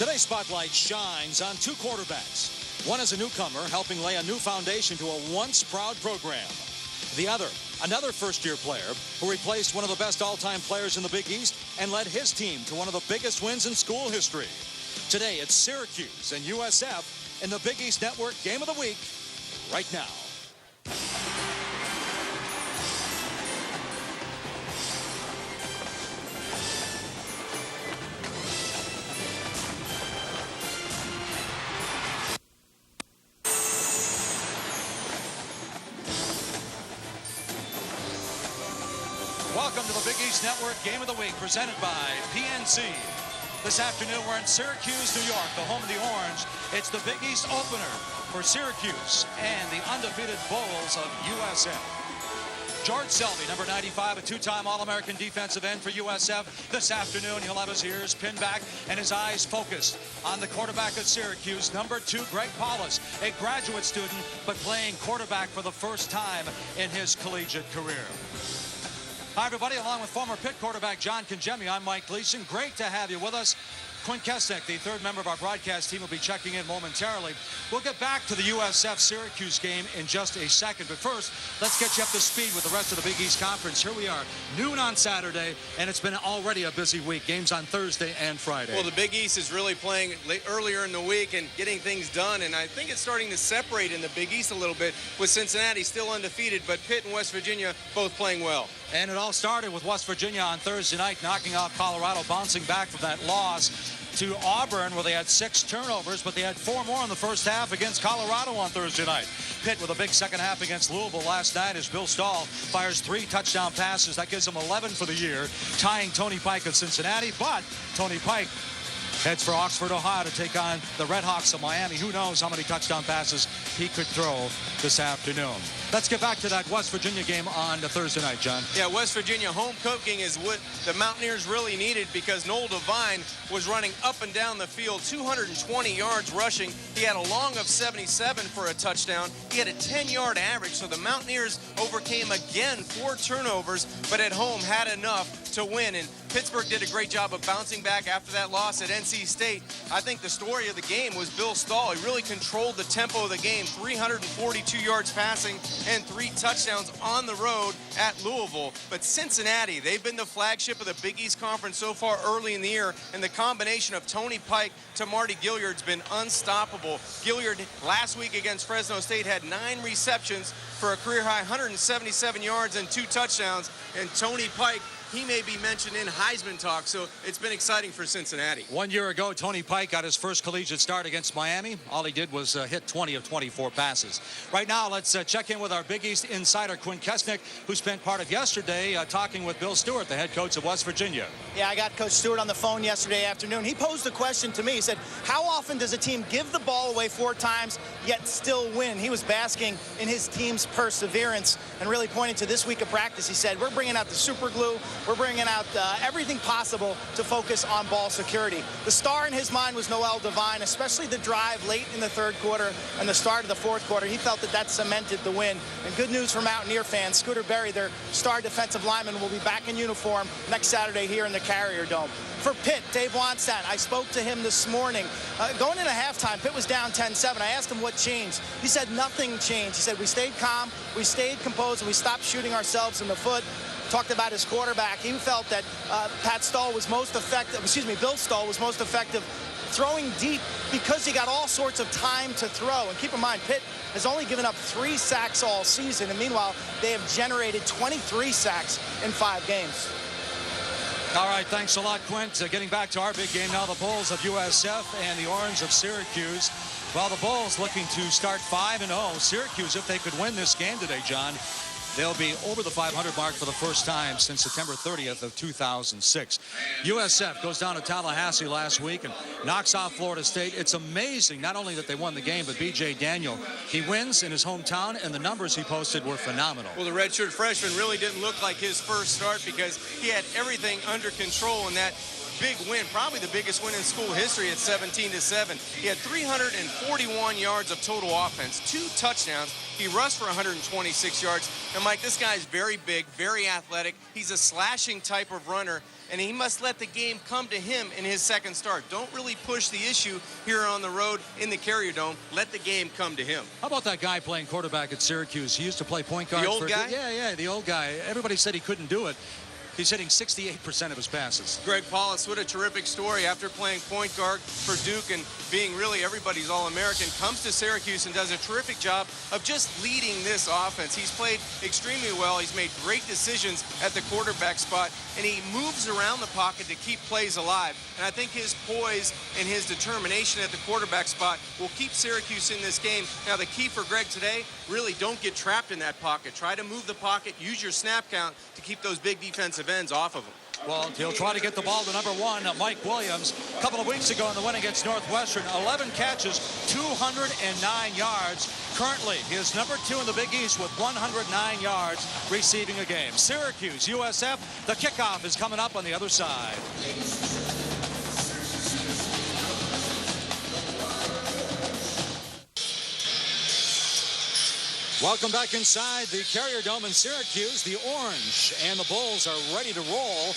Today's spotlight shines on two quarterbacks. One is a newcomer, helping lay a new foundation to a once proud program. The other, another first-year player who replaced one of the best all-time players in the Big East and led his team to one of the biggest wins in school history. Today, it's Syracuse and USF in the Big East Network Game of the Week right now. Welcome to the Big East Network Game of the Week, presented by PNC. This afternoon, we're in Syracuse, New York, the home of the Orange. It's the Big East opener for Syracuse and the undefeated Bulls of USF. George Selby, number 95, a two-time All-American defensive end for USF. This afternoon, he'll have his ears pinned back and his eyes focused on the quarterback of Syracuse, number 2, Greg Paulus, a graduate student, but playing quarterback for the first time in his collegiate career. Hi, everybody. Along with former Pitt quarterback John Congemi, I'm Mike Gleason. Great to have you with us. Quint Kesnick, the third member of our broadcast team, will be checking in momentarily. We'll get back to the USF-Syracuse game in just a second. But first, let's get you up to speed with the rest of the Big East Conference. Here we are, noon on Saturday, and it's been already a busy week. Games on Thursday and Friday. Well, the Big East is really playing earlier in the week and getting things done, and I think it's starting to separate in the Big East a little bit, with Cincinnati still undefeated, but Pitt and West Virginia both playing well. And it all started with West Virginia on Thursday night, knocking out Colorado, bouncing back from that loss to Auburn, where they had 6 turnovers, but they had 4 more in the first half against Colorado on Thursday night. Pitt with a big second half against Louisville last night as Bill Stahl fires 3 touchdown passes. That gives him 11 for the year, tying Tony Pike of Cincinnati. But Tony Pike heads for Oxford, Ohio to take on the Red Hawks of Miami. Who knows how many touchdown passes he could throw this afternoon. Let's get back to that West Virginia game on the Thursday night, John. Yeah, West Virginia home cooking is what the Mountaineers really needed, because Noel Devine was running up and down the field, 220 yards rushing. He had a long of 77 for a touchdown. He had a 10-yard average, so the Mountaineers overcame again 4 turnovers, but at home had enough to win. And Pittsburgh did a great job of bouncing back after that loss at NC State. I think the story of the game was Bill Stahl. He really controlled the tempo of the game, 342 yards passing and 3 touchdowns on the road at Louisville. But Cincinnati, they've been the flagship of the Big East Conference so far early in the year, and the combination of Tony Pike to Marty Gilliard's been unstoppable. Gilliard last week against Fresno State had 9 receptions for a career-high 177 yards and 2 touchdowns, and Tony Pike, he may be mentioned in Heisman talk, so it's been exciting for Cincinnati. 1 year ago, Tony Pike got his first collegiate start against Miami. All he did was hit 20 of 24 passes. Right now, let's check in with our Big East insider, Quint Kesnick, who spent part of yesterday talking with Bill Stewart, the head coach of West Virginia. Yeah, I got Coach Stewart on the phone yesterday afternoon. He posed a question to me. He said, how often does a team give the ball away 4 times, yet still win? He was basking in his team's perseverance and really pointing to this week of practice. He said, we're bringing out the super glue. We're bringing out everything possible to focus on ball security. The star in his mind was Noel Devine, especially the drive late in the third quarter and the start of the fourth quarter. He felt that cemented the win. And good news for Mountaineer fans, Scooter Berry, their star defensive lineman, will be back in uniform next Saturday here in the Carrier Dome. For Pitt, Dave Wannstedt, I spoke to him this morning. Going into halftime, Pitt was down 10-7. I asked him what changed. He said nothing changed. He said we stayed calm, we stayed composed, and we stopped shooting ourselves in the foot. Talked about his quarterback. He felt that Bill Stahl was most effective throwing deep because he got all sorts of time to throw. And keep in mind, Pitt has only given up 3 sacks all season, and meanwhile, they have generated 23 sacks in 5 games. All right, thanks a lot, Quint. Getting back to our big game now, the Bulls of USF and the Orange of Syracuse. Well, the Bulls looking to start 5-0. Syracuse, if they could win this game today, John, they'll be over the 500 mark for the first time since September 30th of 2006. USF goes down to Tallahassee last week and knocks off Florida State. It's amazing not only that they won the game, but B.J. Daniel, he wins in his hometown, and the numbers he posted were phenomenal. Well, the redshirt freshman really didn't look like his first start because he had everything under control in that big win, probably the biggest win in school history at 17-7. He had 341 yards of total offense, 2 touchdowns. He rushed for 126 yards. And Mike, this guy's very big, very athletic. He's a slashing type of runner. and he must let the game come to him in his second start. Don't really push the issue here on the road in the Carrier Dome. Let the game come to him. How about that guy playing quarterback at Syracuse? He used to play point guard. The old guy? Yeah, the old guy. Everybody said he couldn't do it. He's hitting 68% of his passes. Greg Paulus, what a terrific story. After playing point guard for Duke and being really everybody's All-American, comes to Syracuse and does a terrific job of just leading this offense. He's played extremely well. He's made great decisions at the quarterback spot, and he moves around the pocket to keep plays alive. And I think his poise and his determination at the quarterback spot will keep Syracuse in this game. Now, the key for Greg today, really don't get trapped in that pocket. Try to move the pocket, use your snap count to keep those big defensive ends off of him. Well, he'll try to get the ball to number one, Mike Williams. A couple of weeks ago in the win against Northwestern, 11 catches, 209 yards. Currently, he is number 2 in the Big East with 109 yards receiving a game. Syracuse, USF, the kickoff is coming up on the other side. Welcome back inside the Carrier Dome in Syracuse. The Orange and the Bulls are ready to roll.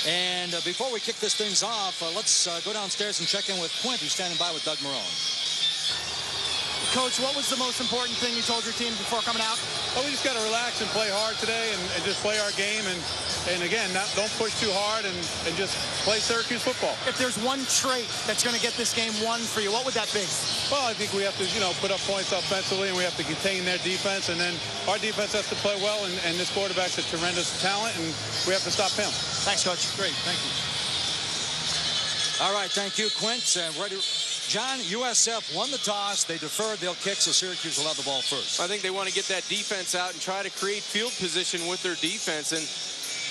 And before we kick this things off, let's go downstairs and check in with Quint, who's standing by with Doug Marrone. Coach, what was the most important thing you told your team before coming out? Well, we just got to relax and play hard today and just play our game. And again, don't push too hard and just play Syracuse football. If there's one trait that's going to get this game won for you, what would that be? Well, I think we have to, put up points offensively, and we have to contain their defense. And then our defense has to play well, and this quarterback's a tremendous talent, and we have to stop him. Thanks, Coach. Great. Thank you. All right, thank you, Quint. John, USF won the toss. They deferred. They'll kick, so Syracuse will have the ball first. I think they want to get that defense out and try to create field position with their defense. And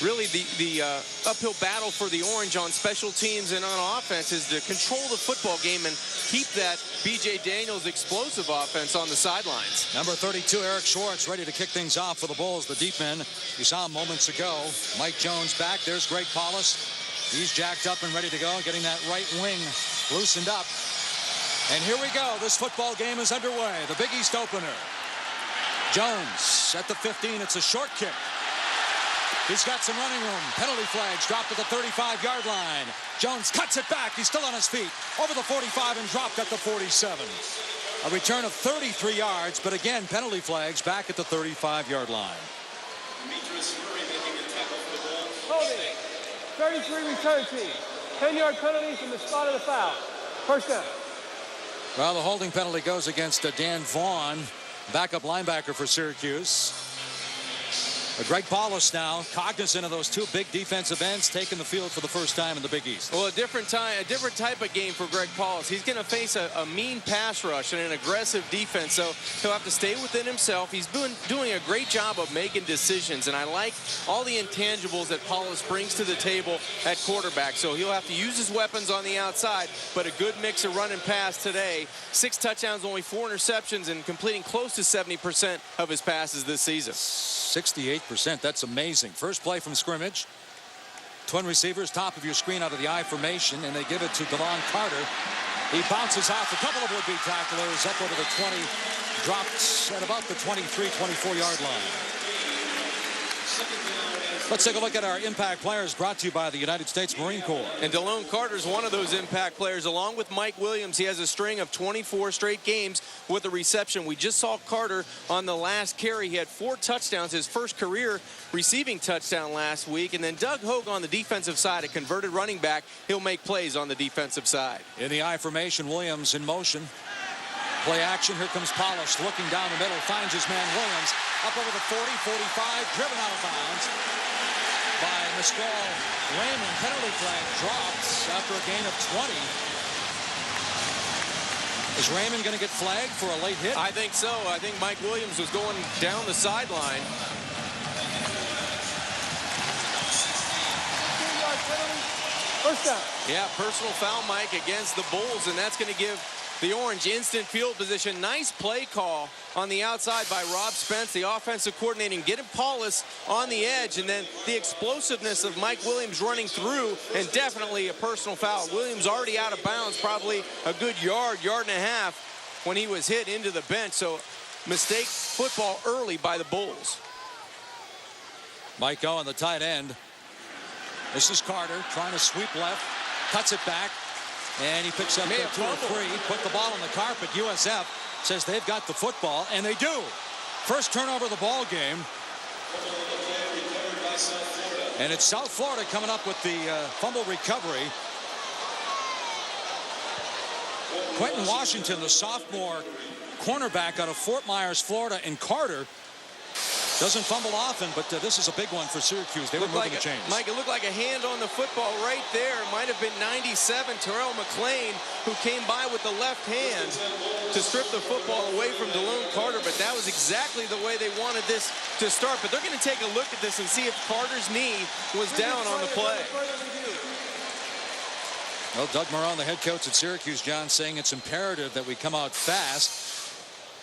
really the uphill battle for the Orange on special teams and on offense is to control the football game and keep that B.J. Daniels explosive offense on the sidelines. Number 32, Eric Schwartz, ready to kick things off for the Bulls, the deep men. You saw him moments ago. Mike Jones back. There's Greg Paulus. He's jacked up and ready to go, getting that right wing loosened up. And here we go. This football game is underway. The Big East opener. Jones at the 15. It's a short kick. He's got some running room. Penalty flags dropped at the 35-yard line. Jones cuts it back. He's still on his feet. Over the 45 and dropped at the 47. A return of 33 yards, but again, penalty flags back at the 35-yard line. Holding. 33 return team. 10-yard penalty from the spot of the foul. First down. Well, the holding penalty goes against Dan Vaughn, backup linebacker for Syracuse. Greg Paulus now, cognizant of those two big defensive ends, taking the field for the first time in the Big East. Well, a different type of game for Greg Paulus. He's going to face a mean pass rush and an aggressive defense, so he'll have to stay within himself. He's doing a great job of making decisions, and I like all the intangibles that Paulus brings to the table at quarterback. So he'll have to use his weapons on the outside, but a good mix of run and pass today. 6 touchdowns, only 4 interceptions, and completing close to 70% of his passes this season. 68%. That's amazing. First play from scrimmage. Twin receivers, top of your screen out of the I formation, and they give it to Devon Carter. He bounces off a couple of would-be tacklers up over the 20, drops at about the 23, 24-yard line. Let's take a look at our impact players brought to you by the United States Marine Corps. And Delone Carter's one of those impact players. Along with Mike Williams, he has a string of 24 straight games with a reception. We just saw Carter on the last carry. He had 4 touchdowns, his first career receiving touchdown last week. And then Doug Hogue on the defensive side, a converted running back. He'll make plays on the defensive side. In the I formation, Williams in motion. Play action. Here comes Paulus looking down the middle. Finds his man Williams up over the 40, 45, driven out of bounds by Mescal Raymond. Penalty flag dropped after a gain of 20. Is Raymond going to get flagged for a late hit? I think so. I think Mike Williams was going down the sideline. 2-yard penalty. First down. Yeah, personal foul, Mike, against the Bulls, and that's going to give the Orange instant field position. Nice play call on the outside by Rob Spence, the offensive coordinator, getting Paulus on the edge, and then the explosiveness of Mike Williams running through, and definitely a personal foul. Williams already out of bounds, probably a good yard and a half when he was hit into the bench. So mistake football early by the Bulls. Mike Owen, the tight end. This is Carter trying to sweep left, cuts it back, and he picks up 2 or 3. Put the ball on the carpet. USF says they've got the football, and they do. First turnover of the ball game. And it's South Florida coming up with the fumble recovery. Quentin Washington, the sophomore cornerback out of Fort Myers, Florida, and Carter doesn't fumble often, but this is a big one for Syracuse. They were moving the chains. Mike, it looked like a hand on the football right there. Might have been 97, Terrell McClain, who came by with the left hand to strip the football away from DeLone Carter, but that was exactly the way they wanted this to start. But they're going to take a look at this and see if Carter's knee was down on the play. Well, Doug Marrone, the head coach at Syracuse, John, saying it's imperative that we come out fast.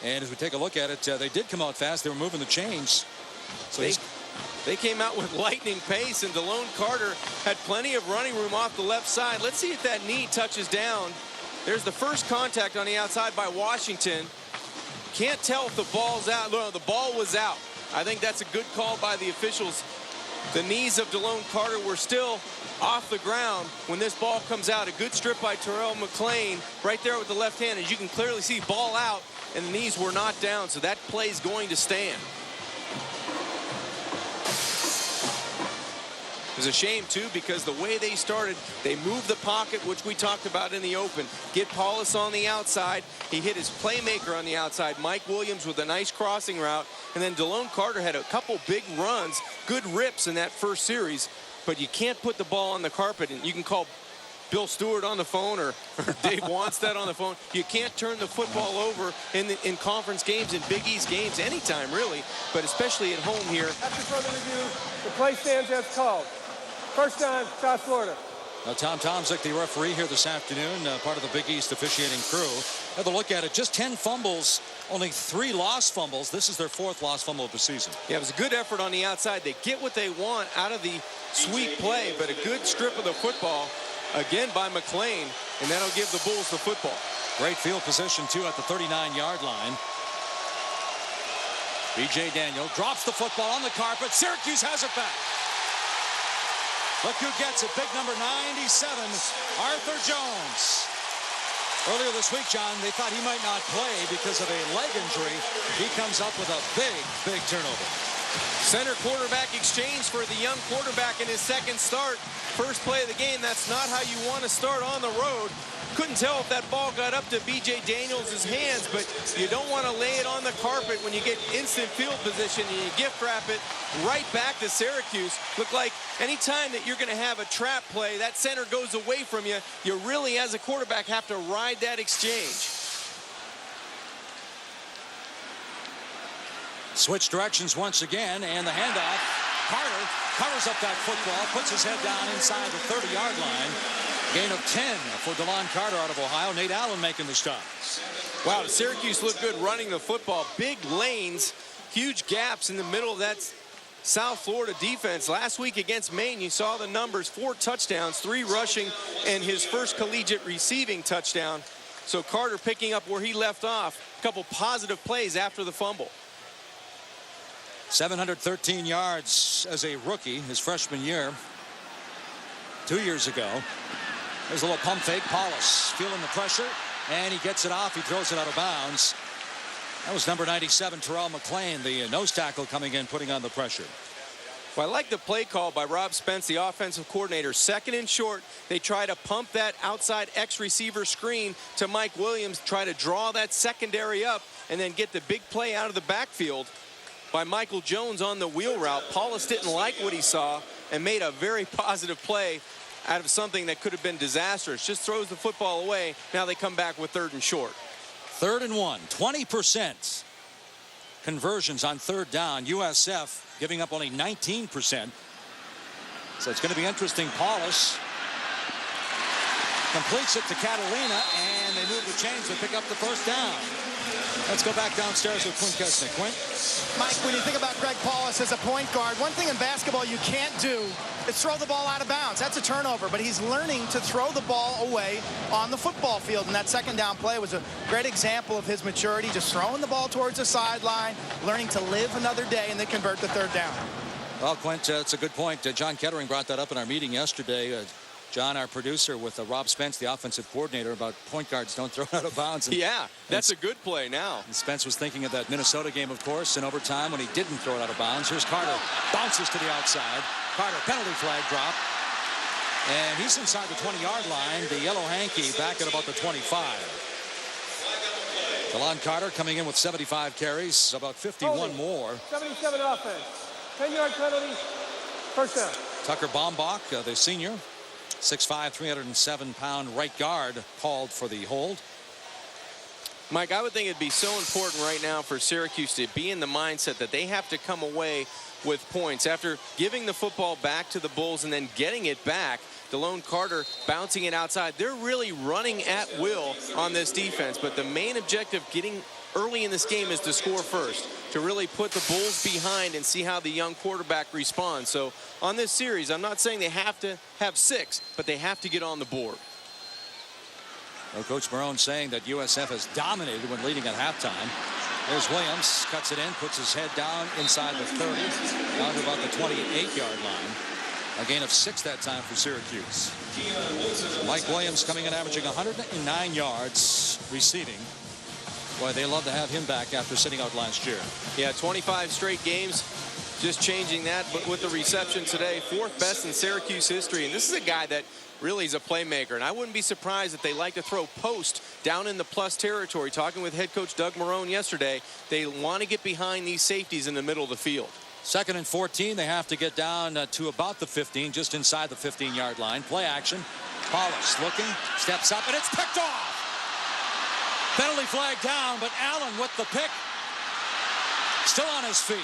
And as we take a look at it, they did come out fast. They were moving the chains. So they came out with lightning pace, and DeLone Carter had plenty of running room off the left side. Let's see if that knee touches down. There's the first contact on the outside by Washington. Can't tell if the ball's out. No, the ball was out. I think that's a good call by the officials. The knees of DeLone Carter were still off the ground when this ball comes out. A good strip by Terrell McClain right there with the left hand. As you can clearly see, ball out, and the knees were not down, so that play's going to stand. It was a shame, too, because the way they started, they moved the pocket, which we talked about in the open. Get Paulus on the outside. He hit his playmaker on the outside, Mike Williams, with a nice crossing route. And then DeLone Carter had a couple big runs, good rips in that first series. But you can't put the ball on the carpet, and you can call Bill Stewart on the phone or Dave Wanstead on the phone. You can't turn the football over in conference games, in Big East games, anytime, really, but especially at home here. After further review, the play stands as called. First down, South Florida. Now, Tom Tomczyk, the referee here this afternoon, part of the Big East officiating crew. Have a look at it. Just 10 fumbles, only 3 lost fumbles. This is their 4th lost fumble of the season. Yeah, it was a good effort on the outside. They get what they want out of the sweep play, but a good strip of the football, again by McClain, and that'll give the Bulls the football. Great field position, too, at the 39-yard line. B.J. Daniel drops the football on the carpet. Syracuse has it back. Look who gets it. Big number 97, Arthur Jones. Earlier this week, John, they thought he might not play because of a leg injury. He comes up with a big turnover. Center quarterback exchange for the young quarterback in his second start. First play of the game. That's not how you want to start on the road. Couldn't tell if that ball got up to B.J. Daniels' hands, but you don't want to lay it on the carpet when you get instant field position and you gift wrap it right back to Syracuse. Look like any time that you're going to have a trap play, that center goes away from you, you really, as a quarterback, have to ride that exchange. Switch directions once again, and the handoff. Carter covers up that football, puts his head down inside the 30-yard line. Gain of 10 for DeLone Carter out of Ohio. Nate Allen making the stop. Wow, Syracuse looked good running the football. Big lanes, huge gaps in the middle of that South Florida defense. Last week against Maine, you saw the numbers, 4 touchdowns, 3 rushing, and his first collegiate receiving touchdown. So Carter picking up where he left off. A couple positive plays after the fumble. 713 yards as a rookie his freshman year. 2 years ago. There's a little pump fake. Paulus feeling the pressure, and he gets it off. He throws it out of bounds. That was number 97, Terrell McClain, the nose tackle, coming in, putting on the pressure. Well, I like the play call by Rob Spence, the offensive coordinator. Second and short, they try to pump that outside X receiver screen to Mike Williams, try to draw that secondary up, and then get the big play out of the backfield by Michael Jones on the wheel route. Paulus didn't like what he saw and made a very positive play out of something that could have been disastrous. Just throws the football away. Now they come back with 3rd and short. 3rd and 1, 20% conversions on 3rd down. USF giving up only 19%. So it's going to be interesting. Paulus completes it to Catalina, and they move the chains to pick up the 1st down. Let's go back downstairs with Quint Kesnick. Quint? Mike, when you think about Greg Paulus as a point guard, one thing in basketball you can't do is throw the ball out of bounds. That's a turnover, but he's learning to throw the ball away on the football field, and that 2nd down play was a great example of his maturity, just throwing the ball towards the sideline, learning to live another day, and then convert the 3rd down. Well, Quint, it's a good point. John Kettering brought that up in our meeting yesterday. John, our producer, with Rob Spence, the offensive coordinator, about point guards don't throw it out of bounds. And, yeah, that's a good play now. And Spence was thinking of that Minnesota game, of course, in overtime when he didn't throw it out of bounds. Here's Carter, bounces to the outside. Carter, penalty flag drop. And he's inside the 20-yard line. The yellow hanky back at about the 25. DeLon Carter coming in with 75 carries, about 51 more. 77 offense. 10-yard penalty. First down. Tucker Baumbach, the senior, 6'5", 307-pound right guard, called for the hold. Mike, I would think it'd be so important right now for Syracuse to be in the mindset that they have to come away with points. After giving the football back to the Bulls and then getting it back, DeLon Carter bouncing it outside. They're really running at will on this defense, but the main objective getting early in this game is to score first, to really put the Bulls behind and see how the young quarterback responds. So on this series, I'm not saying they have to have 6, but they have to get on the board. Well, Coach Marrone saying that USF has dominated when leading at halftime. There's Williams, cuts it in, puts his head down inside the 30, down to about the 28-yard line. A gain of 6 that time for Syracuse. Mike Williams coming in averaging 109 yards receiving. Boy, they love to have him back after sitting out last year. Yeah, 25 straight games. Just changing that, but with the reception today, 4th best in Syracuse history. And this is a guy that really is a playmaker. And I wouldn't be surprised if they like to throw post down in the plus territory. Talking with head coach Doug Marrone yesterday, they want to get behind these safeties in the middle of the field. 2nd and 14. They have to get down to about the 15, just inside the 15-yard line. Play action. Paulus looking, steps up, and it's picked off. Penalty flag down, but Allen with the pick. Still on his feet.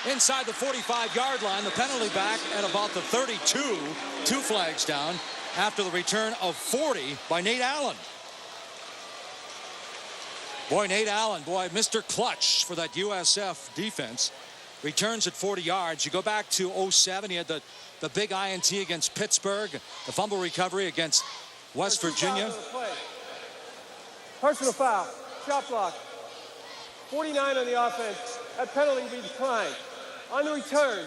Inside the 45-yard line. The penalty back at about the 32. 2 flags down after the return of 40 by Nate Allen. Boy, Nate Allen, boy, Mr. Clutch for that USF defense. Returns at 40 yards. You go back to 07. He had the big INT against Pittsburgh. The fumble recovery against West Virginia. Personal foul. Shot block. 49 on the offense. That penalty will be declined. On the return.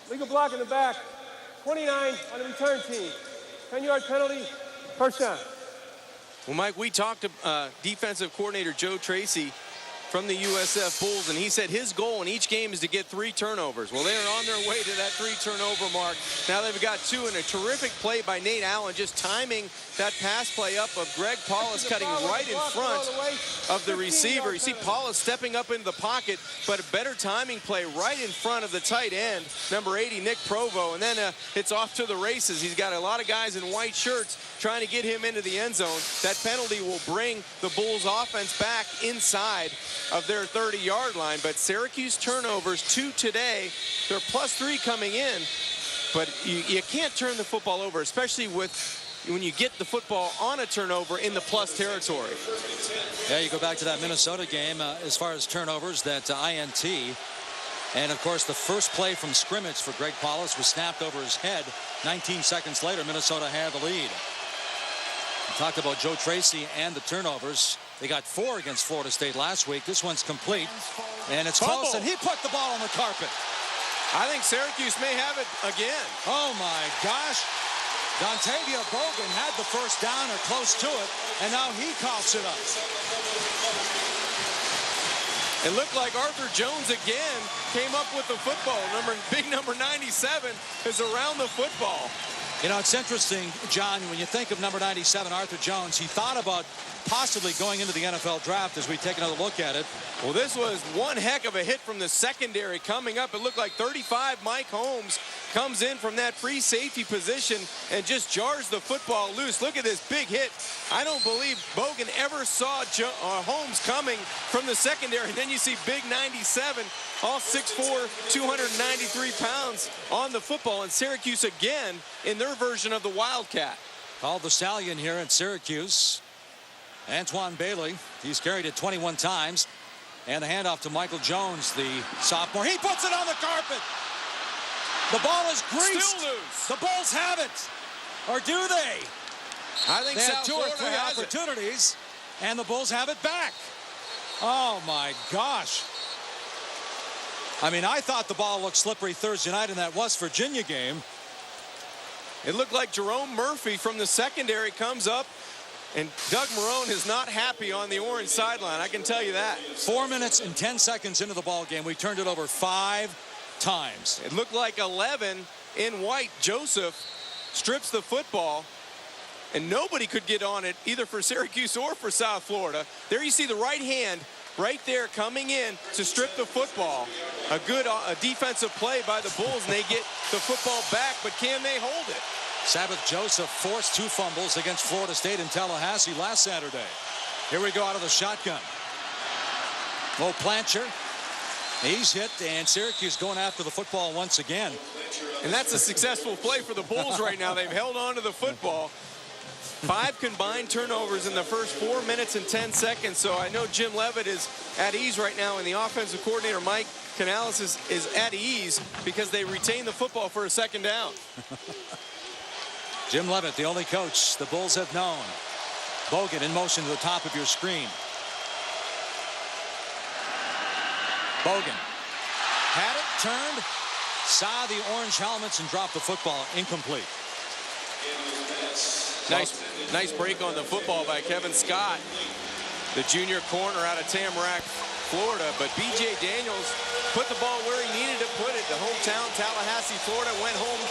Legal block in the back. 29 on the return team. 10-yard penalty. First down. Well, Mike, we talked to defensive coordinator Joe Tracy from the USF Bulls, and he said his goal in each game is to get 3 turnovers. Well, they're on their way to that 3 turnover mark. Now they've got 2, and a terrific play by Nate Allen, just timing that pass play up of Greg Paulus, cutting right in front of the receiver. You see Paulus stepping up into the pocket, but a better timing play right in front of the tight end, number 80, Nick Provo, and then it's off to the races. He's got a lot of guys in white shirts trying to get him into the end zone. That penalty will bring the Bulls offense back inside of their 30-yard line, but Syracuse turnovers 2 today. They're +3 coming in, but you can't turn the football over, especially when you get the football on a turnover in the plus territory. Yeah, you go back to that Minnesota game as far as turnovers, that INT, and of course the first play from scrimmage for Greg Paulus was snapped over his head. 19 seconds later, Minnesota had the lead. We talked about Joe Tracy and the turnovers. They got 4 against Florida State last week. This one's complete, and it's close, and he put the ball on the carpet. I think Syracuse may have it again. Oh, my gosh. Dontavia Bogan had the first down or close to it, and now he coughs it up. It looked like Arthur Jones again came up with the football. Big number 97 is around the football. You know, it's interesting, John, when you think of number 97, Arthur Jones, he thought about possibly going into the NFL draft as we take another look at it. Well, this was one heck of a hit from the secondary coming up. It looked like 35, Mike Holmes, comes in from that free safety position and just jars the football loose. Look at this big hit. I don't believe Bogan ever saw Holmes coming from the secondary. And then you see big 97, all 6'4", 293 pounds on the football. And Syracuse again in their version of the Wildcat. Called the Stallion here at Syracuse. Antoine Bailey, he's carried it 21 times. And the handoff to Michael Jones, the sophomore. He puts it on the carpet. The ball is greased. Still loose. The Bulls have it. Or do they? I think they South had 2 or 3 opportunities, and the Bulls have it back. Oh, my gosh. I mean, I thought the ball looked slippery Thursday night in that West Virginia game. It looked like Jerome Murphy from the secondary comes up, and Doug Marrone is not happy on the orange sideline. I can tell you that. 4 minutes and 10 seconds into the ball game, we turned it over 5 times. It looked like 11 in white. Joseph strips the football, and nobody could get on it either for Syracuse or for South Florida. There you see the right hand right there coming in to strip the football. A good defensive play by the Bulls, and they get the football back, but can they hold it? Sabbath Joseph forced 2 fumbles against Florida State in Tallahassee last Saturday. Here we go out of the shotgun. Mo Plancher, he's hit, and Syracuse going after the football once again. And that's a successful play for the Bulls right now. They've held on to the football. 5 combined turnovers in the first 4 minutes and 10 seconds. So I know Jim Leavitt is at ease right now, and the offensive coordinator, Mike Canales, is at ease because they retain the football for a second down. Jim Leavitt, the only coach the Bulls have known. Bogan in motion to the top of your screen. Bogan had it, turned, saw the orange helmets, and dropped the football. Incomplete. Nice break on the football by Kevin Scott, the junior corner out of Tamarack, Florida. But B.J. Daniels put the ball where he needed to put it. The hometown, Tallahassee, Florida, went home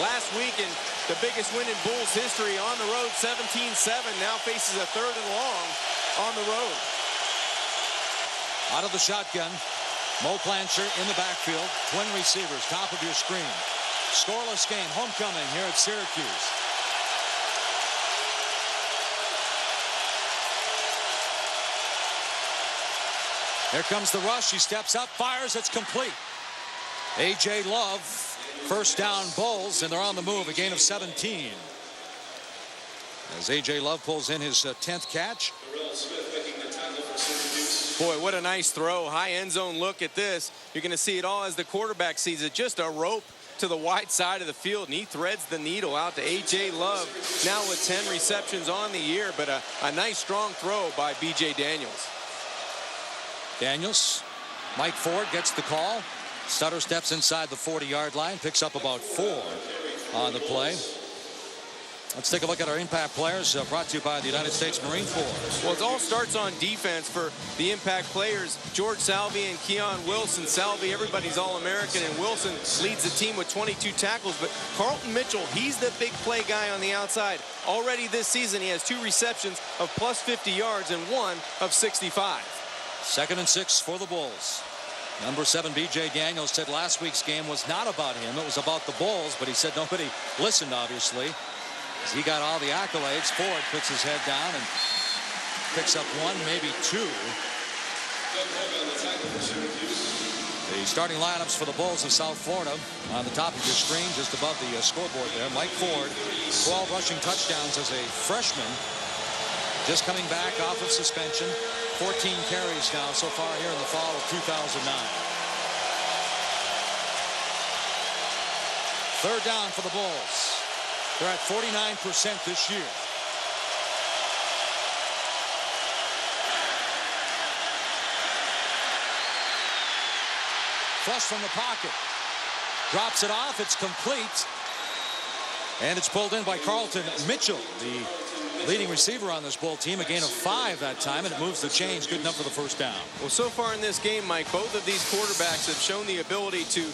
last week, and the biggest win in Bulls history on the road, 17-7. Now faces a 3rd and long on the road. Out of the shotgun, Mo Plancher in the backfield. Twin receivers, top of your screen. Scoreless game, homecoming here at Syracuse. Here comes the rush. He steps up, fires. It's complete. A.J. Love, first down Bulls, and they're on the move. A gain of 17. As A.J. Love pulls in his 10th catch. Boy, what a nice throw. High end zone look at this. You're going to see it all as the quarterback sees it. Just a rope to the wide side of the field, and he threads the needle out to A.J. Love, now with 10 receptions on the year, but a nice strong throw by B.J. Daniels. Daniels, Mike Ford gets the call. Sutter steps inside the 40-yard line, picks up about 4 on the play. Let's take a look at our impact players, brought to you by the United States Marine Corps. Well, it all starts on defense for the impact players. George Salvi and Keon Wilson. Salvi, everybody's All-American, and Wilson leads the team with 22 tackles. But Carlton Mitchell, he's the big play guy on the outside. Already this season, he has 2 receptions of plus 50 yards and 1 of 65. 2nd and 6 for the Bulls. Number 7, B.J. Daniels, said last week's game was not about him. It was about the Bulls, but he said nobody listened, obviously. As he got all the accolades. Ford puts his head down and picks up 1, maybe 2. The starting lineups for the Bulls of South Florida on the top of your screen, just above the scoreboard there. Mike Ford, 12 rushing touchdowns as a freshman, just coming back off of suspension. 14 carries now so far here in the fall of 2009. 3rd down for the Bulls. They're at 49% this year. Flush from the pocket. Drops it off. It's complete. And it's pulled in by Carlton Mitchell, the leading receiver on this Bull team. A gain of 5 that time, and it moves the chains. Good enough for the first down. Well, so far in this game, Mike, both of these quarterbacks have shown the ability to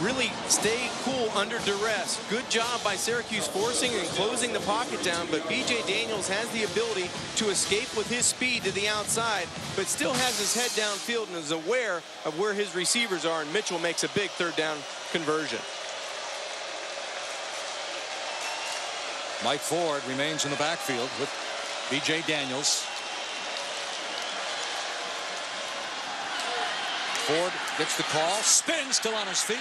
really stay cool under duress. Good job by Syracuse forcing and closing the pocket down, but B.J. Daniels has the ability to escape with his speed to the outside, but still has his head downfield and is aware of where his receivers are, and Mitchell makes a big 3rd down conversion. Mike Ford remains in the backfield with B.J. Daniels. Ford gets the call, spins, still on his feet,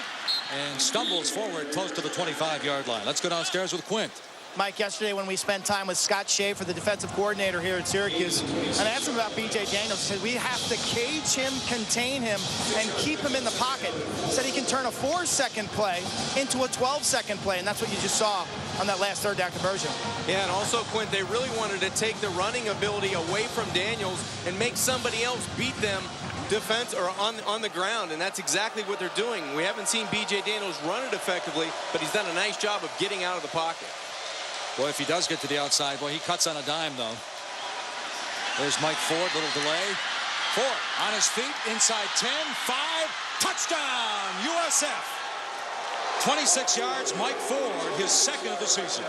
and stumbles forward close to the 25-yard line. Let's go downstairs with Quint. Mike, yesterday when we spent time with Scott Schaefer, the defensive coordinator here at Syracuse, and I asked him about B.J. Daniels. He said we have to cage him, contain him, and keep him in the pocket. He said he can turn a 4-second play into a 12-second play, and that's what you just saw on that last 3rd down conversion. Yeah, and also, Quint, they really wanted to take the running ability away from Daniels and make somebody else beat them defense or on the ground, and that's exactly what they're doing. We haven't seen B.J. Daniels run it effectively, but he's done a nice job of getting out of the pocket. Boy, if he does get to the outside, boy, he cuts on a dime, though. There's Mike Ford, little delay. Ford on his feet, inside 10, 5, touchdown, USF. 26 yards, Mike Ford, his second of the season.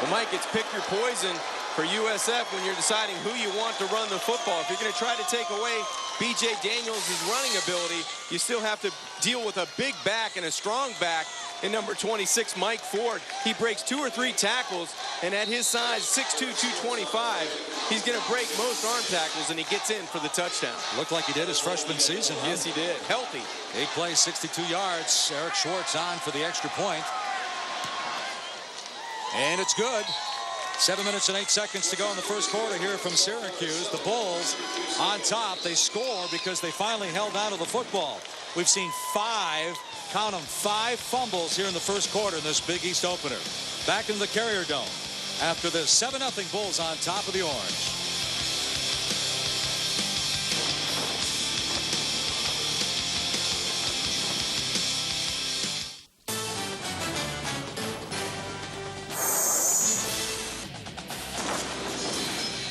Well, Mike, it's pick your poison for USF when you're deciding who you want to run the football. If you're going to try to take away B.J. Daniels' running ability, you still have to deal with a big back and a strong back in number 26, Mike Ford. He breaks 2 or 3 tackles, and at his size, 6'2", 225, he's going to break most arm tackles, and he gets in for the touchdown. Looked like he did his freshman season, huh? Yes, he did. Healthy. 8 plays, 62 yards. Eric Schwartz on for the extra point. And it's good. 7 minutes and 8 seconds to go in the first quarter here from Syracuse. The Bulls on top. They score because they finally held on to the football. We've seen 5, count them, 5 fumbles here in the first quarter in this Big East opener. Back in the Carrier Dome after this 7-0 Bulls on top of the Orange.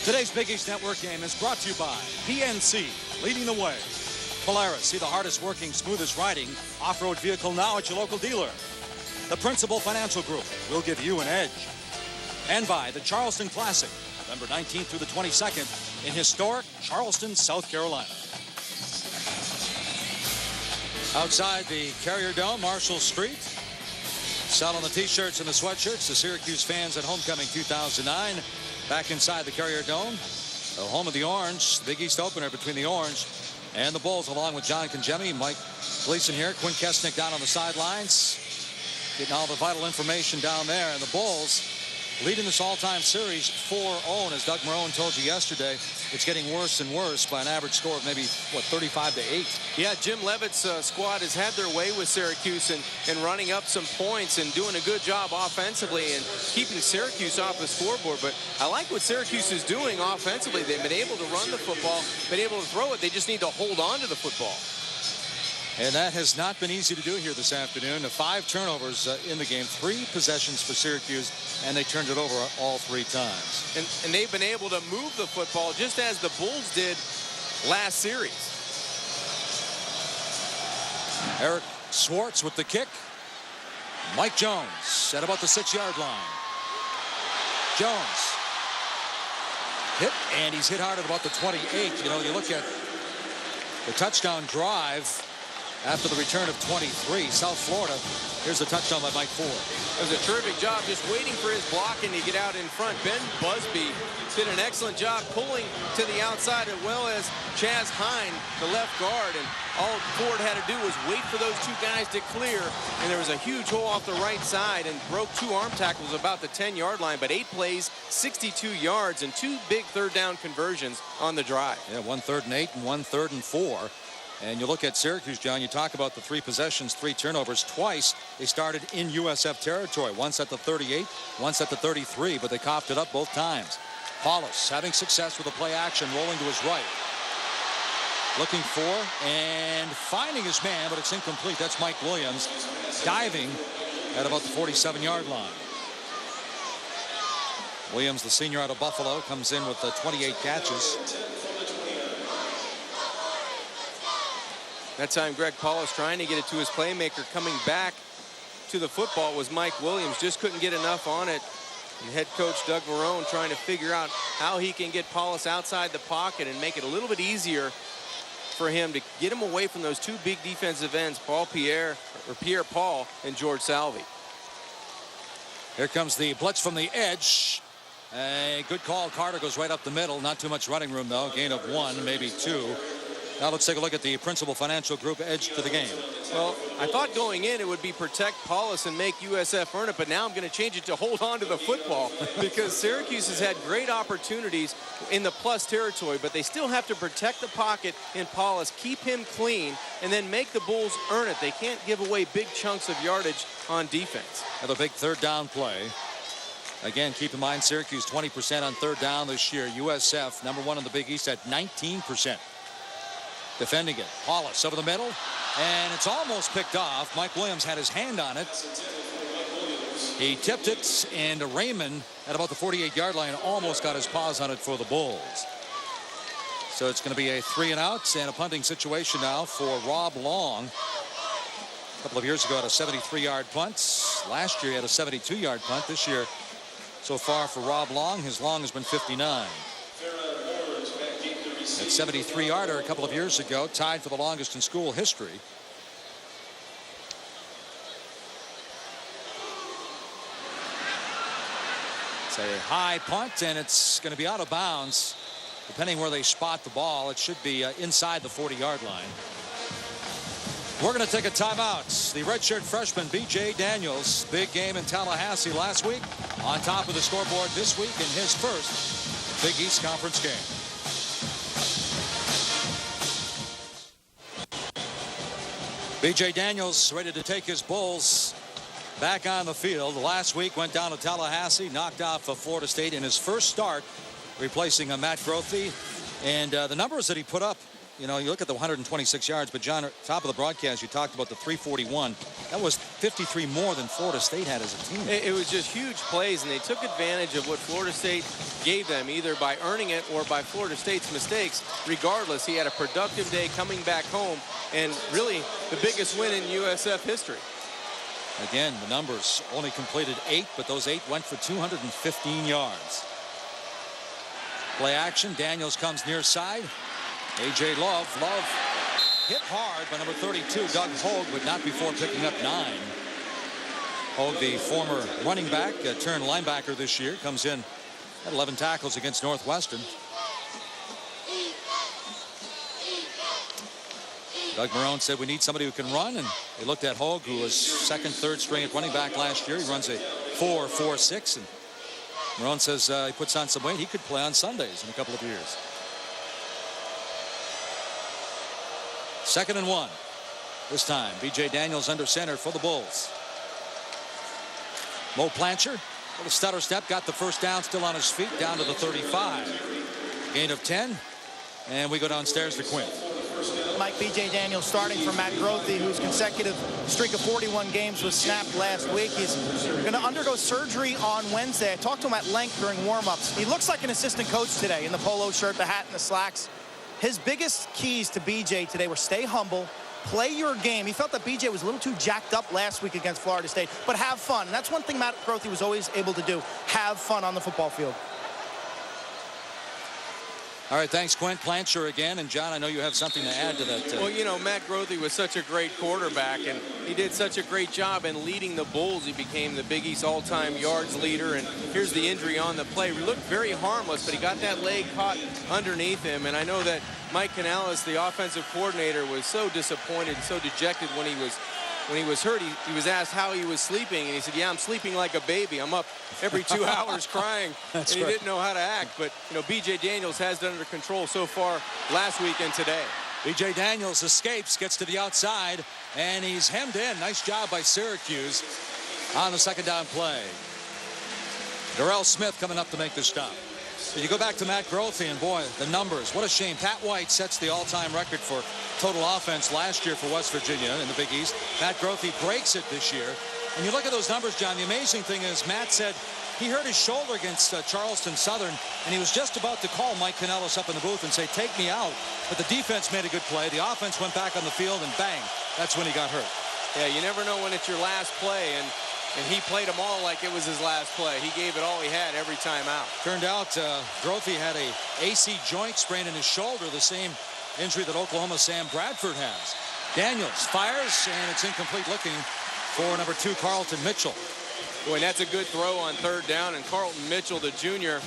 Today's Big East Network game is brought to you by PNC, leading the way. Polaris, see the hardest working, smoothest riding off-road vehicle now at your local dealer. The Principal Financial Group will give you an edge. And by the Charleston Classic, November 19th through the 22nd in historic Charleston, South Carolina. Outside the Carrier Dome, Marshall Street, selling the t-shirts and the sweatshirts, the Syracuse fans at Homecoming 2009. Back inside the Carrier Dome, the home of the Orange, the Big East opener between the Orange and the Bulls, along with John Congemi, Mike Gleason here, Quinn Kesnick down on the sidelines, getting all the vital information down there. And the Bulls leading this all-time series 4-0. As Doug Marrone told you yesterday, it's getting worse and worse by an average score of maybe, 35-8. Yeah, Jim Leavitt's squad has had their way with Syracuse and running up some points and doing a good job offensively and keeping Syracuse off the scoreboard. But I like what Syracuse is doing offensively. They've been able to run the football, been able to throw it. They just need to hold on to the football. And that has not been easy to do here this afternoon. 5 turnovers in the game, 3 possessions for Syracuse, and they turned it over all 3 times. And they've been able to move the football just as the Bulls did last series. Eric Schwartz with the kick. Mike Jones at about the 6-yard line. Jones hit, and he's hit hard at about the 28. You know, you look at the touchdown drive after the return of 23, South Florida. Here's the touchdown by Mike Ford. It was a terrific job just waiting for his blocking to get out in front. Ben Busby did an excellent job pulling to the outside, as well as Chaz Hine, the left guard. And all Ford had to do was wait for those 2 guys to clear. And there was a huge hole off the right side and broke 2 arm tackles about the 10-yard line. But 8 plays, 62 yards, and 2 big 3rd down conversions on the drive. Yeah, 1 3rd and 8 and 1 3rd and 4. And you look at Syracuse, John, you talk about the 3 possessions, 3 turnovers. Twice they started in USF territory. Once at the 38, once at the 33, but they coughed it up both times. Paulus having success with the play action, rolling to his right. Looking for and finding his man, but it's incomplete. That's Mike Williams diving at about the 47-yard line. Williams, the senior out of Buffalo, comes in with 28 catches. That time Greg Paulus trying to get it to his playmaker. Coming back to the football was Mike Williams. Just couldn't get enough on it. And head coach Doug Marrone trying to figure out how he can get Paulus outside the pocket and make it a little bit easier for him to get him away from those 2 big defensive ends, Pierre-Paul and George Salvi. Here comes the blitz from the edge. A good call. Carter goes right up the middle. Not too much running room, though. Gain of 1, maybe 2. Now let's take a look at the Principal Financial Group edge to the game. Well, I thought going in it would be protect Paulus and make USF earn it, but now I'm going to change it to hold on to the football because Syracuse has had great opportunities in the plus territory, but they still have to protect the pocket in Paulus, keep him clean, and then make the Bulls earn it. They can't give away big chunks of yardage on defense. Another big 3rd down play. Again, keep in mind Syracuse 20% on 3rd down this year. USF number 1 in the Big East at 19%. defending it. Hollis over the middle, and it's almost picked off. Mike Williams had his hand on it. He tipped it, and Raymond at about the 48-yard line almost got his paws on it for the Bulls. So it's going to be a 3 and out and a punting situation now for Rob Long. A couple of years ago had a 73-yard punt. Last year he had a 72-yard punt. This year so far for Rob Long, his long has been 59. That 73-yarder a couple of years ago, tied for the longest in school history. It's a high punt, and it's going to be out of bounds. Depending where they spot the ball, it should be inside the 40-yard line. We're going to take a timeout. The redshirt freshman B.J. Daniels, big game in Tallahassee last week, on top of the scoreboard this week in his first Big East Conference game. B.J. Daniels ready to take his Bulls back on the field. Last week went down to Tallahassee, knocked off Florida State in his first start, replacing Matt Grothe. And the numbers that he put up, you know, you look at the 126 yards, but John, top of the broadcast, you talked about the 341. That was 53 more than Florida State had as a team. It was just huge plays, and they took advantage of what Florida State gave them, either by earning it or by Florida State's mistakes. Regardless, he had a productive day coming back home, and really the biggest win in USF history. Again, the numbers only completed 8, but those 8 went for 215 yards. Play action. Daniels comes near side. A.J. Love hit hard by number 32, Doug Hogue, but not before picking up 9. Hogue, the former running back, turned linebacker this year, comes in at 11 tackles against Northwestern. Doug Marrone said we need somebody who can run, and they looked at Hogue, who was second, third string at running back last year. He runs a 4.46, and Marrone says he puts on some weight. He could play on Sundays in a couple of years. 2nd and 1. This time, B.J. Daniels under center for the Bulls. Mo Plancher, little stutter step, got the first down, still on his feet, down to the 35. Gain of 10, and we go downstairs to Quinn. Mike, B.J. Daniels starting for Matt Grothe, whose consecutive streak of 41 games was snapped last week. He's going to undergo surgery on Wednesday. I talked to him at length during warm-ups. He looks like an assistant coach today in the polo shirt, the hat, and the slacks. His biggest keys to B.J. today were stay humble, play your game. He felt that B.J. was a little too jacked up last week against Florida State, but have fun. And that's one thing Matt Grothe was always able to do, have fun on the football field. All right, thanks, Quinn. Plancher again. And, John, I know you have something to add to that. Well, you know, Matt Grothe was such a great quarterback, and he did such a great job in leading the Bulls. He became the Big East all-time yards leader, and here's the injury on the play. He looked very harmless, but he got that leg caught underneath him, and I know that Mike Canales, the offensive coordinator, was so disappointed and so dejected when he was hurt. He was asked how he was sleeping, and he said, yeah, I'm sleeping like a baby. I'm up every 2 hours crying. And he didn't know how to act. But, you know, B.J. Daniels has it under control so far last week and today. B.J. Daniels escapes, gets to the outside, and he's hemmed in. Nice job by Syracuse on the second down play. Darrell Smith coming up to make the stop. You go back to Matt Grothe, and boy, the numbers. What a shame. Pat White sets the all-time record for total offense last year for West Virginia in the Big East. Matt Grothe breaks it this year. And you look at those numbers, John, the amazing thing is Matt said he hurt his shoulder against Charleston Southern, and he was just about to call Mike Canellis up in the booth and say, take me out. But the defense made a good play. The offense went back on the field, and bang, that's when he got hurt. Yeah, you never know when it's your last play, and he played them all like it was his last play. He gave it all he had every time out. Turned out Grothe had a AC joint sprain in his shoulder, the same injury that Oklahoma Sam Bradford has. Daniels fires, and it's incomplete, looking for number 2, Carlton Mitchell. Boy, and that's a good throw on third down, and Carlton Mitchell, the junior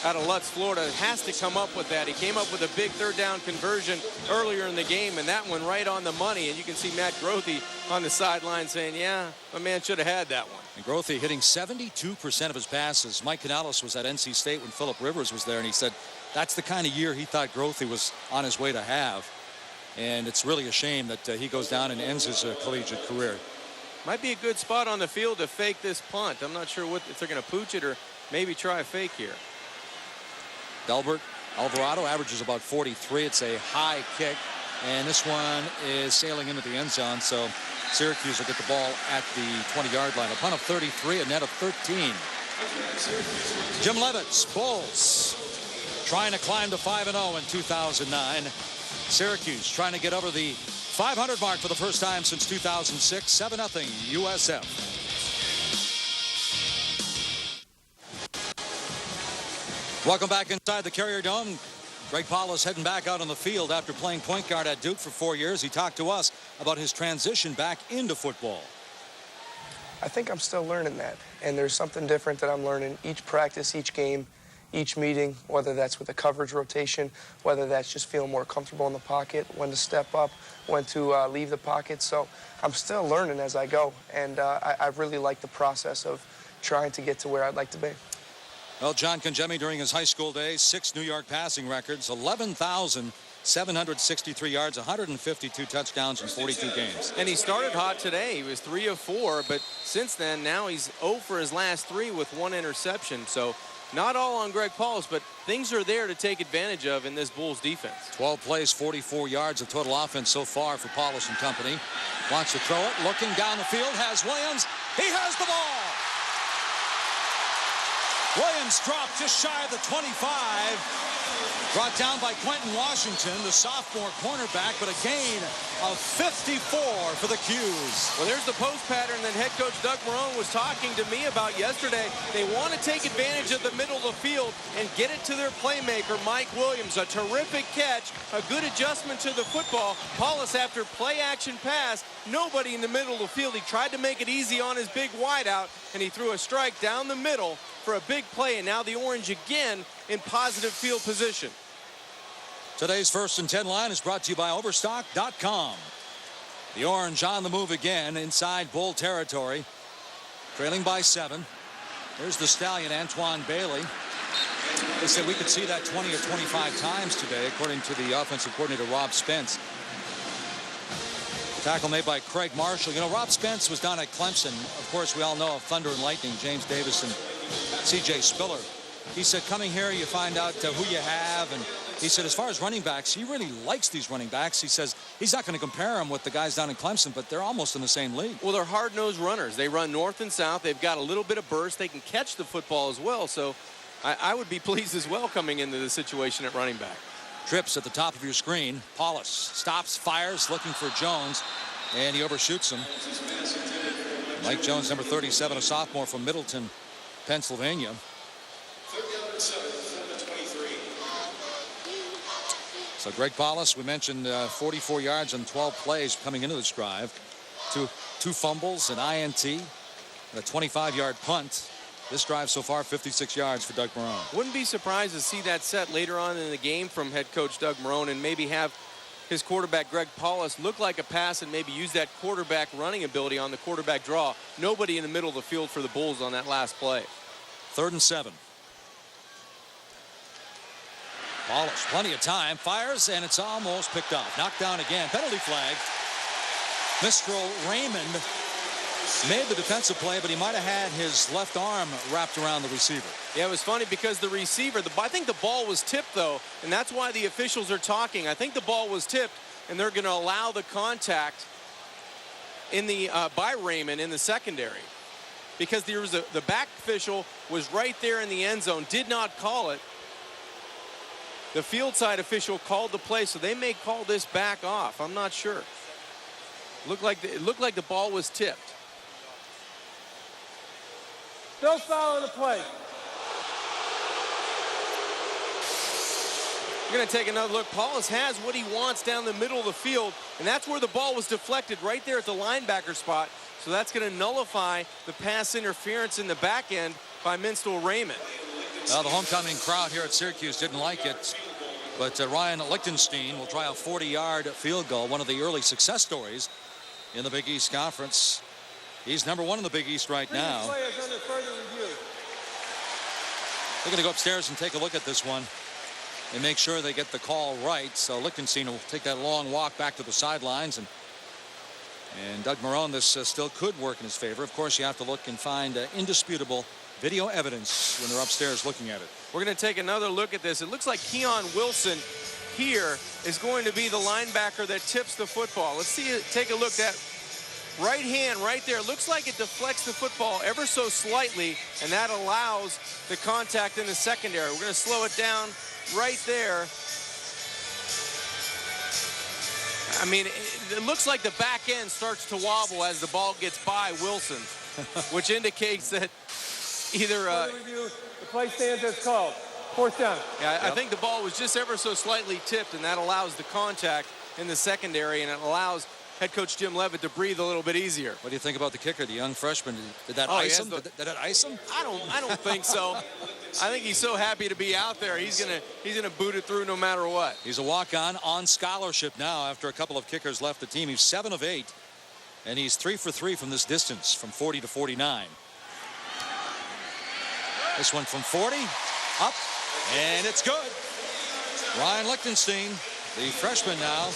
out of Lutz, Florida, has to come up with that. He came up with a big third down conversion earlier in the game, and that one right on the money. And you can see Matt Grothe on the sideline saying, yeah, my man should have had that one. And Grothe hitting 72% of his passes. Mike Canales was at NC State when Phillip Rivers was there, and he said that's the kind of year he thought Grothe was on his way to have. And it's really a shame that he goes down and ends his collegiate career. Might be a good spot on the field to fake this punt. I'm not sure if they're going to pooch it or maybe try a fake here. Delbert Alvarado averages about 43. It's a high kick. And this one is sailing into the end zone, so Syracuse will get the ball at the 20-yard line. A punt of 33, a net of 13. Jim Leavitt's Bulls trying to climb to 5-0 in 2009. Syracuse trying to get over the 500 mark for the first time since 2006. 7-0 USF. Welcome back inside the Carrier Dome. Greg Paul is heading back out on the field after playing point guard at Duke for 4 years. He talked to us about his transition back into football. I think I'm still learning that, and there's something different that I'm learning each practice, each game, each meeting, whether that's with a coverage rotation, whether that's just feeling more comfortable in the pocket, when to step up, when to leave the pocket. So I'm still learning as I go, and I really like the process of trying to get to where I'd like to be. Well, John Congemi during his high school days, 6 New York passing records, 11,763 yards, 152 touchdowns in 42 games. And he started hot today. He was 3 of 4, but since then, now he's 0 for his last 3 with 1 interception. So not all on Greg Paulus, but things are there to take advantage of in this Bulls defense. 12 plays, 44 yards of total offense so far for Paulus and company. Wants to throw it, looking down the field, has Williams. He has the ball. Williams dropped just shy of the 25. Brought down by Quentin Washington, the sophomore cornerback, but a gain of 54 for the Qs. Well, there's the post pattern that head coach Doug Marrone was talking to me about yesterday. They want to take advantage of the middle of the field and get it to their playmaker, Mike Williams. A terrific catch, a good adjustment to the football. Paulus, after play-action pass, nobody in the middle of the field. He tried to make it easy on his big wideout, and he threw a strike down the middle for a big play, and now the Orange again in positive field position. Today's 1st and 10 line is brought to you by Overstock.com. The Orange on the move again inside Bull territory, trailing by 7. There's the Stallion, Antoine Bailey. They said we could see that 20 or 25 times today, according to the offensive coordinator, Rob Spence. Tackle made by Craig Marshall. You know, Rob Spence was down at Clemson. Of course, we all know of Thunder and Lightning, James Davis and C.J. Spiller. He said, coming here, you find out who you have. And he said, as far as running backs, he really likes these running backs. He says he's not going to compare them with the guys down in Clemson, but they're almost in the same league. Well, they're hard-nosed runners. They run north and south. They've got a little bit of burst. They can catch the football as well. So I would be pleased as well coming into the situation at running back. Trips at the top of your screen. Paulus stops, fires, looking for Jones, and he overshoots him. Mike Jones, number 37, a sophomore from Middleton, Pennsylvania. So Greg Paulus, we mentioned 44 yards and 12 plays coming into this drive. Two fumbles, an INT, and a 25-yard punt. This drive so far, 56 yards for Doug Marrone. Wouldn't be surprised to see that set later on in the game from head coach Doug Marrone, and maybe have his quarterback Greg Paulus look like a pass and maybe use that quarterback running ability on the quarterback draw. Nobody in the middle of the field for the Bulls on that last play. 3rd and 7. Paulus, plenty of time, fires, and it's almost picked off. Knocked down again. Penalty flag. Mistral Raymond made the defensive play, but he might have had his left arm wrapped around the receiver. Yeah, it was funny because the receiver, I think the ball was tipped, though, and that's why the officials are talking. I think the ball was tipped, and they're going to allow the contact in the by Raymond in the secondary, because there was the back official was right there in the end zone, did not call it. The field side official called the play, so they may call this back off. I'm not sure. It looked like the ball was tipped. No foul on the play. We're going to take another look. Paulus has what he wants down the middle of the field, and that's where the ball was deflected, right there at the linebacker spot. So that's going to nullify the pass interference in the back end by Minstrel Raymond. Well, the homecoming crowd here at Syracuse didn't like it, but Ryan Lichtenstein will try a 40-yard field goal, one of the early success stories in the Big East Conference. He's number 1 in the Big East right now. They're going to go upstairs and take a look at this one and make sure they get the call right. So Lichtenstein will take that long walk back to the sidelines, and Doug Marrone, this still could work in his favor. Of course, you have to look and find indisputable video evidence when they're upstairs looking at it. We're going to take another look at this. It looks like Keon Wilson here is going to be the linebacker that tips the football. Let's see it. Take a look at right hand right there. Looks like it deflects the football ever so slightly, and that allows the contact in the secondary. We're going to slow it down right there. I mean, it looks like the back end starts to wobble as the ball gets by Wilson, which indicates that either... review, the play stands as called. Fourth down. Yeah, I think the ball was just ever so slightly tipped, and that allows the contact in the secondary, and it allows head coach Jim Leavitt to breathe a little bit easier. What do you think about the kicker, the young freshman? Did that ice him? Did that ice him? I don't think so. I think he's so happy to be out there. He's gonna boot it through no matter what. He's a walk-on on scholarship now after a couple of kickers left the team. He's 7 of 8, and he's 3 for 3 from this distance, from 40 to 49. This one from 40, up, and it's good. Ryan Lichtenstein, the freshman now,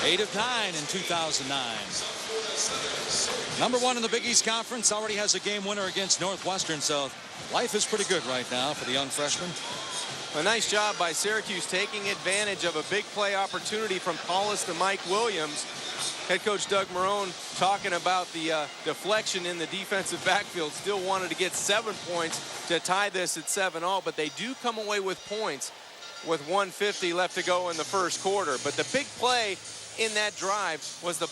8 of 9 in 2009. Number 1 in the Big East Conference, already has a game winner against Northwestern, so life is pretty good right now for the young freshman. A nice job by Syracuse taking advantage of a big play opportunity from Paulus to Mike Williams. Head coach Doug Marrone talking about the deflection in the defensive backfield. Still wanted to get 7 points to tie this at 7-all, but they do come away with points with 1:50 left to go in the first quarter. But the big play in that drive was the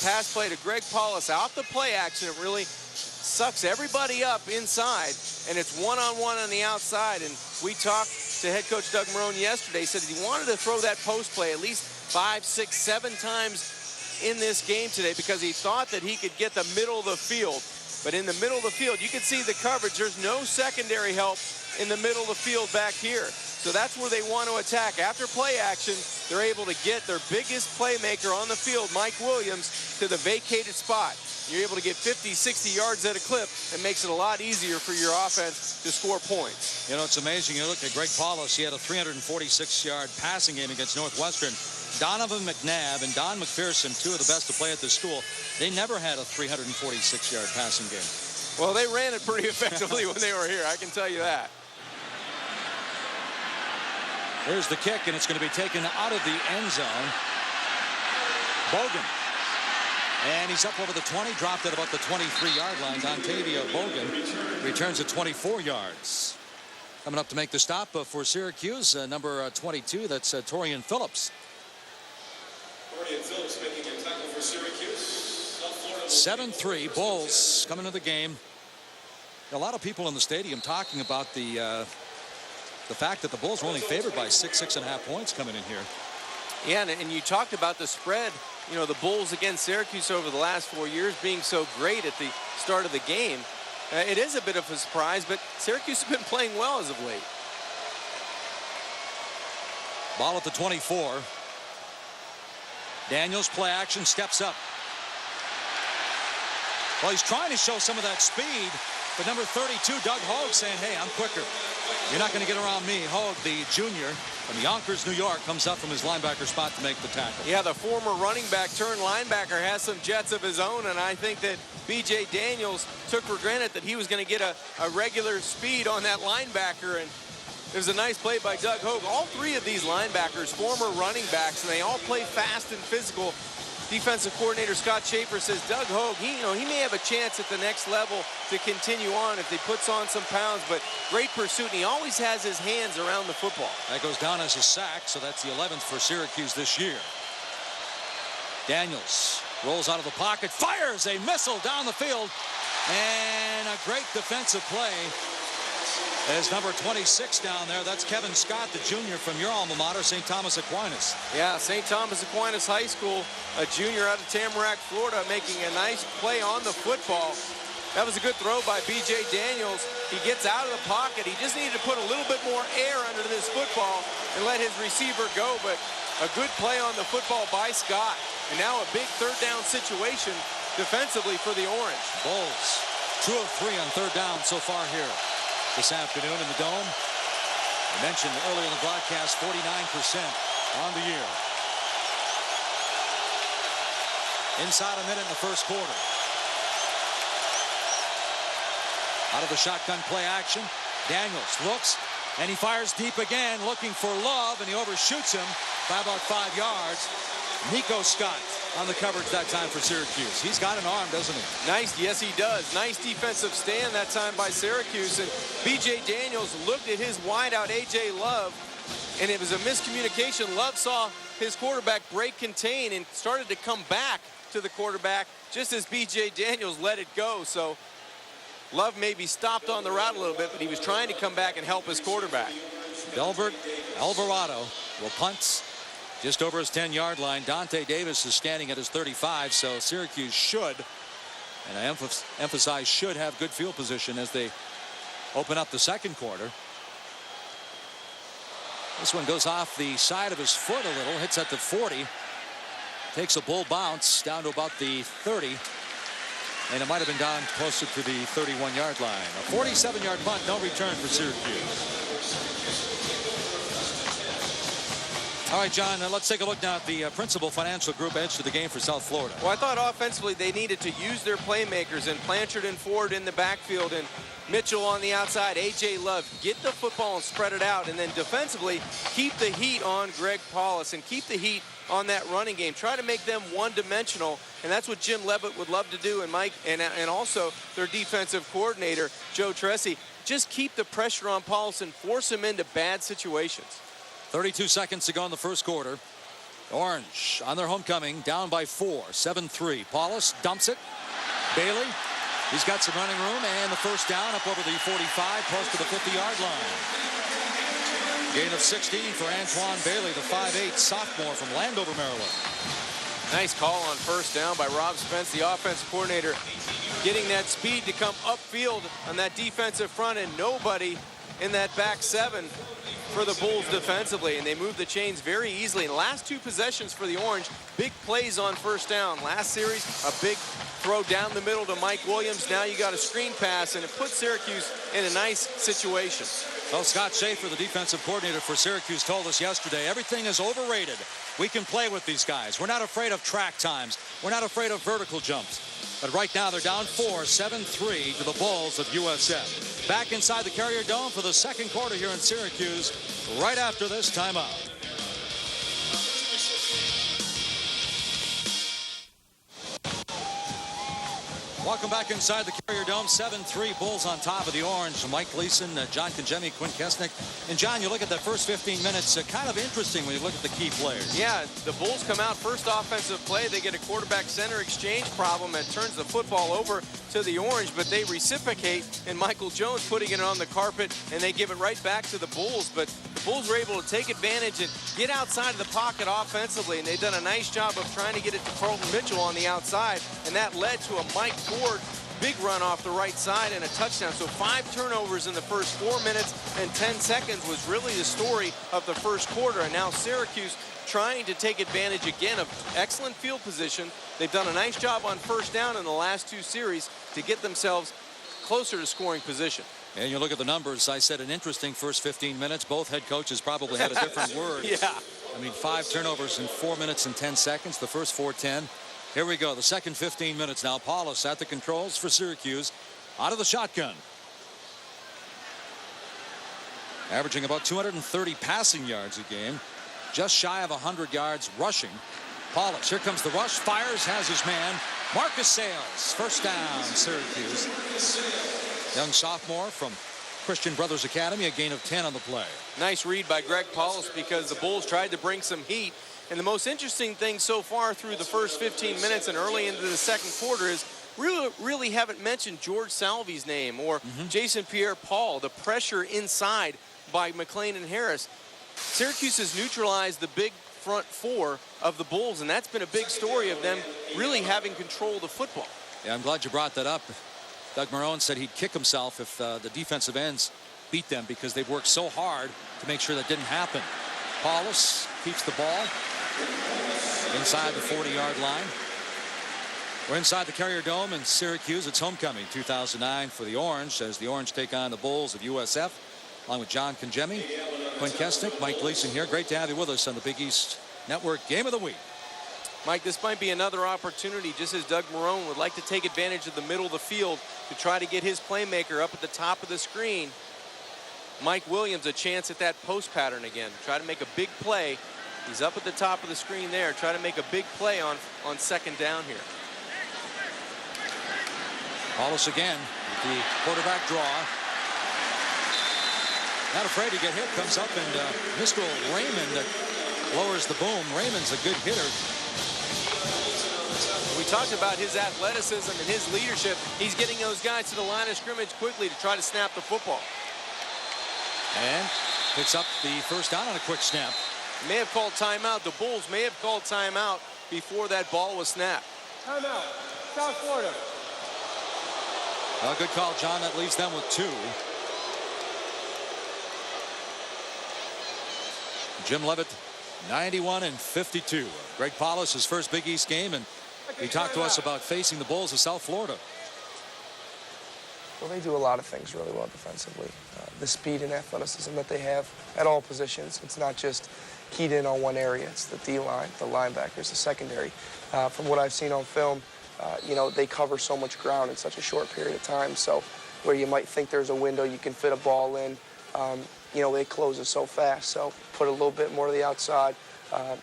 pass play to Greg Paulus out the play action. It really sucks everybody up inside, and it's one-on-one on the outside. And we talked to head coach Doug Marrone yesterday. He said he wanted to throw that post play at least 5, 6, 7 times in this game today because he thought that he could get the middle of the field. But in the middle of the field, you can see the coverage. There's no secondary help in the middle of the field back here. So that's where they want to attack. After play action, they're able to get their biggest playmaker on the field, Mike Williams, to the vacated spot. You're able to get 50, 60 yards at a clip. It makes it a lot easier for your offense to score points. You know, it's amazing. You look at Greg Paulus. He had a 346-yard passing game against Northwestern. Donovan McNabb and Don McPherson, 2 of the best to play at the school, they never had a 346-yard passing game. Well, they ran it pretty effectively when they were here, I can tell you that. There's the kick, and it's going to be taken out of the end zone. Bogan. And he's up over the 20, dropped at about the 23-yard line. Dontavia Bogan returns at 24 yards. Coming up to make the stop for Syracuse, number 22, that's Torian Phillips. Torian Phillips making a tackle for Syracuse. 7-3, Bulls coming to the game. A lot of people in the stadium talking about the fact that the Bulls were only favored by 6.5 points coming in here. Yeah, and you talked about the spread. You know, the Bulls against Syracuse over the last 4 years being so great at the start of the game. It is a bit of a surprise, but Syracuse has been playing well as of late. Ball at the 24. Daniels play action, steps up. Well, he's trying to show some of that speed, but number 32, Doug Hogue, saying, hey, I'm quicker. You're not going to get around me. Hogue, the junior from Yonkers, New York, comes up from his linebacker spot to make the tackle. Yeah, the former running back turned linebacker has some jets of his own, and I think that B.J. Daniels took for granted that he was going to get a regular speed on that linebacker, and it was a nice play by Doug Hogue. All 3 of these linebackers, former running backs, and they all play fast and physical. Defensive coordinator Scott Schaefer says Doug Hogue, he may have a chance at the next level to continue on if he puts on some pounds, but great pursuit, and he always has his hands around the football. That goes down as a sack, so that's the 11th for Syracuse this year. Daniels rolls out of the pocket, fires a missile down the field, and a great defensive play. There's number 26 down there. That's Kevin Scott, the junior from your alma mater, St. Thomas Aquinas. Yeah, St. Thomas Aquinas High School, a junior out of Tamarack, Florida, making a nice play on the football. That was a good throw by B.J. Daniels. He gets out of the pocket. He just needed to put a little bit more air under this football and let his receiver go, but a good play on the football by Scott. And now a big third down situation defensively for the Orange. Bulls, 2 of 3 on third down so far here this afternoon in the Dome. I mentioned earlier in the broadcast, 49% on the year. Inside a minute in the first quarter. Out of the shotgun play action, Daniels looks, And he fires deep again, looking for Love, and he overshoots him by about 5 yards. Nico Scott on the coverage that time for Syracuse. He's got an arm, doesn't he? Nice, yes he does. Nice defensive stand that time by Syracuse. And B.J. Daniels looked at his wideout, A.J. Love, and it was a miscommunication. Love saw his quarterback break contain and started to come back to the quarterback just as B.J. Daniels let it go. So Love maybe stopped on the route a little bit, but he was trying to come back and help his quarterback. Delbert Alvarado will punt just over his 10-yard line. Dante Davis is standing at his 35, so Syracuse should, and I emphasize should, have good field position as they open up the second quarter. This one goes off the side of his foot a little, hits at the 40, takes a bull bounce down to about the 30, and it might have been down closer to the 31-yard line. A 47-yard punt, no return for Syracuse. All right, John, let's take a look now at the Principal Financial Group edge to the game for South Florida. Well, I thought offensively they needed to use their playmakers, and Blanchard and Ford in the backfield and Mitchell on the outside, A.J. Love. Get the football and spread it out, and then defensively keep the heat on Greg Paulus and keep the heat on that running game. Try to make them one-dimensional, and that's what Jim Leavitt would love to do, and Mike, and also their defensive coordinator, Joe Tressi. Just keep the pressure on Paulus and force him into bad situations. 32 seconds to go in the first quarter. Orange on their homecoming, down by 4, 7-3. Paulus dumps it. Bailey, he's got some running room, and the first down up over the 45, close to the 50-yard line. Gain of 16 for Antoine Bailey, the 5'8" sophomore from Landover, Maryland. Nice call on first down by Rob Spence, the offensive coordinator, getting that speed to come upfield on that defensive front, and nobody in that back seven for the Bulls defensively, and they move the chains very easily. In the last 2 possessions for the Orange, big plays on first down. Last series, a big throw down the middle to Mike Williams. Now you got a screen pass, and it puts Syracuse in a nice situation. Well, Scott Schaefer, the defensive coordinator for Syracuse, told us yesterday, everything is overrated. We can play with these guys. We're not afraid of track times. We're not afraid of vertical jumps. But right now they're down 4, 7-3 to the Bulls of USF. Back inside the Carrier Dome for the second quarter here in Syracuse right after this timeout. Welcome back inside the Carrier Dome. 7-3 Bulls on top of the Orange. Mike Gleason, John Congemi, Quinn Kesnick. And John, you look at that first 15 minutes, kind of interesting when you look at the key players. Yeah, the Bulls come out first offensive play. They get a quarterback center exchange problem that turns the football over to the Orange, but they reciprocate, and Michael Jones putting it on the carpet, and they give it right back to the Bulls. But the Bulls were able to take advantage and get outside of the pocket offensively, and they've done a nice job of trying to get it to Carlton Mitchell on the outside, and that led to a Mike Ford big run off the right side and a touchdown. So 5 turnovers in the first 4 minutes and 10 seconds was really the story of the first quarter. And now Syracuse trying to take advantage again of excellent field position. They've done a nice job on first down in the last 2 series to get themselves closer to scoring position. And you look at the numbers. I said an interesting first 15 minutes. Both head coaches probably had a different word. Yeah. I mean, 5 turnovers in 4 minutes and 10 seconds. The first 4-10. Here we go. The second 15 minutes now. Paulus at the controls for Syracuse. Out of the shotgun. Averaging about 230 passing yards a game. Just shy of 100 yards rushing. Paulus, here comes the rush. Fires, has his man. Marcus Sales. First down, Syracuse. Young sophomore from Christian Brothers Academy. A gain of 10 on the play. Nice read by Greg Paulus because the Bulls tried to bring some heat. And the most interesting thing so far through the first 15 minutes and early into the second quarter is really haven't mentioned George Salvi's name or Jason Pierre-Paul. The pressure inside by McLean and Harris. Syracuse has neutralized the big front 4 of the Bulls, and that's been a big story of them really having control of the football. Yeah, I'm glad you brought that up. Doug Marrone said he'd kick himself if the defensive ends beat them because they've worked so hard to make sure that didn't happen. Paulus keeps the ball inside the 40-yard line. We're inside the Carrier Dome in Syracuse. It's homecoming 2009 for the Orange as the Orange take on the Bulls of USF, along with John Congemi, Quinn Kesnick, Mike Gleason here. Great to have you with us on the Big East Network Game of the Week. Mike, this might be another opportunity, just as Doug Marrone would like to take advantage of the middle of the field to try to get his playmaker up at the top of the screen. Mike Williams a chance at that post pattern again. Try to make a big play. He's up at the top of the screen there. Try to make a big play on second down here. Paulus again, the quarterback draw. Not afraid to get hit. Comes up and Mr. Raymond lowers the boom. Raymond's a good hitter. We talked about his athleticism and his leadership. He's getting those guys to the line of scrimmage quickly to try to snap the football. And picks up the first down on a quick snap. May have called timeout. The Bulls may have called timeout before that ball was snapped. Timeout, South Florida. Well, good call, John. That leaves them with 2. Jim Leavitt, 91-52. Greg Paulus, his first Big East game, and he talked to us about facing the Bulls of South Florida. Well, they do a lot of things really well defensively. The speed and athleticism that they have at all positions. It's not just keyed in on one area. It's the D-line, the linebackers, the secondary. From what I've seen on film, you know, they cover so much ground in such a short period of time. So where you might think there's a window you can fit a ball in, you know, they close it so fast. So put a little bit more to the outside.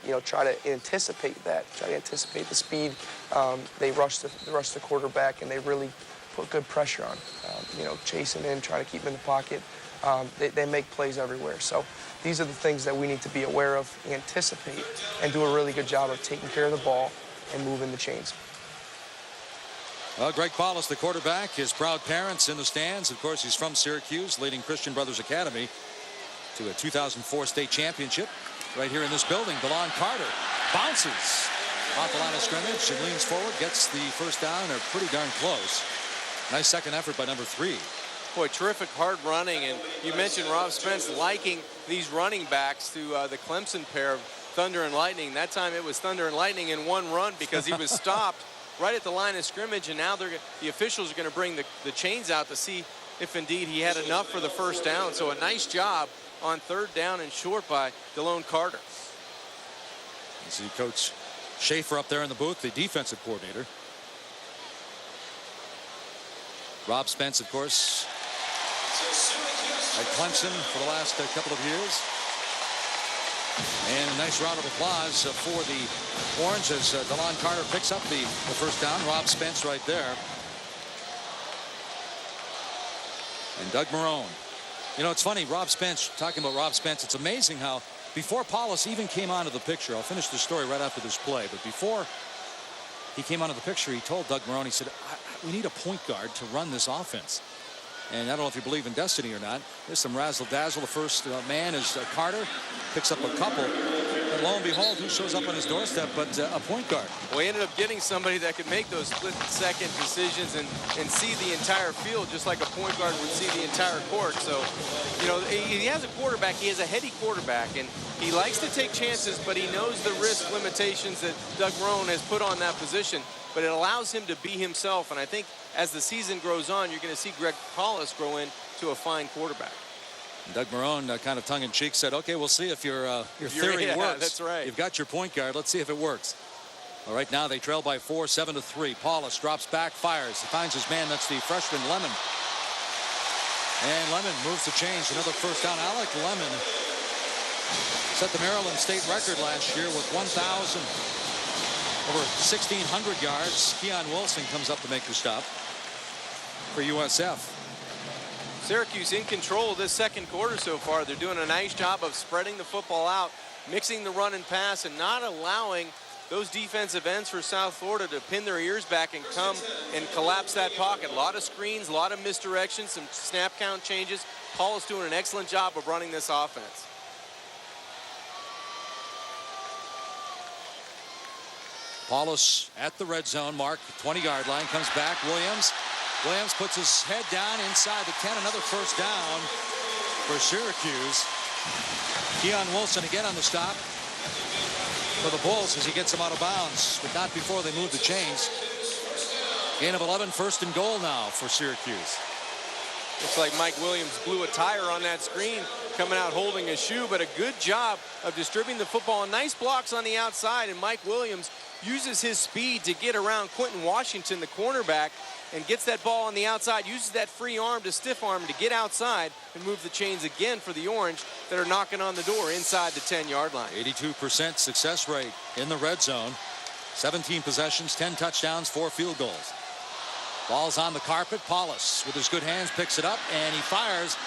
You know, try to anticipate that. Try to anticipate the speed. They rush the quarterback, and they really put good pressure on. You know, chasing in, trying to keep him in the pocket. They make plays everywhere. So these are the things that we need to be aware of, anticipate, and do a really good job of taking care of the ball and moving the chains. Well, Greg Paulus, the quarterback, his proud parents in the stands. Of course, he's from Syracuse, leading Christian Brothers Academy to a 2004 state championship. Right here in this building, DeLon Carter bounces off the line of scrimmage and leans forward, gets the first down, and they're pretty darn close. Nice second effort by number 3. Boy, terrific hard running. And you mentioned Rob Spence liking these running backs to the Clemson pair of Thunder and Lightning. That time it was Thunder and Lightning in one run because he was stopped right at the line of scrimmage, and now the officials are going to bring the chains out to see if indeed he had enough for the first down. So a nice job on third down and short by DeLon Carter. You see Coach Schaefer up there in the booth, the defensive coordinator. Rob Spence, of course, at Clemson for the last couple of years. And a nice round of applause for the Orange as DeLon Carter picks up the first down. Rob Spence right there. And Doug Marrone. You know, it's funny, Rob Spence, talking about Rob Spence, it's amazing how before Paulus even came onto the picture, I'll finish the story right after this play, but before he came onto the picture, he told Doug Marrone, he said, we need a point guard to run this offense. And I don't know if you believe in destiny or not. There's some razzle-dazzle. The first man is Carter. Picks up a couple. And lo and behold, who shows up on his doorstep but a point guard? Well, he ended up getting somebody that could make those split-second decisions and see the entire field just like a point guard would see the entire court. So, you know, he has a quarterback. He has a heady quarterback, and he likes to take chances, but he knows the risk limitations that Doug Marrone has put on that position. But it allows him to be himself, and I think as the season grows on, you're going to see Greg Paulus grow into a fine quarterback. Doug Marrone, kind of tongue-in-cheek, said, okay, we'll see if your theory works. That's right. You've got your point guard. Let's see if it works. All right, now they trail by 4, 7-3. Paulus drops back, fires. He finds his man. That's the freshman, Lemon. And Lemon moves the chains. Another first down. Alec Lemon set the Maryland State record last year with over 1,600 yards. Keon Wilson comes up to make the stop for USF. Syracuse in control of this second quarter so far. They're doing a nice job of spreading the football out, mixing the run and pass, and not allowing those defensive ends for South Florida to pin their ears back and come and collapse that pocket. A lot of screens, a lot of misdirections, some snap count changes. Paul is doing an excellent job of running this offense. Paulus at the red zone mark, 20-yard line, comes back. Williams puts his head down inside the 10. Another first down for Syracuse. Keon Wilson again on the stop for the Bulls as he gets him out of bounds, but not before they move the chains. Gain of 11, first and goal now for Syracuse. Looks like Mike Williams blew a tire on that screen. coming out holding a shoe, but a good job of distributing the football. And nice blocks on the outside, and Mike Williams uses his speed to get around Quentin Washington, the cornerback, and gets that ball on the outside, uses that free arm to stiff arm to get outside and move the chains again for the Orange that are knocking on the door inside the 10-yard line. 82% success rate in the red zone. 17 possessions, 10 touchdowns, 4 field goals. Ball's on the carpet. Paulus with his good hands picks it up and he fires.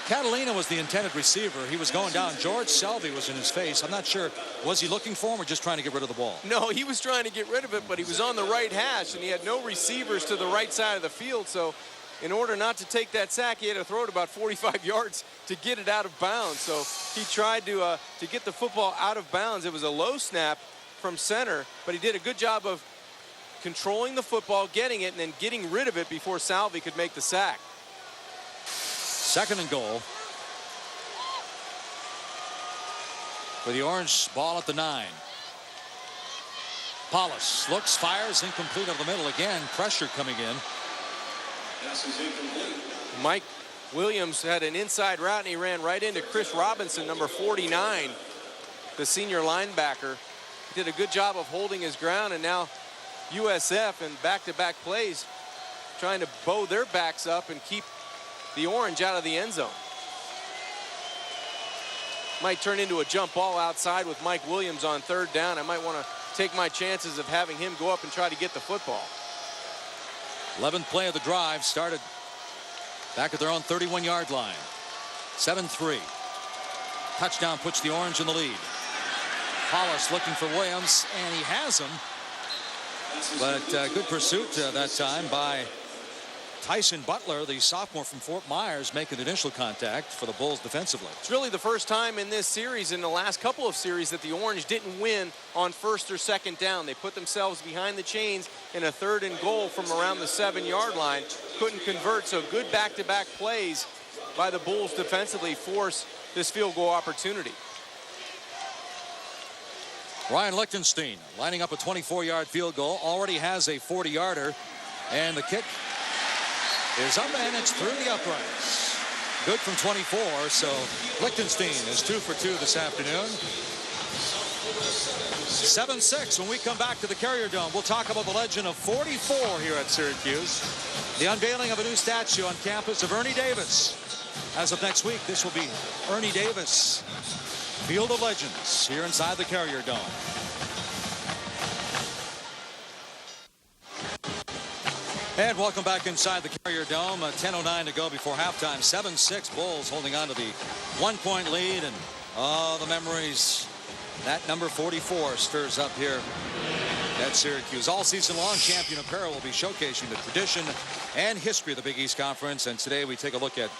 Catalina was the intended receiver. He was going down. George Selvey was in his face. I'm not sure, was he looking for him or just trying to get rid of the ball? No, he was trying to get rid of it, but he was on the right hash and he had no receivers to the right side of the field. So in order not to take that sack, he had to throw it about 45 yards to get it out of bounds. So he tried to get the football out of bounds. It was a low snap from center, but he did a good job of controlling the football, getting it, and then getting rid of it before Salvi could make the sack. 2nd and goal for the Orange. Ball at the 9. Paulus looks, fires, incomplete over the middle again. Pressure coming in. Mike Williams had an inside route and he ran right into Chris Robinson, number 49, the senior linebacker. He did a good job of holding his ground, and now USF in back-to-back plays trying to bow their backs up and keep the Orange out of the end zone. Might turn into a jump ball outside with Mike Williams on 3rd down. I might want to take my chances of having him go up and try to get the football. 11th play of the drive started back at their own 31-yard line. 7-3. Touchdown puts the Orange in the lead. Paulus looking for Williams, and he has him. But good pursuit that time by Tyson Butler, the sophomore from Fort Myers, making initial contact for the Bulls defensively. It's really the first time in this series, in the last couple of series, that the Orange didn't win on 1st or 2nd down. They put themselves behind the chains in a 3rd and goal from around the 7-yard line. Couldn't convert, so good back-to-back plays by the Bulls defensively force this field goal opportunity. Ryan Lichtenstein lining up a 24-yard field goal, already has a 40-yarder, and the kick is up and it's through the uprights. Good from 24, so Lichtenstein is 2 for 2 this afternoon. 7-6 when we come back to the Carrier Dome. We'll talk about the legend of 44 here at Syracuse. The unveiling of a new statue on campus of Ernie Davis. As of next week, this will be Ernie Davis Field of Legends here inside the Carrier Dome. And welcome back inside the Carrier Dome. 10:09 to go before halftime. 7-6 Bulls holding on to the 1-point lead. And the memories that number 44 stirs up here at Syracuse. All season long, Champion Apparel will be showcasing the tradition and history of the Big East Conference. And today we take a look at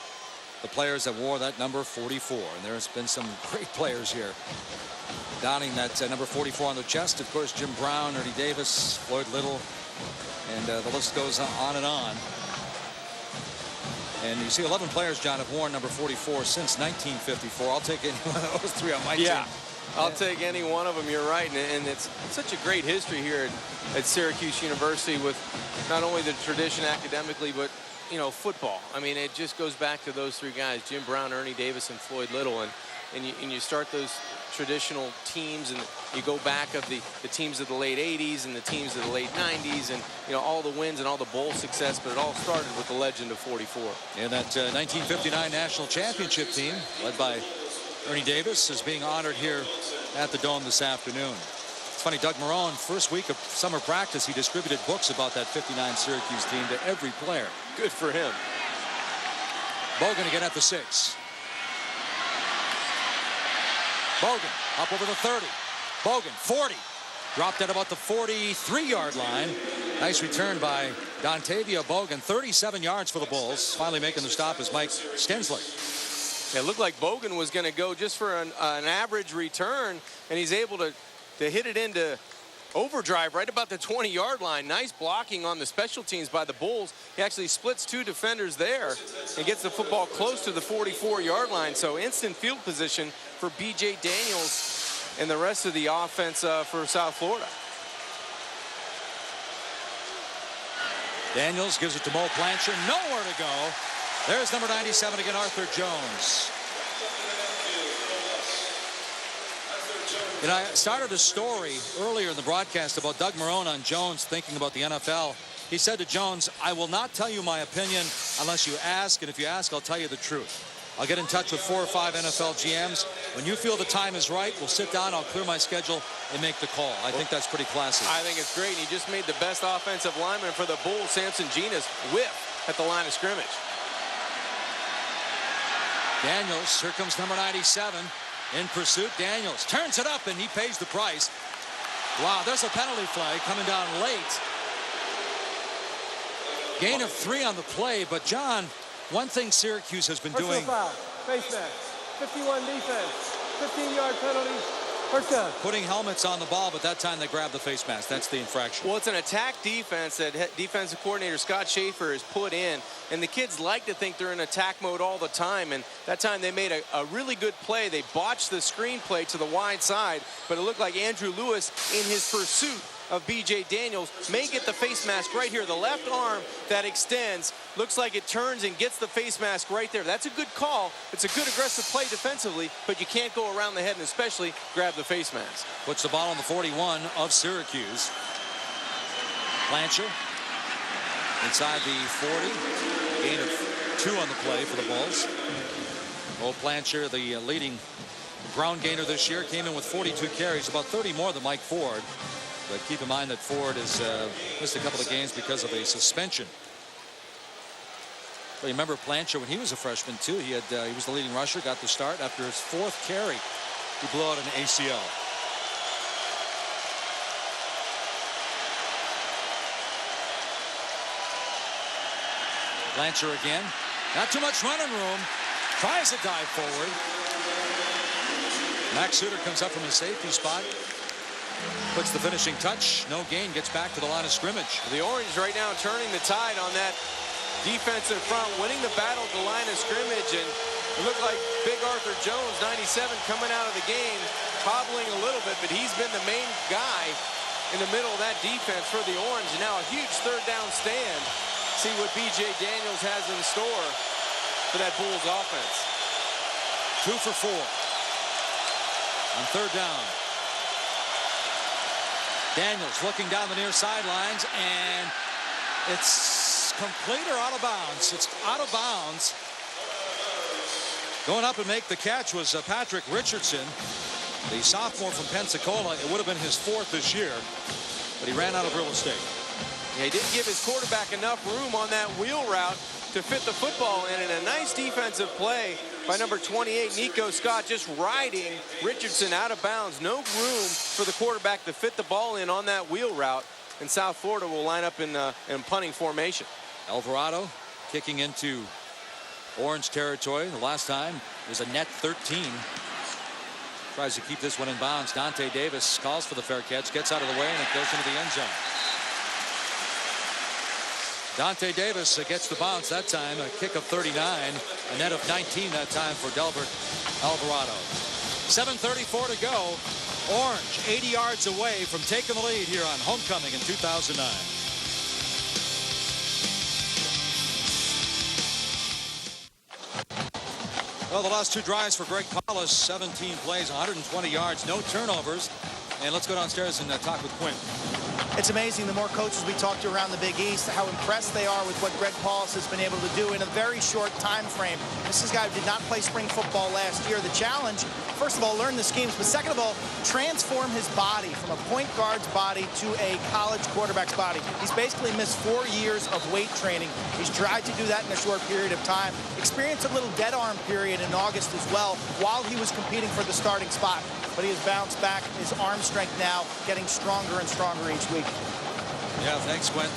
the players that wore that number 44. And there's been some great players here donning that number 44 on their chest. Of course, Jim Brown, Ernie Davis, Floyd Little, and the list goes on and on. And you see 11 players, John, have worn number 44 since 1954. I'll take any one of those 3 on my team. I'll take any one of them. You're right. And it's such a great history here at Syracuse University with not only the tradition academically, but you know, football. I mean, it just goes back to those 3 guys, Jim Brown, Ernie Davis, and Floyd Little. And you start those traditional teams, and you go back of the teams of the late 80s and the teams of the late 90s, and you know, all the wins and all the bowl success, but it all started with the legend of 44. And that 1959 national championship team led by Ernie Davis is being honored here at the Dome this afternoon. It's funny, Doug Marrone, first week of summer practice, he distributed books about that 59 Syracuse team to every player. Good for him. Bogan again at the 6. Bogan up over the 30. Bogan 40. Dropped at about the 43-yard line. Nice return by Dontavia Bogan. 37 yards for the Bulls. Finally making the stop is Mike Stensler. It looked like Bogan was going to go just for an average return, and he's able to hit it into overdrive right about the 20-yard line. Nice blocking on the special teams by the Bulls. He actually splits 2 defenders there and gets the football close to the 44-yard line. So instant field position for B.J. Daniels and the rest of the offense for South Florida. Daniels gives it to Mo Plancher. Nowhere to go. There's number 97 again, Arthur Jones. You know, I started a story earlier in the broadcast about Doug Marrone on Jones thinking about the NFL. He said to Jones, I will not tell you my opinion unless you ask, and if you ask, I'll tell you the truth. I'll get in touch with 4 or 5 NFL GMs. When you feel the time is right, we'll sit down, I'll clear my schedule, and make the call. I think that's pretty classy. I think it's great. He just made the best offensive lineman for the Bulls, Samson Genius, whiff at the line of scrimmage. Daniels, here comes number 97. In pursuit, Daniels turns it up, and he pays the price. Wow, there's a penalty flag coming down late. Gain of 3 on the play, but John, one thing Syracuse has been doing. Foul, face mask, 51 defense, 15-yard penalty, first down. Putting helmets on the ball, but that time they grabbed the face mask. That's the infraction. Well, it's an attack defense that defensive coordinator Scott Schaefer has put in, and the kids like to think they're in attack mode all the time, and that time they made a really good play. They botched the screen play to the wide side, but it looked like Andrew Lewis in his pursuit of B.J. Daniels may get the face mask right here. The left arm that extends looks like it turns and gets the face mask right there. That's a good call. It's a good aggressive play defensively, but you can't go around the head and especially grab the face mask. Puts the ball on the 41 of Syracuse. Blanchard inside the 40. Gain of 2 on the play for the Bulls. Old Blanchard, the leading ground gainer this year, came in with 42 carries, about 30 more than Mike Ford. But keep in mind that Ford has missed a couple of games because of a suspension. But you remember Blanchard when he was a freshman too. He was the leading rusher, got the start after his 4th carry. He blew out an ACL. Blanchard again. Not too much running room. Tries a dive forward. Max Suter comes up from his safety spot. Puts the finishing touch. No gain. Gets back to the line of scrimmage. The Orange right now turning the tide on that defensive front, winning the battle at the line of scrimmage, and it looked like Big Arthur Jones, 97, coming out of the game, hobbling a little bit, but he's been the main guy in the middle of that defense for the Orange. And now a huge 3rd down stand. See what B.J. Daniels has in store for that Bulls offense. 2 for 4 on 3rd down. Daniels looking down the near sidelines, and it's complete or out of bounds. It's out of bounds. Going up and make the catch was Patrick Richardson, the sophomore from Pensacola. It would have been his 4th this year, but he ran out of real estate. Yeah, he didn't give his quarterback enough room on that wheel route to fit the football in, and a nice defensive play by number 28, Nico Scott, just riding Richardson out of bounds. No room for the quarterback to fit the ball in on that wheel route, and South Florida will line up in punting formation. Alvarado kicking into Orange territory. The last time was a net 13. Tries to keep this one in bounds. Dante Davis calls for the fair catch, gets out of the way, and it goes into the end zone. Dante Davis gets the bounce that time, a kick of 39, a net of 19 that time for Delbert Alvarado. 7:34 to go. Orange 80 yards away from taking the lead here on homecoming in 2009. Well, the last 2 drives for Greg Collis, 17 plays, 120 yards, no turnovers. And let's go downstairs and talk with Quinn. It's amazing the more coaches we talk to around the Big East, how impressed they are with what Greg Paulus has been able to do in a very short time frame. This is a guy who did not play spring football last year. The challenge, first of all, learn the schemes, but second of all, transform his body from a point guard's body to a college quarterback's body. He's basically missed 4 years of weight training. He's tried to do that in a short period of time. Experienced a little dead arm period in August as well while he was competing for the starting spot. But he has bounced back. His arm strength now getting stronger and stronger each week. Yeah, thanks, Quint.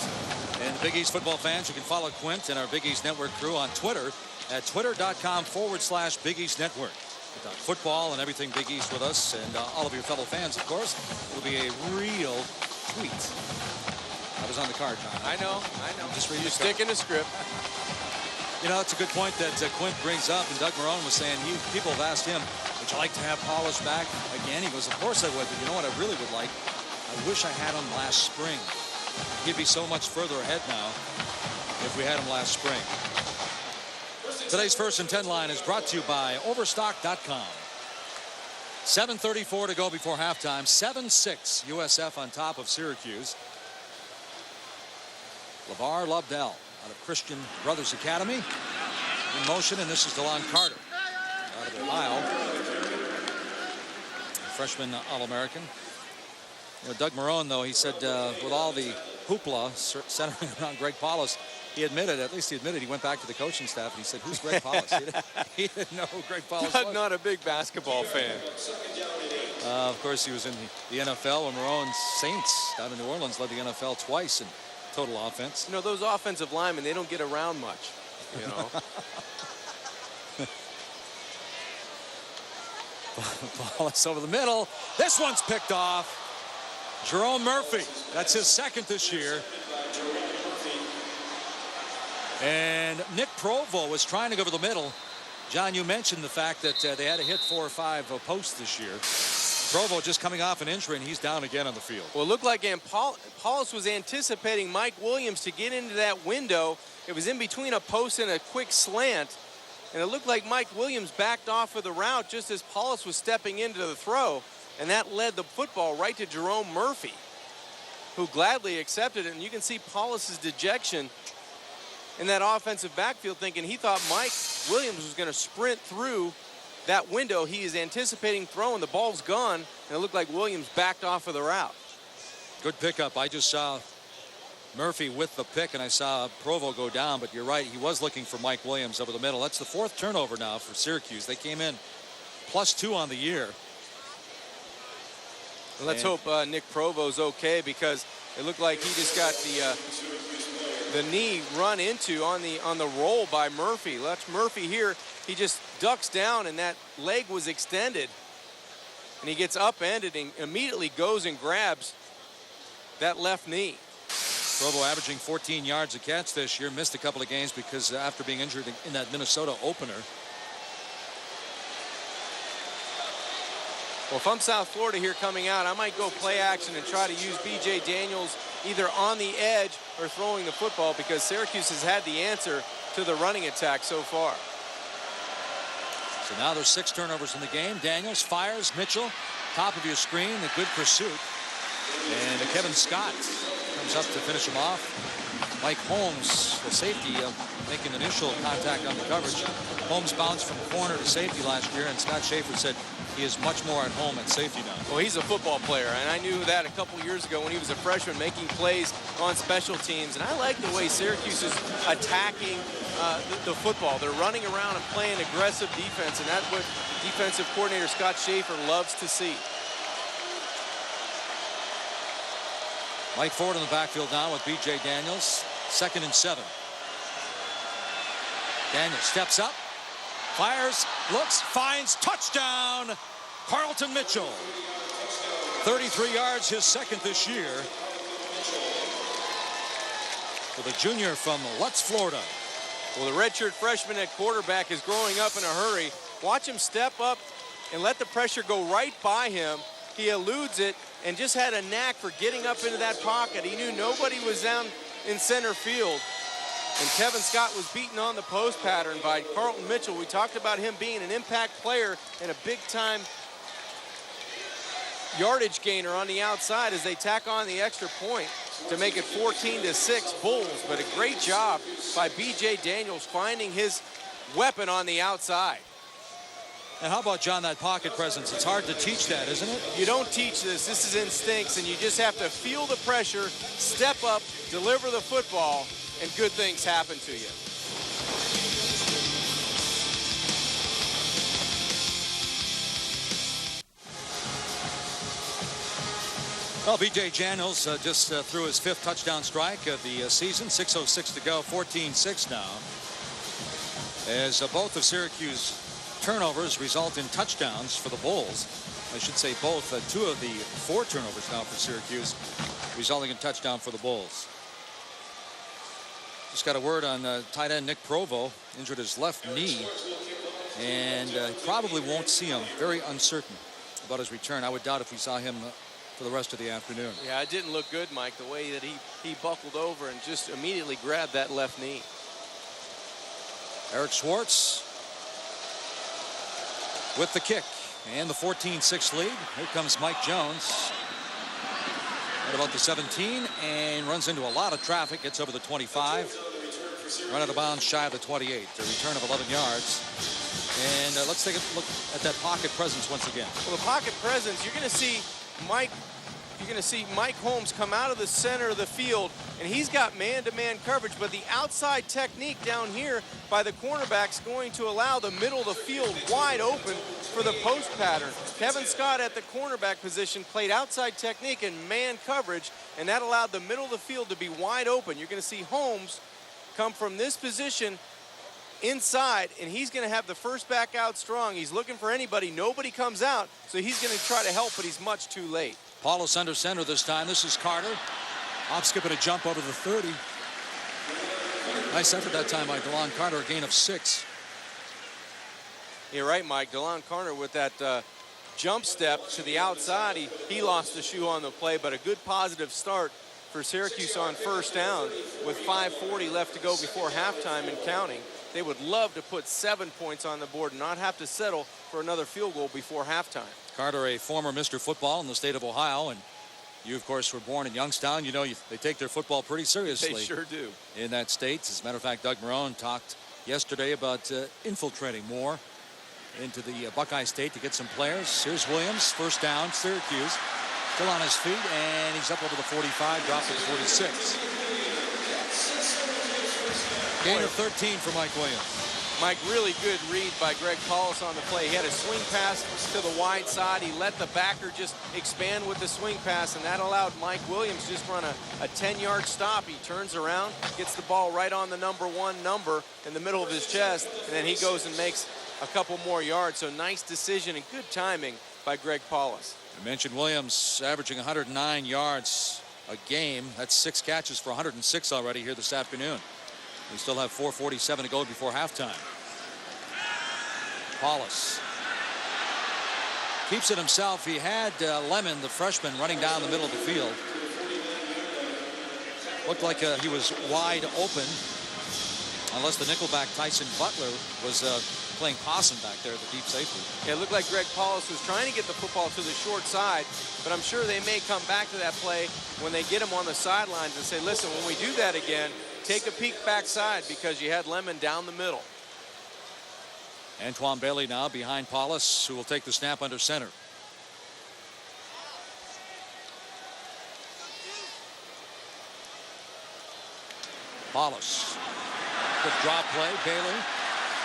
And Big East football fans, you can follow Quint and our Big East Network crew on Twitter at twitter.com/Big East Network. We'll talk football and everything Big East with us and all of your fellow fans, of course. It'll be a real tweet. I was on the card, John. I know. Just reading you stick in the script. You know, it's a good point that Quint brings up, and Doug Marrone was saying, people have asked him, would you like to have Paulus back again? He goes, of course I would, but you know what I really would like? I wish I had him last spring. He'd be so much further ahead now if we had him last spring. Today's First and 10 line is brought to you by Overstock.com. 7:34 to go before halftime. 7-6 USF on top of Syracuse. LeVar Lobdell out of Christian Brothers Academy in motion, and this is DeLon Carter out of Ohio, freshman All-American. You know, Doug Marrone, though, he said with all the hoopla centering around Greg Paulus, he admitted he went back to the coaching staff and he said, "Who's Greg Paulus?" He didn't know who Greg Paulus was. Not a big basketball fan. Of course, he was in the NFL when Marrone's Saints down in New Orleans led the NFL twice in total offense. You know, those offensive linemen, they don't get around much, you know. Paulus over the middle. This one's picked off. Jerome Murphy. That's his second this year. And Nick Provo was trying to go over the middle. John, you mentioned the fact that they had to hit 4 or 5 posts this year. Provo just coming off an injury, and he's down again on the field. Well, it looked like Paulus was anticipating Mike Williams to get into that window. It was in between a post and a quick slant. And it looked like Mike Williams backed off of the route just as Paulus was stepping into the throw. And that led the football right to Jerome Murphy, who gladly accepted it. And you can see Paulus's dejection in that offensive backfield, thinking he thought Mike Williams was going to sprint through that window. He is anticipating throwing. The ball's gone, and it looked like Williams backed off of the route. Good pickup. I just saw Murphy with the pick, and I saw Provo go down, but you're right. He was looking for Mike Williams over the middle. That's the 4th turnover now for Syracuse. They came in +2 on the year. Let's hope Nick Provo's okay, because it looked like he just got the knee run into on the roll by Murphy. That's Murphy here. He just ducks down, and that leg was extended, and he gets upended and immediately goes and grabs that left knee. Provo averaging 14 yards a catch this year. Missed a couple of games because after being injured in that Minnesota opener. Well, if I'm South Florida here coming out, I might go play action and try to use B.J. Daniels either on the edge or throwing the football, because Syracuse has had the answer to the running attack so far. So now there's 6 turnovers in the game. Daniels fires. Mitchell, top of your screen, a good pursuit. And Kevin Scott comes up to finish him off. Mike Holmes, the safety, making initial contact on the coverage. Holmes bounced from corner to safety last year, and Scott Schaefer said he is much more at home at safety now. Well, he's a football player, and I knew that a couple years ago when he was a freshman, making plays on special teams. And I like the way Syracuse is attacking the football. They're running around and playing aggressive defense, and that's what defensive coordinator Scott Schaefer loves to see. Mike Ford in the backfield now with B.J. Daniels. 2nd and 7. Daniels steps up, fires, looks, finds, touchdown, Carlton Mitchell. 33 yards, his 2nd this year. For the junior from Lutz, Florida. Well, the redshirt freshman at quarterback is growing up in a hurry. Watch him step up and let the pressure go right by him. He eludes it and just had a knack for getting up into that pocket. He knew nobody was down in center field. And Kevin Scott was beaten on the post pattern by Carlton Mitchell. We talked about him being an impact player and a big-time yardage gainer on the outside as they tack on the extra point to make it 14-6 Bulls. But a great job by B.J. Daniels finding his weapon on the outside. And how about, John, that pocket presence? It's hard to teach that, isn't it? You don't teach this. This is instincts, and you just have to feel the pressure, step up, deliver the football, and good things happen to you. Well, B.J. Daniels just threw his 5th touchdown strike of the season. 6:06 to go, 14-6 now. As both of Syracuse turnovers result in touchdowns for the Bulls. I should say both. 2 of the 4 turnovers now for Syracuse resulting in touchdown for the Bulls. Just got a word on tight end Nick Provo. Injured his left knee, and probably won't see him. Very uncertain about his return. I would doubt if we saw him for the rest of the afternoon. Yeah, it didn't look good, Mike, the way that he buckled over and just immediately grabbed that left knee. Eric Schwartz with the kick. And the 14-6 lead. Here comes Mike Jones at about the 17 and runs into a lot of traffic. Gets over the 25. Run out of bounds shy of the 28. A return of 11 yards. And let's take a look at that pocket presence once again. Well, the pocket presence, you're going to see Mike Holmes come out of the center of the field, and he's got man-to-man coverage, but the outside technique down here by the cornerback's going to allow the middle of the field wide open for the post pattern. Kevin Scott at the cornerback position played outside technique and man coverage, and that allowed the middle of the field to be wide open. You're going to see Holmes come from this position inside, and he's going to have the first back out strong. He's looking for anybody. Nobody comes out, so he's going to try to help, but he's much too late. Paulus under center this time. This is Carter. Off skipping a jump over the 30. Nice effort that time by DeLon Carter, a gain of 6. You're right, Mike. DeLon Carter with that jump step to the outside. He lost the shoe on the play, but a good positive start for Syracuse on first down with 5:40 left to go before halftime and counting. They would love to put 7 points on the board and not have to settle for another field goal before halftime. Carter, a former Mr. Football in the state of Ohio, and you, of course, were born in Youngstown. You know, they take their football pretty seriously. They sure do. In that state. As a matter of fact, Doug Marrone talked yesterday about infiltrating more into the Buckeye State to get some players. Here's Williams, first down, Syracuse. Still on his feet, and he's up over the 45, dropped to the 46. Gain of 13 for Mike Williams. Mike, really good read by Greg Paulus on the play. He had a swing pass to the wide side. He let the backer just expand with the swing pass, and that allowed Mike Williams just run a 10-yard stop. He turns around, gets the ball right on the #1 number in the middle of his chest, and then he goes and makes a couple more yards. So nice decision and good timing by Greg Paulus. I mentioned Williams averaging 109 yards a game. That's 6 catches for 106 already here this afternoon. We still have 4:47 to go before halftime. Paulus keeps it himself. He had Lemon, the freshman, running down the middle of the field. Looked like he was wide open, unless the nickelback Tyson Butler was playing possum back there at the deep safety. Yeah, it looked like Greg Paulus was trying to get the football to the short side, but I'm sure they may come back to that play when they get him on the sidelines and say, listen, when we do that again, take a peek backside because you had Lemon down the middle. Antoine Bailey now behind Paulus, who will take the snap under center. Paulus. Good drop play, Bailey.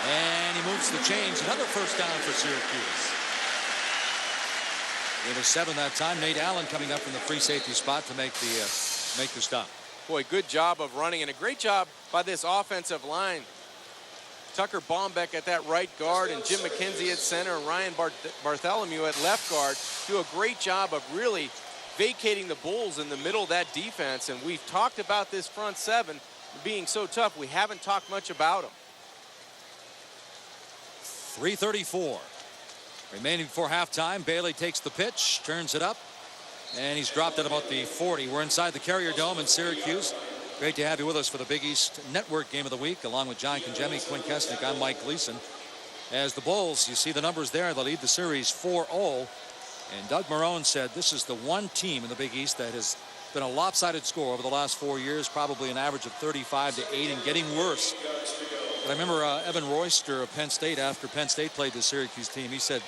And he moves the chains. Another first down for Syracuse. It was 7 that time. Nate Allen coming up from the free safety spot to make the stop. Boy, good job of running and a great job by this offensive line. Tucker Bombeck at that right guard and Jim McKenzie at center and Ryan Bartholomew at left guard do a great job of really vacating the Bulls in the middle of that defense. And we've talked about this front seven being so tough. We haven't talked much about them. 3:34 remaining before halftime. Bailey takes the pitch, turns it up, and he's dropped at about the 40. We're inside the Carrier Dome in Syracuse. Great to have you with us for the Big East Network Game of the Week, along with John Congemi, Quinn Kesnick. I'm Mike Gleason. As the Bulls, you see the numbers there, they lead the series 4-0. And Doug Marrone said this is the one team in the Big East that has been a lopsided score over the last 4 years, probably an average of 35-8 and getting worse. But I remember Evan Royster of Penn State, after Penn State played the Syracuse team, he said,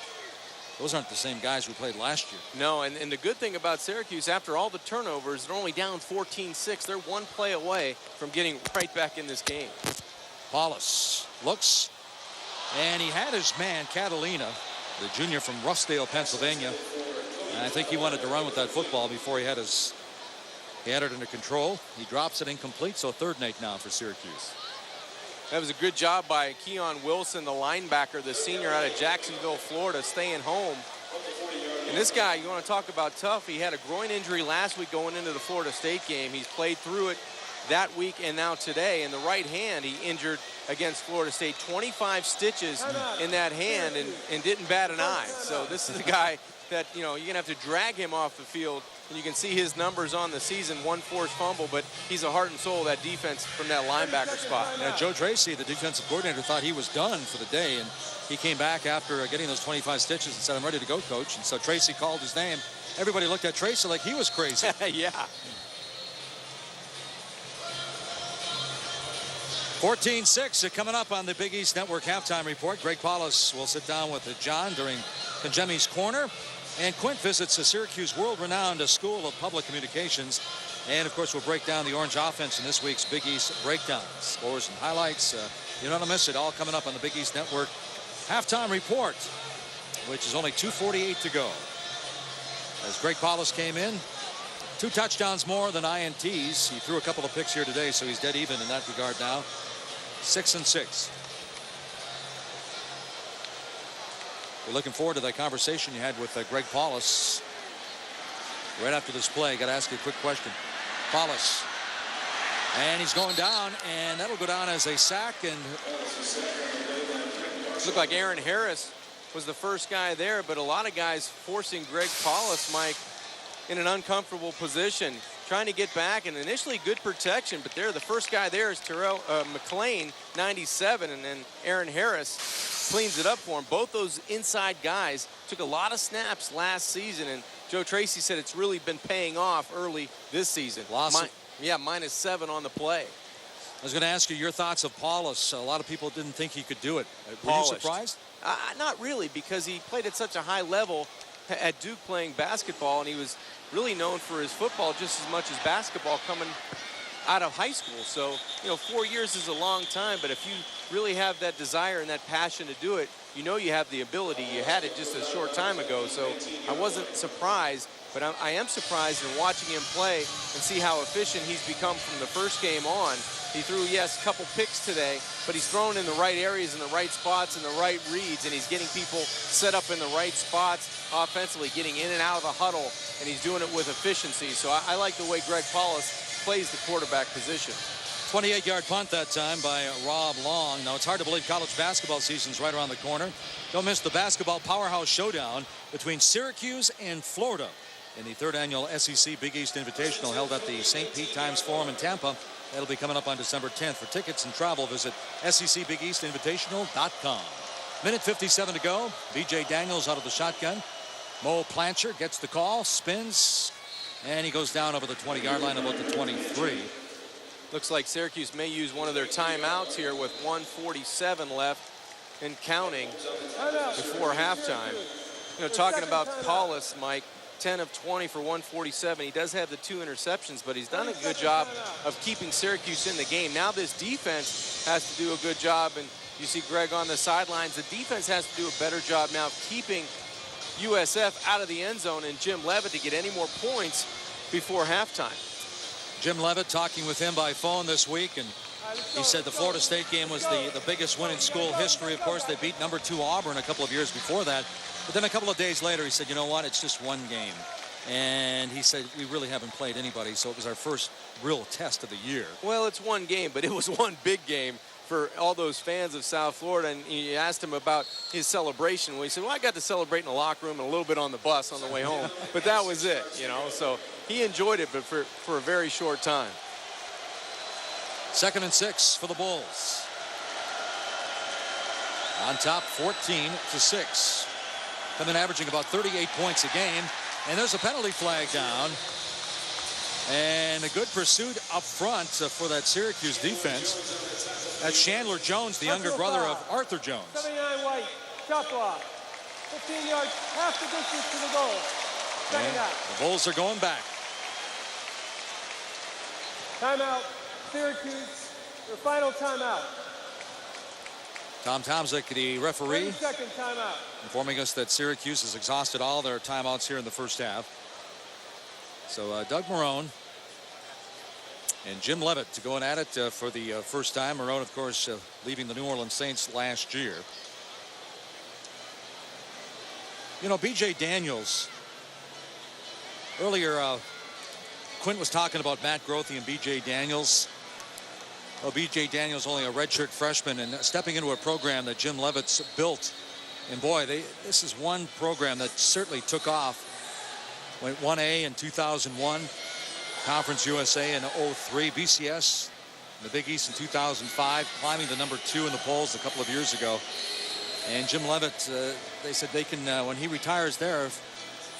those aren't the same guys we played last year. No, and the good thing about Syracuse, after all the turnovers, they're only down 14-6. They're one play away from getting right back in this game. Paulus looks, and he had his man, Catalina, the junior from Roughdale, Pennsylvania. And I think he wanted to run with that football before he had it under control. He drops it incomplete, so 3rd and 8 now for Syracuse. That was a good job by Keon Wilson, the linebacker, the senior out of Jacksonville, Florida, staying home. And this guy, you want to talk about tough, he had a groin injury last week going into the Florida State game. He's played through it that week and now today. In the right hand, he injured against Florida State. 25 stitches in that hand and didn't bat an eye. So this is a guy that, you know, you're going to have to drag him off the field And you can see his numbers on the season, 1 forced fumble, but he's a heart and soul of that defense from that linebacker spot. Yeah, Joe Tracy, the defensive coordinator, thought he was done for the day, and he came back after getting those 25 stitches and said, "I'm ready to go, coach." And so Tracy called his name. Everybody looked at Tracy like he was crazy. Yeah. 14-6 coming up on the Big East Network halftime report. Greg Paulus will sit down with John during Jemmy's Corner. And Quint visits the Syracuse world-renowned School of Public Communications. And, of course, we'll break down the Orange offense in this week's Big East Breakdown. Scores and highlights. You don't want to miss it. All coming up on the Big East Network halftime report, which is only 2:48 to go. As Greg Paulus came in, 2 touchdowns more than INTs. He threw a couple of picks here today, so he's dead even in that regard now. 6-6. We're looking forward to that conversation you had with Greg Paulus right after this play. Got to ask you a quick question. Paulus. And he's going down, and that'll go down as a sack. And Looked like Aaron Harris was the first guy there, but a lot of guys forcing Greg Paulus, Mike, in an uncomfortable position, trying to get back, and initially good protection, but there the first guy there is Terrell McLean, 97, and then Aaron Harris cleans it up for him. Both those inside guys took a lot of snaps last season, and Joe Tracy said it's really been paying off early this season. -7 on the play. I was going to ask you your thoughts of Paulus. A lot of people didn't think he could do it. Were you surprised? Not really, because he played at such a high level at Duke playing basketball, and he was really known for his football just as much as basketball coming out of high school. So, 4 years is a long time, but if you really have that desire and that passion to do it, you have the ability. You had it just a short time ago, so I wasn't surprised, but I am surprised in watching him play and see how efficient he's become from the first game on. He threw, yes, a couple picks today, but he's thrown in the right areas, in the right spots, in the right reads, and he's getting people set up in the right spots offensively, getting in and out of the huddle, and he's doing it with efficiency. So I like the way Greg Paulus plays the quarterback position. 28-yard punt that time by Rob Long. Now, it's hard to believe college basketball season's right around the corner. Don't miss the basketball powerhouse showdown between Syracuse and Florida in the 3rd annual SEC Big East Invitational held at the St. Pete Times Forum in Tampa. That'll be coming up on December 10th. For tickets and travel, visit secbigeastinvitational.com. Minute 57 to go. B.J. Daniels out of the shotgun. Mo Plancher gets the call, spins, and he goes down over the 20-yard line, about the 23. Looks like Syracuse may use one of their timeouts here with 1:47 left and counting before halftime. Talking about Paulus, Mike, 10 of 20 for 147. He does have the 2 interceptions, but he's done a good job of keeping Syracuse in the game. Now this defense has to do a good job, and you see Greg on the sidelines. The defense has to do a better job now of keeping USF out of the end zone and Jim Leavitt to get any more points before halftime. Jim Leavitt talking with him by phone this week, and he said the Florida State game was the biggest win in school history. Of course, they beat number 2 Auburn a couple of years before that. But then a couple of days later, he said, you know what, it's just one game. And he said, we really haven't played anybody, so it was our first real test of the year. Well, it's one game, but it was one big game for all those fans of South Florida. And he asked him about his celebration. Well, he said, well, I got to celebrate in the locker room and a little bit on the bus on the way home. But that was it, So he enjoyed it, but for a very short time. 2nd and 6 for the Bulls. On top, 14-6. Coming averaging about 38 points a game. And there's a penalty flag down. And a good pursuit up front for that Syracuse defense. That's Chandler Jones, the younger brother of Arthur Jones. 79 White, shot block. 15 yards, half the distance to the goal. Second out. The Bulls are going back. Timeout, Syracuse, their final timeout. Tom Tomczyk, the referee, 30-second timeout. informing us that Syracuse has exhausted all their timeouts here in the first half. So Doug Marrone and Jim Leavitt going at it for the first time. Marrone, of course, leaving the New Orleans Saints last year. B.J. Daniels, earlier Quint was talking about Matt Grothe and B.J. Daniels. Well, B.J. Daniels only a redshirt freshman and stepping into a program that Jim Leavitt's built. And boy, this is one program that certainly took off Went 1A in 2001. Conference USA in 03. BCS in the Big East in 2005. Climbing to number 2 in the polls a couple of years ago. And Jim Leavitt, they said they can, when he retires there,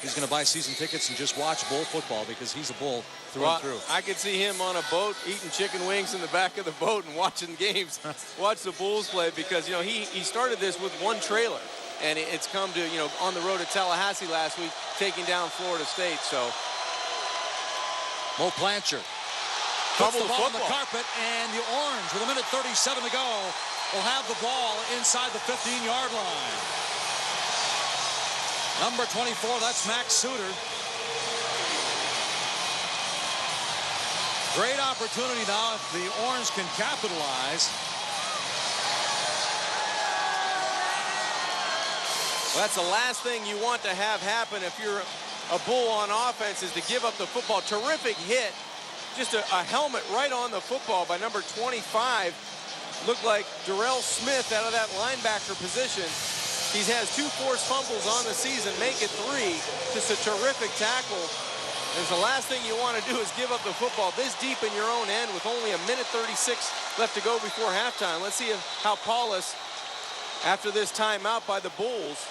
he's going to buy season tickets and just watch Bull football because he's a Bull through and through. I could see him on a boat eating chicken wings in the back of the boat and watching games, watch the Bulls play, because, you know, he started this with one trailer. And it's come to, you know, on the road at Tallahassee last week, taking down Florida State. So Mo Plancher puts the ball on the carpet, and the Orange, with 1:37 to go, will have the ball inside the 15-yard line. Number 24, that's Max Suter. Great opportunity now if the Orange can capitalize. Well, that's the last thing you want to have happen if you're a Bull on offense, is to give up the football. Terrific hit. Just a helmet right on the football by number 25. Looked like Darrell Smith out of that linebacker position. He has 2 forced fumbles on the season, make it 3. Just a terrific tackle. And the last thing you want to do is give up the football this deep in your own end with only 1:36 left to go before halftime. Let's see how Paulus, after this timeout by the Bulls,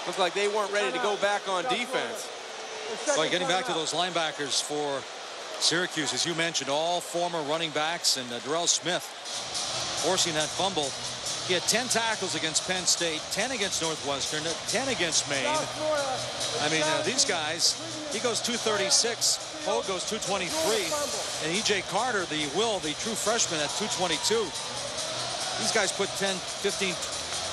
looks like they weren't ready to go back on defense. So getting back to those linebackers for Syracuse, as you mentioned, all former running backs, and Darrell Smith forcing that fumble. He had 10 tackles against Penn State, 10 against Northwestern, 10 against Maine. I mean, these guys, he goes 236, Hogue goes 223, and E.J. Carter, the true freshman, at 222. These guys put 10, 15,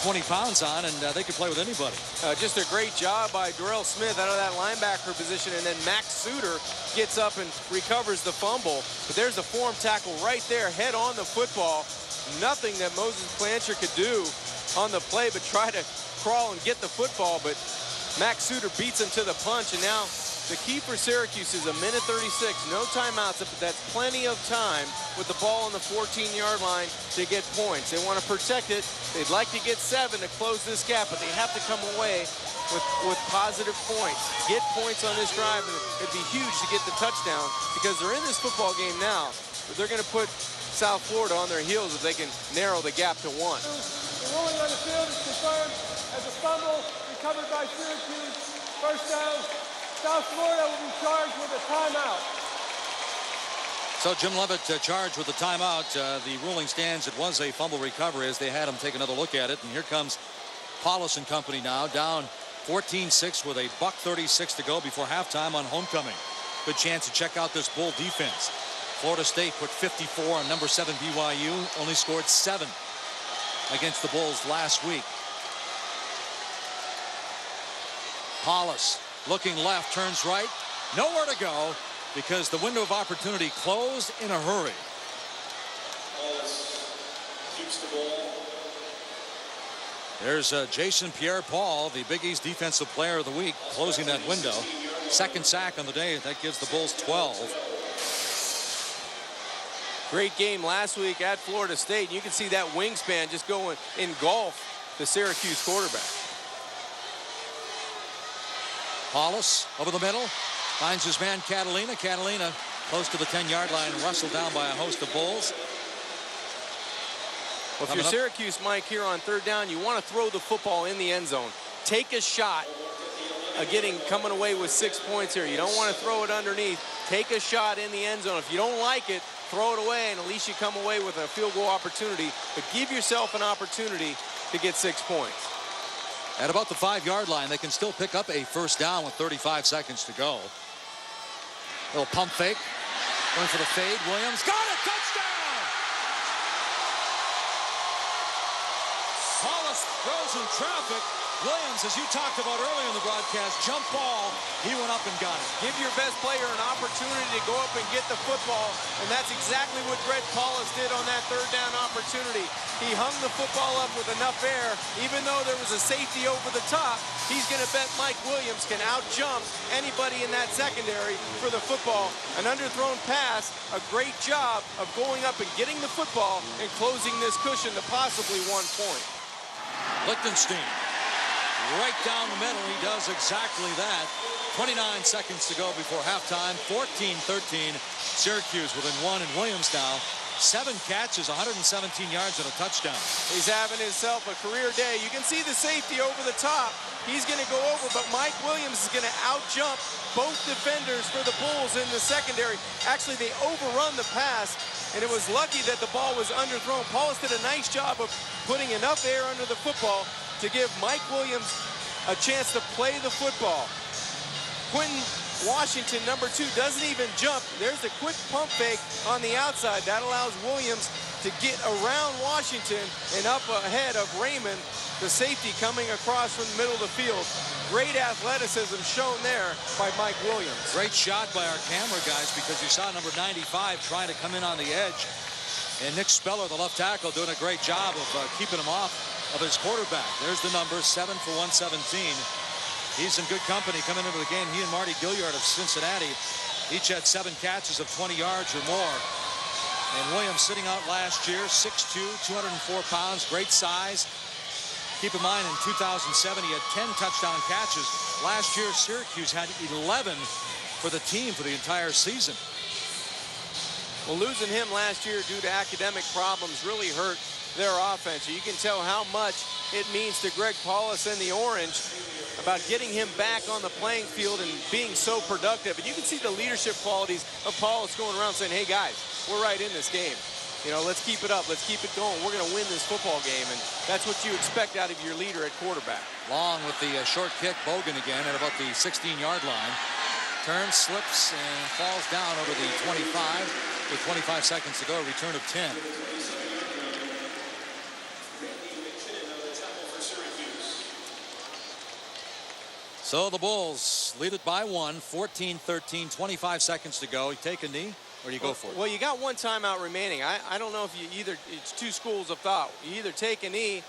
20 pounds on, and they could play with anybody. Just a great job by Darrell Smith out of that linebacker position, and then Max Suter gets up and recovers the fumble. But there's the form tackle right there, head on the football. Nothing that Moses Plancher could do on the play but try to crawl and get the football, but Max Suter beats him to the punch. And now the key for Syracuse is 1:36, no timeouts, but that's plenty of time with the ball on the 14-yard line to get points. They want to protect it. They'd like to get 7 to close this gap, but they have to come away with positive points. Get points on this drive, and it'd be huge to get the touchdown, because they're in this football game now, but they're going to put South Florida on their heels if they can narrow the gap to 1. The ruling on the field is confirmed as a fumble recovered by Syracuse. First down. South Florida will be charged with a timeout. So Jim Leavitt charged with the timeout. The ruling stands. It was a fumble recovery as they had him take another look at it. And here comes Paulus and company now, down 14-6 with a $1:36 to go before halftime on homecoming. Good chance to check out this Bull defense. Florida State put 54 on number 7 BYU, only scored 7 against the Bulls last week. Paulus looking left, turns right, nowhere to go because the window of opportunity closed in a hurry. Paulus keeps the ball. There's Jason Pierre-Paul, the Big East Defensive Player of the Week, closing that window. Second sack on the day. That gives the Bulls 12. Great game last week at Florida State. You can see that wingspan just going engulf the Syracuse quarterback. Paulus over the middle, finds his man Catalina. Catalina close to the 10-yard line, wrestled down by a host of Bulls. Well, if you're Syracuse, Mike, here on third down, you want to throw the football in the end zone. Take a shot coming away with 6 points here. You don't want to throw it underneath. Take a shot in the end zone. If you don't like it, throw it away, and at least you come away with a field goal opportunity. But give yourself an opportunity to get 6 points. At about the 5-yard line, they can still pick up a first down with 35 seconds to go. Little pump fake. Going for the fade. Williams got it. Touchdown! Paulus throws in traffic. Williams, as you talked about earlier in the broadcast, jump ball. He went up and got it. Give your best player an opportunity to go up and get the football, and that's exactly what Greg Paulus did on that third down opportunity. He hung the football up with enough air. Even though there was a safety over the top, he's going to bet Mike Williams can out-jump anybody in that secondary for the football. An underthrown pass, a great job of going up and getting the football and closing this cushion to possibly 1 point. Lichtenstein. Right down the middle, he does exactly that. 29 seconds to go before halftime. 14-13. Syracuse within one, and Williams now 7 catches, 117 yards, and a touchdown. He's having himself a career day. You can see the safety over the top. He's going to go over, but Mike Williams is going to out-jump both defenders for the Bulls in the secondary. Actually, they overrun the pass, and it was lucky that the ball was underthrown. Paulus did a nice job of putting enough air under the football to give Mike Williams a chance to play the football. Quentin Washington, number 2, doesn't even jump. There's a quick pump fake on the outside. That allows Williams to get around Washington and up ahead of Raymond, the safety coming across from the middle of the field. Great athleticism shown there by Mike Williams. Great shot by our camera guys, because you saw number 95 trying to come in on the edge. And Nick Speller, the left tackle, doing a great job of keeping him off of his quarterback. There's the number, 7 for 117. He's in good company coming into the game. He and Marty Gilliard of Cincinnati each had 7 catches of 20 yards or more. And Williams sitting out last year, 6'2", 204 pounds, great size. Keep in mind, in 2007, he had 10 touchdown catches. Last year, Syracuse had 11 for the team for the entire season. Well, losing him last year due to academic problems really hurt their offense. You can tell how much it means to Greg Paulus and the Orange about getting him back on the playing field and being so productive. And you can see the leadership qualities of Paulus going around saying, hey guys, we're right in this game. You know, let's keep it up. Let's keep it going. We're going to win this football game. And that's what you expect out of your leader at quarterback. Long with the short kick. Bogan again at about the 16-yard line. Turns, slips, and falls down over the 25 with 25 seconds to go. A return of 10. So the Bulls lead it by 1, 14-13, 25 seconds to go. You take a knee, or do you go for it? Well, you got 1 timeout remaining. I don't know if you either, it's 2 schools of thought. You either take a knee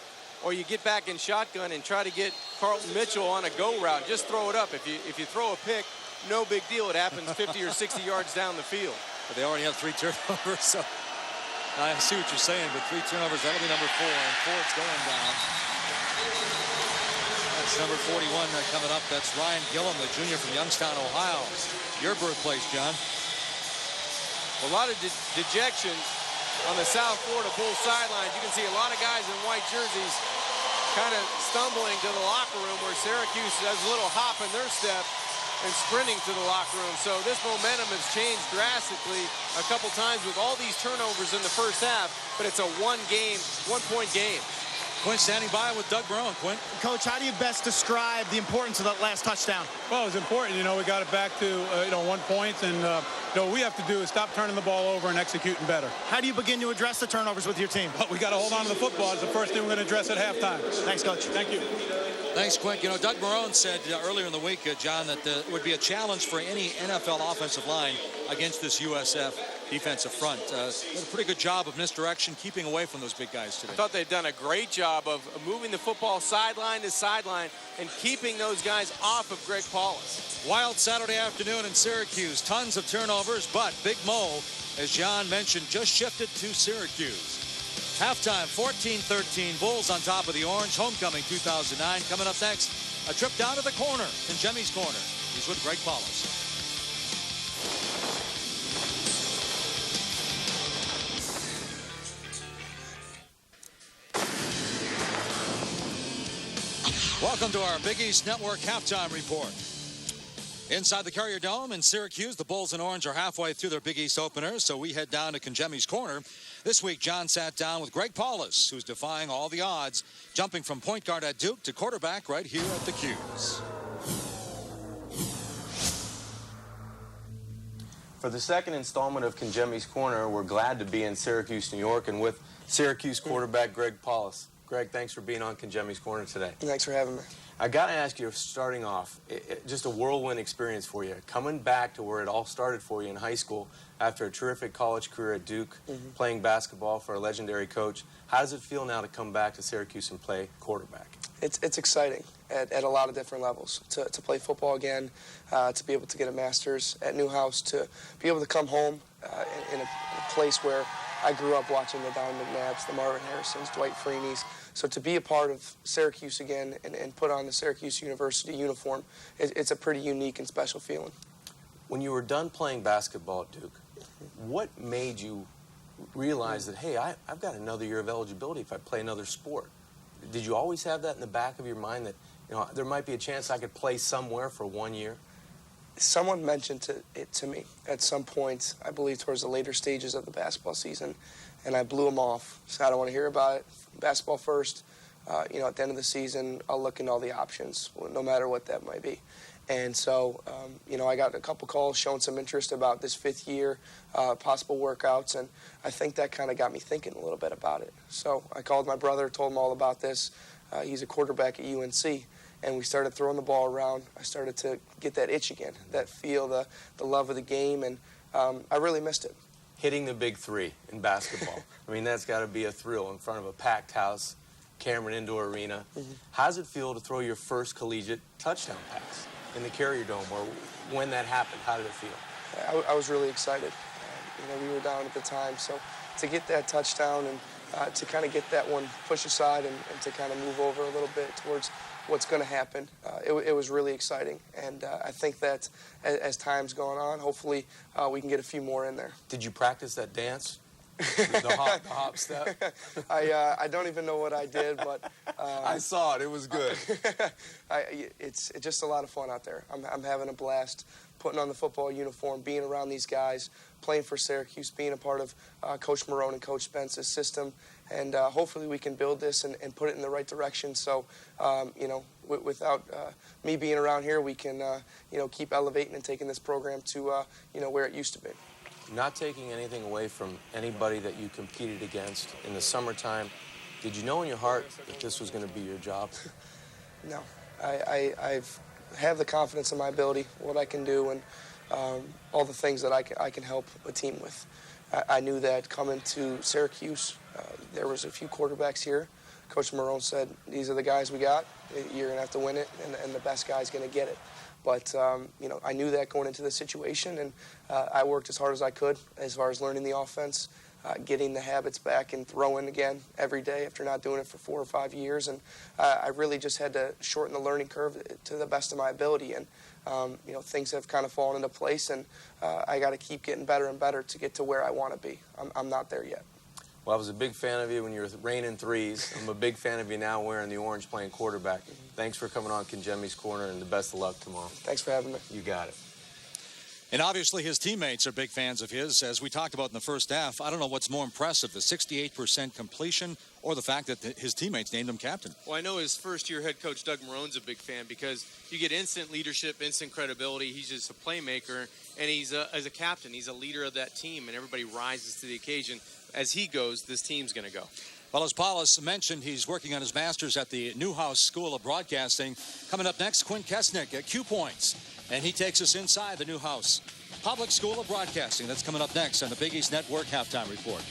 or you get back in shotgun and try to get Carlton Mitchell on a go route. Just throw it up. If you throw a pick, no big deal. It happens 50 or 60 yards down the field. But they already have 3 turnovers, so I see what you're saying, but 3 turnovers, that'll be number 4, and Ford's going down. That's number 41 coming up. That's Ryan Gillum, the junior from Youngstown, Ohio. Your birthplace, John. A lot of dejection on the South Florida Bulls sidelines. You can see a lot of guys in white jerseys kind of stumbling to the locker room, where Syracuse has a little hop in their step and sprinting to the locker room. So this momentum has changed drastically a couple times with all these turnovers in the first half, but it's a one-point game. Quint standing by with Doug Marrone. Quint. Coach, how do you best describe the importance of that last touchdown? Well, it was important. You know, we got it back to, 1 point, and, what we have to do is stop turning the ball over and executing better. How do you begin to address the turnovers with your team? But we got to hold on to the football. It's the first thing we're going to address at halftime. Thanks, Coach. Thank you. Thanks, Quint. You know, Doug Marrone said earlier in the week, John, that it would be a challenge for any NFL offensive line against this USF defensive front. Did a pretty good job of misdirection, keeping away from those big guys today. I thought they've done a great job of moving the football sideline to sideline and keeping those guys off of Greg Paulus. Wild Saturday afternoon in Syracuse. Tons of turnovers, but Big Mo, as John mentioned, just shifted to Syracuse. Halftime, 14-13. Bulls on top of the Orange. Homecoming 2009. Coming up next, a trip down to the corner in Jemmy's Corner. He's with Greg Paulus. Welcome to our Big East Network halftime report. Inside the Carrier Dome in Syracuse, the Bulls and Orange are halfway through their Big East openers, so we head down to Conjemi's Corner. This week, John sat down with Greg Paulus, who's defying all the odds, jumping from point guard at Duke to quarterback right here at the Q's. For the second installment of Conjemi's Corner, we're glad to be in Syracuse, New York, and with Syracuse quarterback Greg Paulus. Greg, thanks for being on Conjemi's Corner today. Thanks for having me. I got to ask you, starting off, just a whirlwind experience for you. Coming back to where it all started for you in high school after a terrific college career at Duke, playing basketball for a legendary coach. How does it feel now to come back to Syracuse and play quarterback? It's exciting at a lot of different levels. To play football again, to be able to get a master's at Newhouse, to be able to come home in a place where I grew up watching the Don McNabbs, the Marvin Harrisons, Dwight Freeney's, So to be a part of Syracuse again and put on the Syracuse University uniform, it's a pretty unique and special feeling. When you were done playing basketball at Duke, what made you realize that, hey, I've got another year of eligibility if I play another sport? Did you always have that in the back of your mind that, you know, there might be a chance I could play somewhere for 1 year? Someone mentioned it to me at some point, I believe towards the later stages of the basketball season, and I blew them off. So I don't want to hear about it. Basketball first. You know, at the end of the season, I'll look into all the options, no matter what that might be. And so, you know, I got a couple calls showing some interest about this 5th year, possible workouts, and I think that kind of got me thinking a little bit about it. So I called my brother, told him all about this. He's a quarterback at UNC, and we started throwing the ball around. I started to get that itch again, that feel, the love of the game, and I really missed it. Hitting the big three in basketball. I mean, that's got to be a thrill in front of a packed house, Cameron Indoor Arena. How does it feel to throw your first collegiate touchdown pass in the Carrier Dome, or when that happened, how did it feel? I was really excited. You know, we were down at the time, so to get that touchdown and to kind of get that one pushed aside and to kind of move over a little bit towards what's going to happen, it was really exciting. And I think that as time's going on, hopefully we can get a few more in there. Did you practice that dance? The hop step? I don't even know what I did, but... I saw it. It was good. It's just a lot of fun out there. I'm having a blast putting on the football uniform, being around these guys, playing for Syracuse, being a part of Coach Marrone and Coach Spence's system. And hopefully we can build this and put it in the right direction. So, you know, without me being around here, we can, you know, keep elevating and taking this program to, you know, where it used to be. Not taking anything away from anybody that you competed against in the summertime, did you know in your heart that this was going to be your job? No. I have the confidence in my ability, what I can do, and all the things that I can help a team with. I knew that coming to Syracuse, there was a few quarterbacks here. Coach Marrone said, these are the guys we got. You're going to have to win it, and the best guy's going to get it. But, you know, I knew that going into the situation, and I worked as hard as I could as far as learning the offense, getting the habits back and throwing again every day after not doing it for 4 or 5 years. And I really just had to shorten the learning curve to the best of my ability. And, you know, things have kind of fallen into place, and I got to keep getting better and better to get to where I want to be. I'm not there yet. Well, I was a big fan of you when you were raining threes. I'm a big fan of you now wearing the orange playing quarterback. Thanks for coming on Kinjemi's Corner, and the best of luck tomorrow. Thanks for having me. You got it. And obviously his teammates are big fans of his. As we talked about in the first half, I don't know what's more impressive, the 68% completion or the fact that his teammates named him captain. Well, I know his first-year head coach, Doug Marrone's a big fan because you get instant leadership, instant credibility. He's just a playmaker, and he's as a captain, he's a leader of that team, and everybody rises to the occasion. As he goes, this team's going to go. Well, as Paulus mentioned, he's working on his master's at the Newhouse School of Broadcasting. Coming up next, Quinn Kesnick at Q Points, and he takes us inside the Newhouse Public School of Broadcasting. That's coming up next on the Big East Network Halftime Report.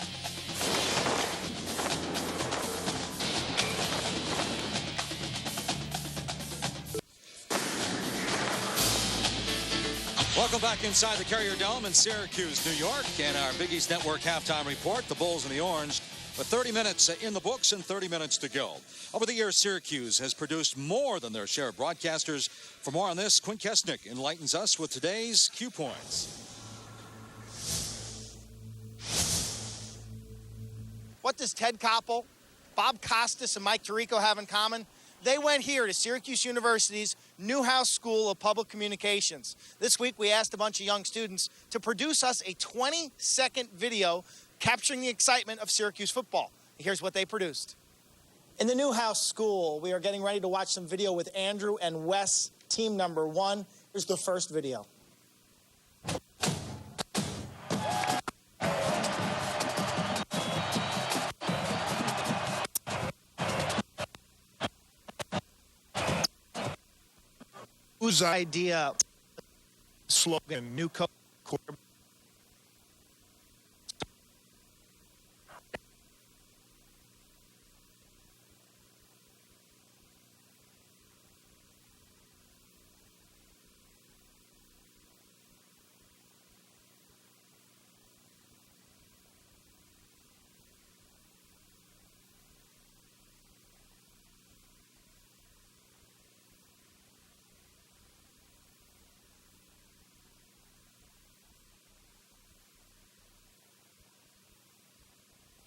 Welcome back inside the Carrier Dome in Syracuse, New York, and our Big East Network Halftime Report. The Bulls and the Orange with 30 minutes in the books and 30 minutes to go. Over the years, Syracuse has produced more than their share of broadcasters. For more on this, Quinn Kesnick enlightens us with today's Q Points. What does Ted Koppel, Bob Costas, and Mike Tirico have in common? They went here to Syracuse University's Newhouse School of Public Communications. This week, we asked a bunch of young students to produce us a 20-second video capturing the excitement of Syracuse football. Here's what they produced. In the Newhouse School, we are getting ready to watch some video with Andrew and Wes, team number 1. Here's the first video. Whose idea, slogan, new coach, quarterback?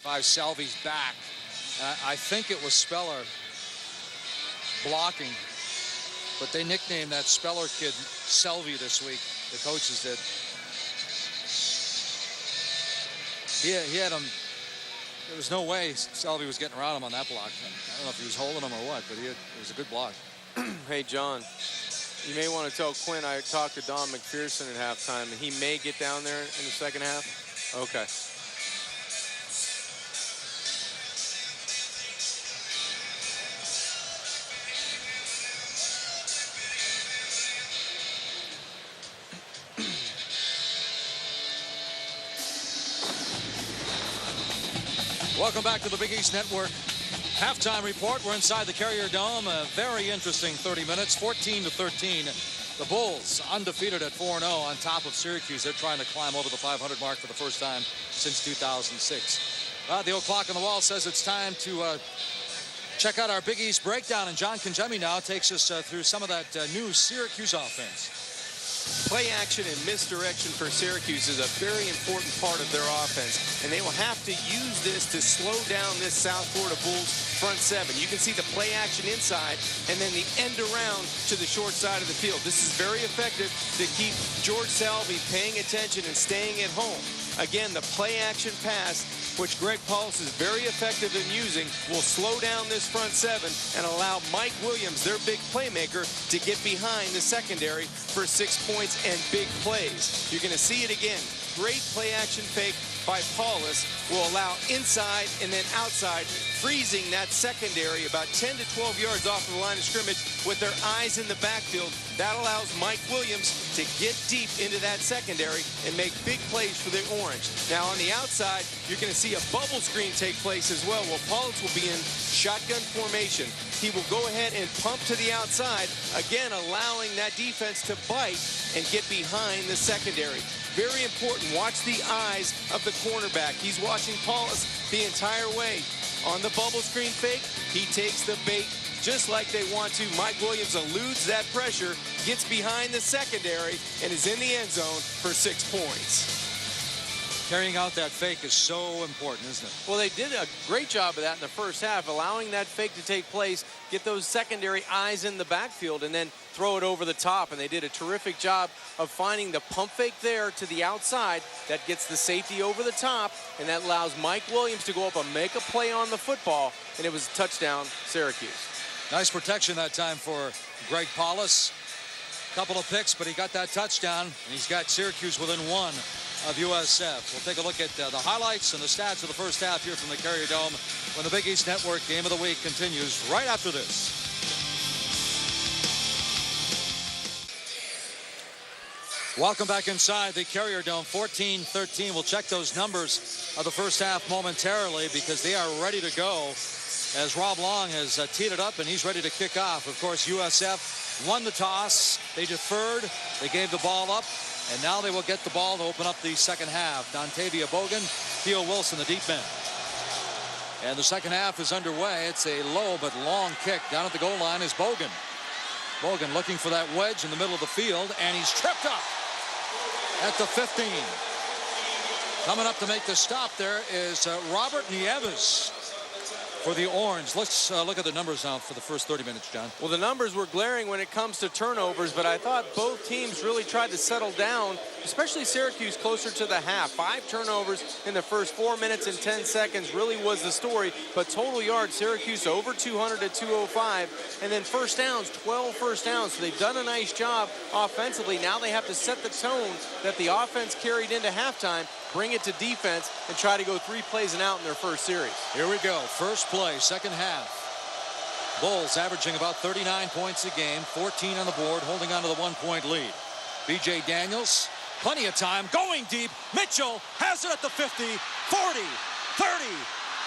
by Salvi's back. I think it was Speller blocking, but they nicknamed that Speller kid Selvey this week. The coaches did. He had him. There was no way Selvey was getting around him on that block. I don't know if he was holding him or what, but it was a good block. Hey, John, you may want to tell Quinn I talked to Don McPherson at halftime, and he may get down there in the second half. Okay. Welcome back to the Big East Network halftime report. We're inside the Carrier Dome. A very interesting 30 minutes, 14-13. The Bulls undefeated at 4-0 on top of Syracuse. They're trying to climb over the 500 mark for the first time since 2006. The old clock on the wall says it's time to check out our Big East breakdown. And John Congemi now takes us through some of that new Syracuse offense. Play action and misdirection for Syracuse is a very important part of their offense, and they will have to use this to slow down this South Florida Bulls front seven. You can see the play action inside and then the end around to the short side of the field. This is very effective to keep George Salvi paying attention and staying at home. Again, the play action pass, which Greg Paulus is very effective in using, will slow down this front seven and allow Mike Williams, their big playmaker, to get behind the secondary for 6 points and big plays. You're going to see it again. Great play action fake by Paulus will allow inside and then outside, freezing that secondary about 10 to 12 yards off of the line of scrimmage with their eyes in the backfield. That allows Mike Williams to get deep into that secondary and make big plays for the Orange. Now on the outside, you're going to see a bubble screen take place as well. Well, Paulus will be in shotgun formation. He will go ahead and pump to the outside, again allowing that defense to bite and get behind the secondary. Very important. Watch the eyes of the cornerback. He's watching Paulus the entire way. On the bubble screen fake, he takes the bait just like they want to. Mike Williams eludes that pressure, gets behind the secondary, and is in the end zone for 6 points. Carrying out that fake is so important, isn't it? Well, they did a great job of that in the first half, allowing that fake to take place, get those secondary eyes in the backfield, and then throw it over the top. And they did a terrific job of finding the pump fake there to the outside that gets the safety over the top, and that allows Mike Williams to go up and make a play on the football, and it was a touchdown, Syracuse. Nice protection that time for Greg Paulus. Couple of picks, but he got that touchdown, and he's got Syracuse within one of USF. We'll take a look at the highlights and the stats of the first half here from the Carrier Dome when the Big East Network Game of the Week continues right after this. Welcome back inside the Carrier Dome, 14-13. We'll check those numbers of the first half momentarily because they are ready to go as Rob Long has teed it up and he's ready to kick off. Of course, USF won the toss. They deferred. They gave the ball up. And now they will get the ball to open up the second half. Dontavia Bogan, Theo Wilson, the deep men. And the second half is underway. It's a low but long kick. Down at the goal line is Bogan. Bogan looking for that wedge in the middle of the field, and he's tripped up at the 15. Coming up to make the stop there is Robert Nieves for the Orange. Let's look at the numbers now for the first 30 minutes, John. Well, the numbers were glaring when it comes to turnovers, but I thought both teams really tried to settle down, especially Syracuse closer to the half. 5 turnovers in the first 4 minutes and 10 seconds really was the story, but total yards, Syracuse over 200 at 205, and then first downs, 12 first downs. So they've done a nice job offensively. Now they have to set the tone that the offense carried into halftime, bring it to defense, and try to go 3 plays and out in their first series. Here we go. First play, second half. Bulls averaging about 39 points a game, 14 on the board, holding on to the 1-point lead. B.J. Daniels, plenty of time, going deep. Mitchell has it at the 50, 40, 30,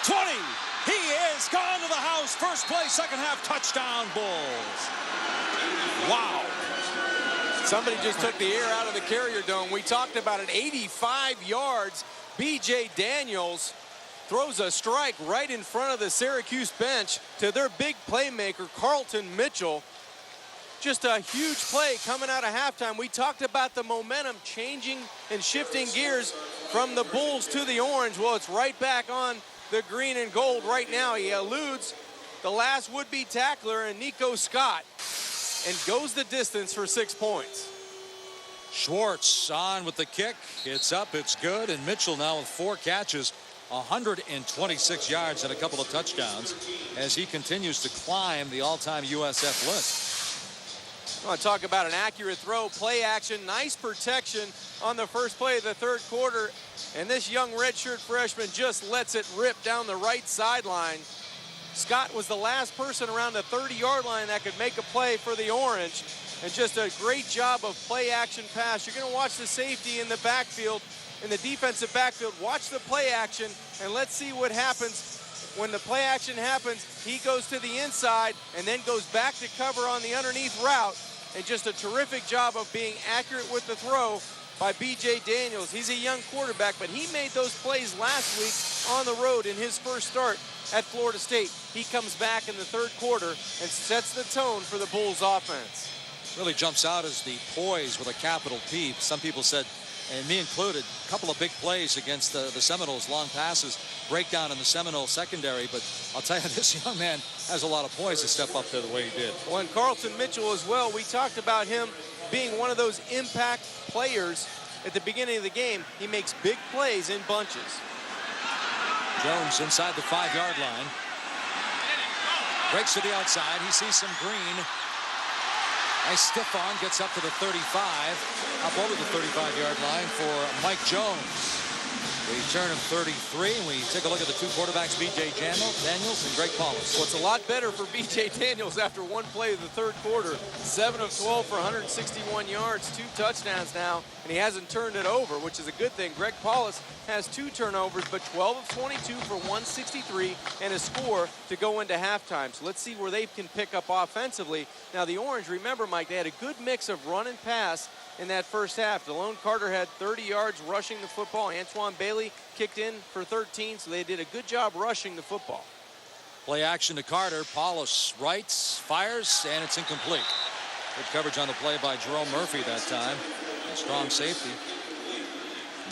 20. He is gone to the house. First play, second half, touchdown, Bulls. Wow. Somebody just took the air out of the Carrier Dome. We talked about it, 85 yards. B.J. Daniels throws a strike right in front of the Syracuse bench to their big playmaker, Carlton Mitchell. Just a huge play coming out of halftime. We talked about the momentum changing and shifting gears from the Bulls to the Orange. Well, it's right back on the green and gold right now. He eludes the last would-be tackler, and Nico Scott, and goes the distance for 6 points. Schwartz on with the kick. It's up, it's good, and Mitchell now with 4 catches, 126 yards and a couple of touchdowns as he continues to climb the all-time USF list. I want to talk about an accurate throw, play action, nice protection on the first play of the third quarter, and this young redshirt freshman just lets it rip down the right sideline. Scott was the last person around the 30-yard line that could make a play for the Orange, and just a great job of play action pass. You're going to watch the safety in the backfield, in the defensive backfield. Watch the play action, and let's see what happens. When the play action happens, he goes to the inside and then goes back to cover on the underneath route. And just a terrific job of being accurate with the throw by B.J. Daniels. He's a young quarterback, but he made those plays last week on the road in his first start at Florida State. He comes back in the third quarter and sets the tone for the Bulls offense. Really jumps out as the poise with a capital P. Some people said, and me included, a couple of big plays against the Seminoles, long passes, breakdown in the Seminole secondary. But I'll tell you, this young man has a lot of poise to step up there the way he did. Well, and Carlton Mitchell as well. We talked about him being one of those impact players at the beginning of the game. He makes big plays in bunches. Jones inside the 5-yard line. Breaks to the outside. He sees some green. Nice stiff arm, gets up to the 35, up over the 35-yard line for Mike Jones. Return of 33, and we take a look at the 2 quarterbacks, B.J. Daniels and Greg Paulus. Well, it's a lot better for B.J. Daniels after one play of the third quarter. 7 of 12 for 161 yards, 2 touchdowns now, and he hasn't turned it over, which is a good thing. Greg Paulus has 2 turnovers, but 12 of 22 for 163 and a score to go into halftime. So let's see where they can pick up offensively. Now, the Orange, remember, Mike, they had a good mix of run and pass in that first half. Delone Carter had 30 yards rushing the football. Antoine Bailey kicked in for 13, so they did a good job rushing the football. Play action to Carter. Paulus rights, fires, and it's incomplete. Good coverage on the play by Jerome Murphy that time. A strong safety.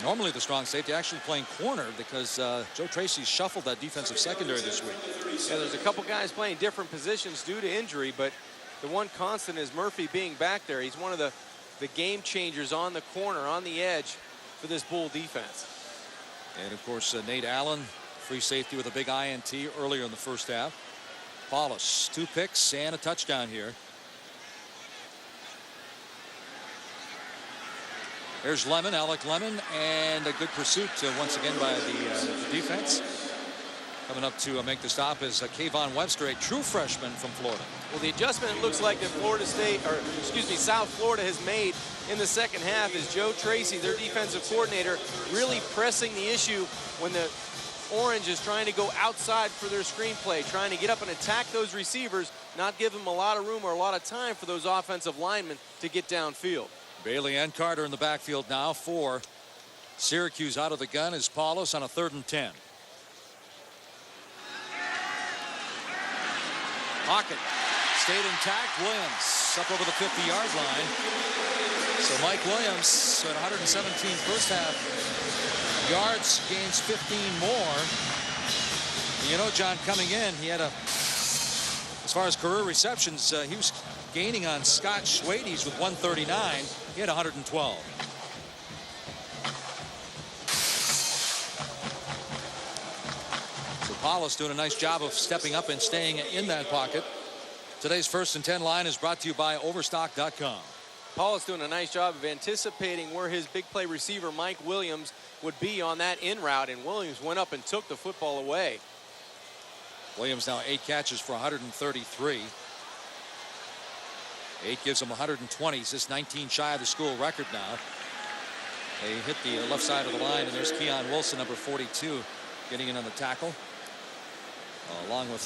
Normally the strong safety actually playing corner because Joe Tracy shuffled that defensive secondary this week. Yeah, there's a couple guys playing different positions due to injury, but the one constant is Murphy being back there. He's one of the game changers on the corner, on the edge for this Bull defense. And of course, Nate Allen, free safety with a big INT earlier in the first half. Paulus, 2 picks and a touchdown here. There's Lemon, Alec Lemon, and a good pursuit once again by the defense. Coming up to make the stop is Kayvon Webster, a true freshman from Florida. Well, the adjustment it looks like that South Florida has made in the second half is Joe Tracy, their defensive coordinator, really pressing the issue when the Orange is trying to go outside for their screenplay, trying to get up and attack those receivers, not give them a lot of room or a lot of time for those offensive linemen to get downfield. Bailey and Carter in the backfield now for Syracuse. Out of the gun is Paulus on a 3rd and 10. Pocket stayed intact. Williams up over the 50-yard line. So Mike Williams at 117 first half yards, gains 15 more. You know, John, coming in, he had as far as career receptions, he was gaining on Scott Schwades with 139. He had 112. So Paulus doing a nice job of stepping up and staying in that pocket. Today's 1st and 10 line is brought to you by Overstock.com. Paulus doing a nice job of anticipating where his big play receiver Mike Williams would be on that in route, and Williams went up and took the football away. Williams now 8 catches for 133. 8 gives him 120. He's just 19 shy of the school record now. They hit the left side of the line, and there's Keon Wilson, number 42, getting in on the tackle, along with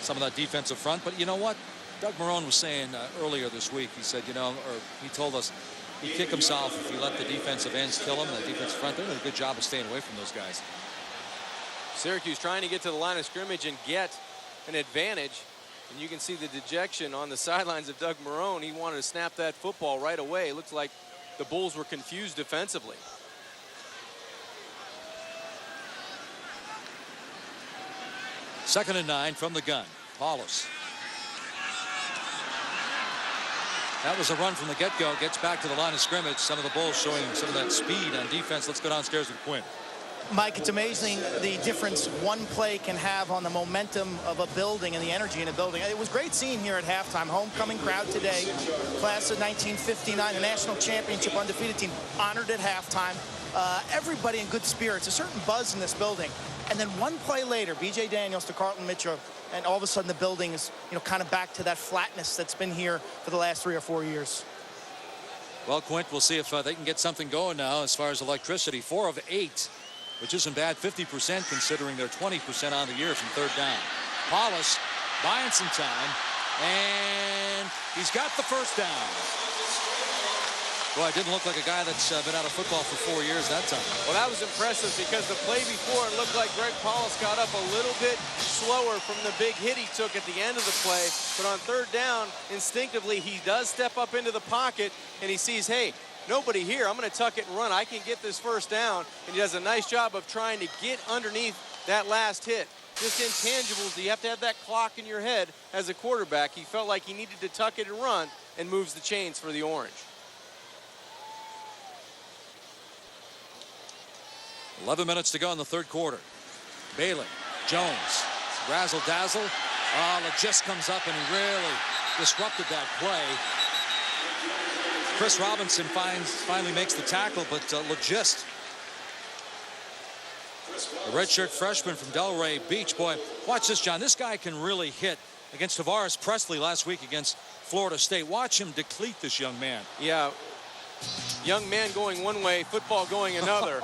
some of that defensive front. But you know what? Doug Marrone was saying earlier this week, he said, he told us he'd kick himself if he let the defensive ends kill him. The defensive front, they're doing a good job of staying away from those guys. Syracuse trying to get to the line of scrimmage and get an advantage. And you can see the dejection on the sidelines of Doug Marrone. He wanted to snap that football right away. It looks like the Bulls were confused defensively. 2nd and 9 from the gun. Paulus. That was a run from the get-go. Gets back to the line of scrimmage. Some of the Bulls showing some of that speed on defense. Let's go downstairs with Quinn. Mike, it's amazing the difference one play can have on the momentum of a building and the energy in a building. It was great seeing here at halftime. Homecoming crowd today. Class of 1959, the national championship undefeated team, honored at halftime. Everybody in good spirits. A certain buzz in this building. And then one play later, B.J. Daniels to Carlton Mitchell, and all of a sudden the building is, kind of back to that flatness that's been here for the last 3 or 4 years. Well, Quint, we'll see if they can get something going now as far as electricity. 4 of 8, which isn't bad. 50% considering they're 20% on the year from third down. Paulus buying some time, and he's got the first down. Boy, it didn't look like a guy that's been out of football for 4 years that time. Well, that was impressive because the play before it looked like Greg Paulus got up a little bit slower from the big hit he took at the end of the play. But on third down, instinctively, he does step up into the pocket, and he sees, hey, nobody here. I'm going to tuck it and run. I can get this first down. And he does a nice job of trying to get underneath that last hit. Just intangibles, you have to have that clock in your head as a quarterback. He felt like he needed to tuck it and run, and moves the chains for the Orange. 11 minutes to go in the third quarter. Bailey, Jones, razzle-dazzle. Legist comes up and he really disrupted that play. Chris Robinson finally makes the tackle, but Legist, the redshirt freshman from Delray Beach. Boy, watch this, John. This guy can really hit. Against Tavares Presley last week against Florida State. Watch him deplete this young man. Yeah, young man going one way, football going another.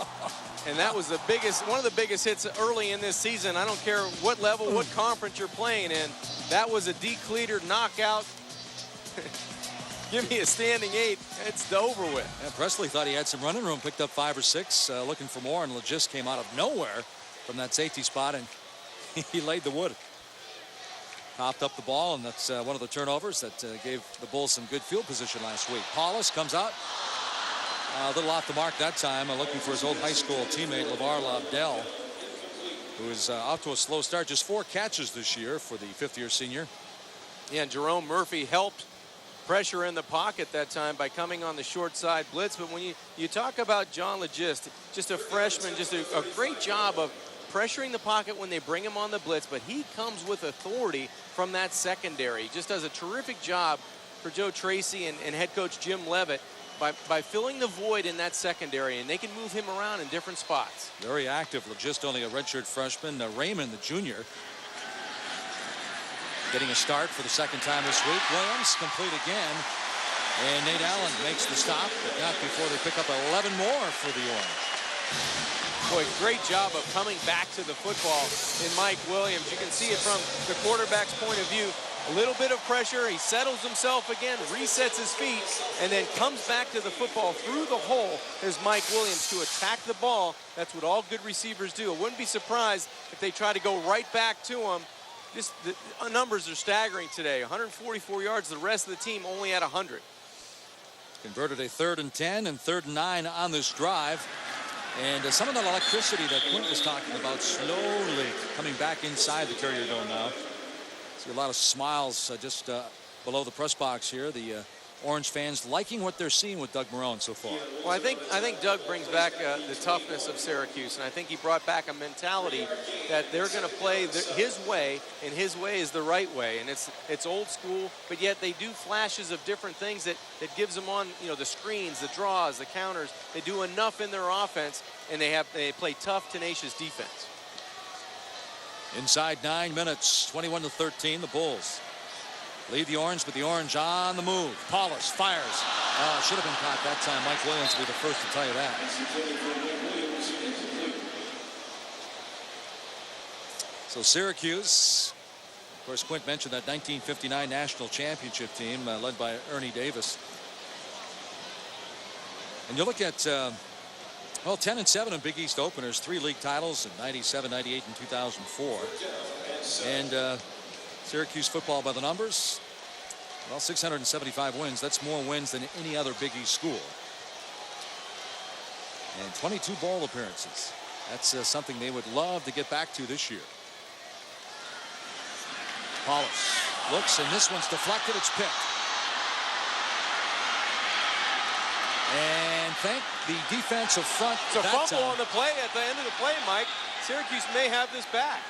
And that was one of the biggest hits early in this season. I don't care what level, what conference you're playing in. That was a decleater knockout. Give me a standing 8. It's over with. Yeah, Presley thought he had some running room, picked up 5 or 6, looking for more, and Legist came out of nowhere from that safety spot, and he laid the wood. Popped up the ball, and that's one of the turnovers that gave the Bulls some good field position last week. Paulus comes out. A little off the mark that time, looking for his old high school teammate, LeVar Lobdell, who is off to a slow start. Just 4 catches this year for the 5th-year senior. Yeah, and Jerome Murphy helped pressure in the pocket that time by coming on the short side blitz. But when you talk about John Legist, just a freshman, just a great job of pressuring the pocket when they bring him on the blitz, but he comes with authority from that secondary. He just does a terrific job for Joe Tracy and head coach Jim Leavitt by filling the void in that secondary, and they can move him around in different spots. Very active. Just only a redshirt freshman. Raymond, the junior, getting a start for the 2nd time this week. Williams complete again, and Nate Allen makes the stop, but not before they pick up 11 more for the Orange. Boy, great job of coming back to the football in Mike Williams. You can see it from the quarterback's point of view. A little bit of pressure, he settles himself again, resets his feet, and then comes back to the football through the hole as Mike Williams to attack the ball. That's what all good receivers do. I wouldn't be surprised if they try to go right back to him. Just the numbers are staggering today. 144 yards, the rest of the team only at 100. Converted a 3rd and 10 and 3rd and 9 on this drive. And some of that electricity that Quint was talking about slowly coming back inside the Carrier Dome now. See a lot of smiles just below the press box here. The Orange fans liking what they're seeing with Doug Marrone so far. Well, I think Doug brings back the toughness of Syracuse, and I think he brought back a mentality that they're going to play his way, and his way is the right way, and it's old school, but yet they do flashes of different things that gives them on the screens, the draws, the counters. They do enough in their offense, and they play tough, tenacious defense. Inside 9 minutes, 21-13, the Bulls lead the Orange, but the Orange on the move. Paulus fires. Should have been caught that time. Mike Williams will be the first to tell you that. So Syracuse, of course, Quint mentioned that 1959 national championship team led by Ernie Davis. And you look at 10-7 in Big East openers, 3 league titles in 97, 98, and 2004. And Syracuse football by the numbers, well, 675 wins. That's more wins than any other Big East school. And 22 bowl appearances. That's something they would love to get back to this year. Paulus looks, and this one's deflected. It's picked. And thank the defensive front. It's a fumble on the play at the end of the play, Mike. Syracuse may have this back.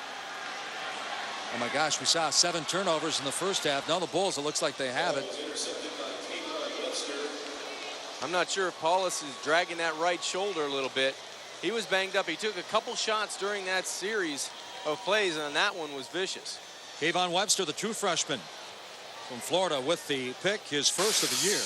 Oh my gosh, we saw 7 turnovers in the first half. Now the Bulls, it looks like they have it. I'm not sure if Paulus is dragging that right shoulder a little bit. He was banged up. He took a couple shots during that series of plays, and that one was vicious. Kayvon Webster, the true freshman from Florida, with the pick, his first of the year.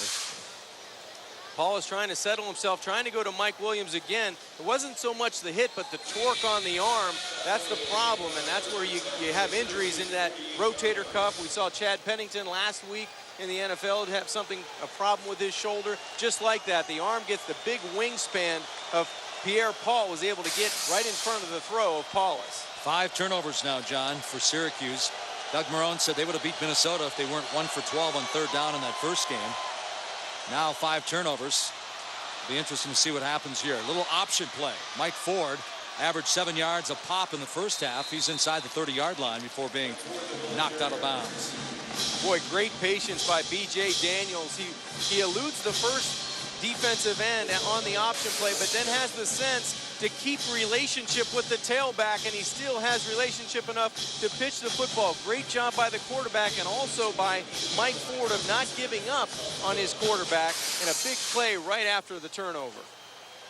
Paulus trying to settle himself, trying to go to Mike Williams again. It wasn't so much the hit, but the torque on the arm. That's the problem, and that's where you have injuries in that rotator cuff. We saw Chad Pennington last week in the NFL have a problem with his shoulder. Just like that, the arm gets the big wingspan of Pierre-Paul, was able to get right in front of the throw of Paulus. 5 turnovers now, John, for Syracuse. Doug Marrone said they would have beat Minnesota if they weren't 1 for 12 on 3rd down in that first game. Now 5 turnovers. Be interesting to see what happens here. A little option play. Mike Ford averaged 7 yards a pop in the first half. He's inside the 30-yard line before being knocked out of bounds. Boy, great patience by B.J. Daniels. He eludes the first defensive end on the option play, but then has the sense to keep relationship with the tailback, and he still has relationship enough to pitch the football. Great job by the quarterback, and also by Mike Ford of not giving up on his quarterback, and a big play right after the turnover.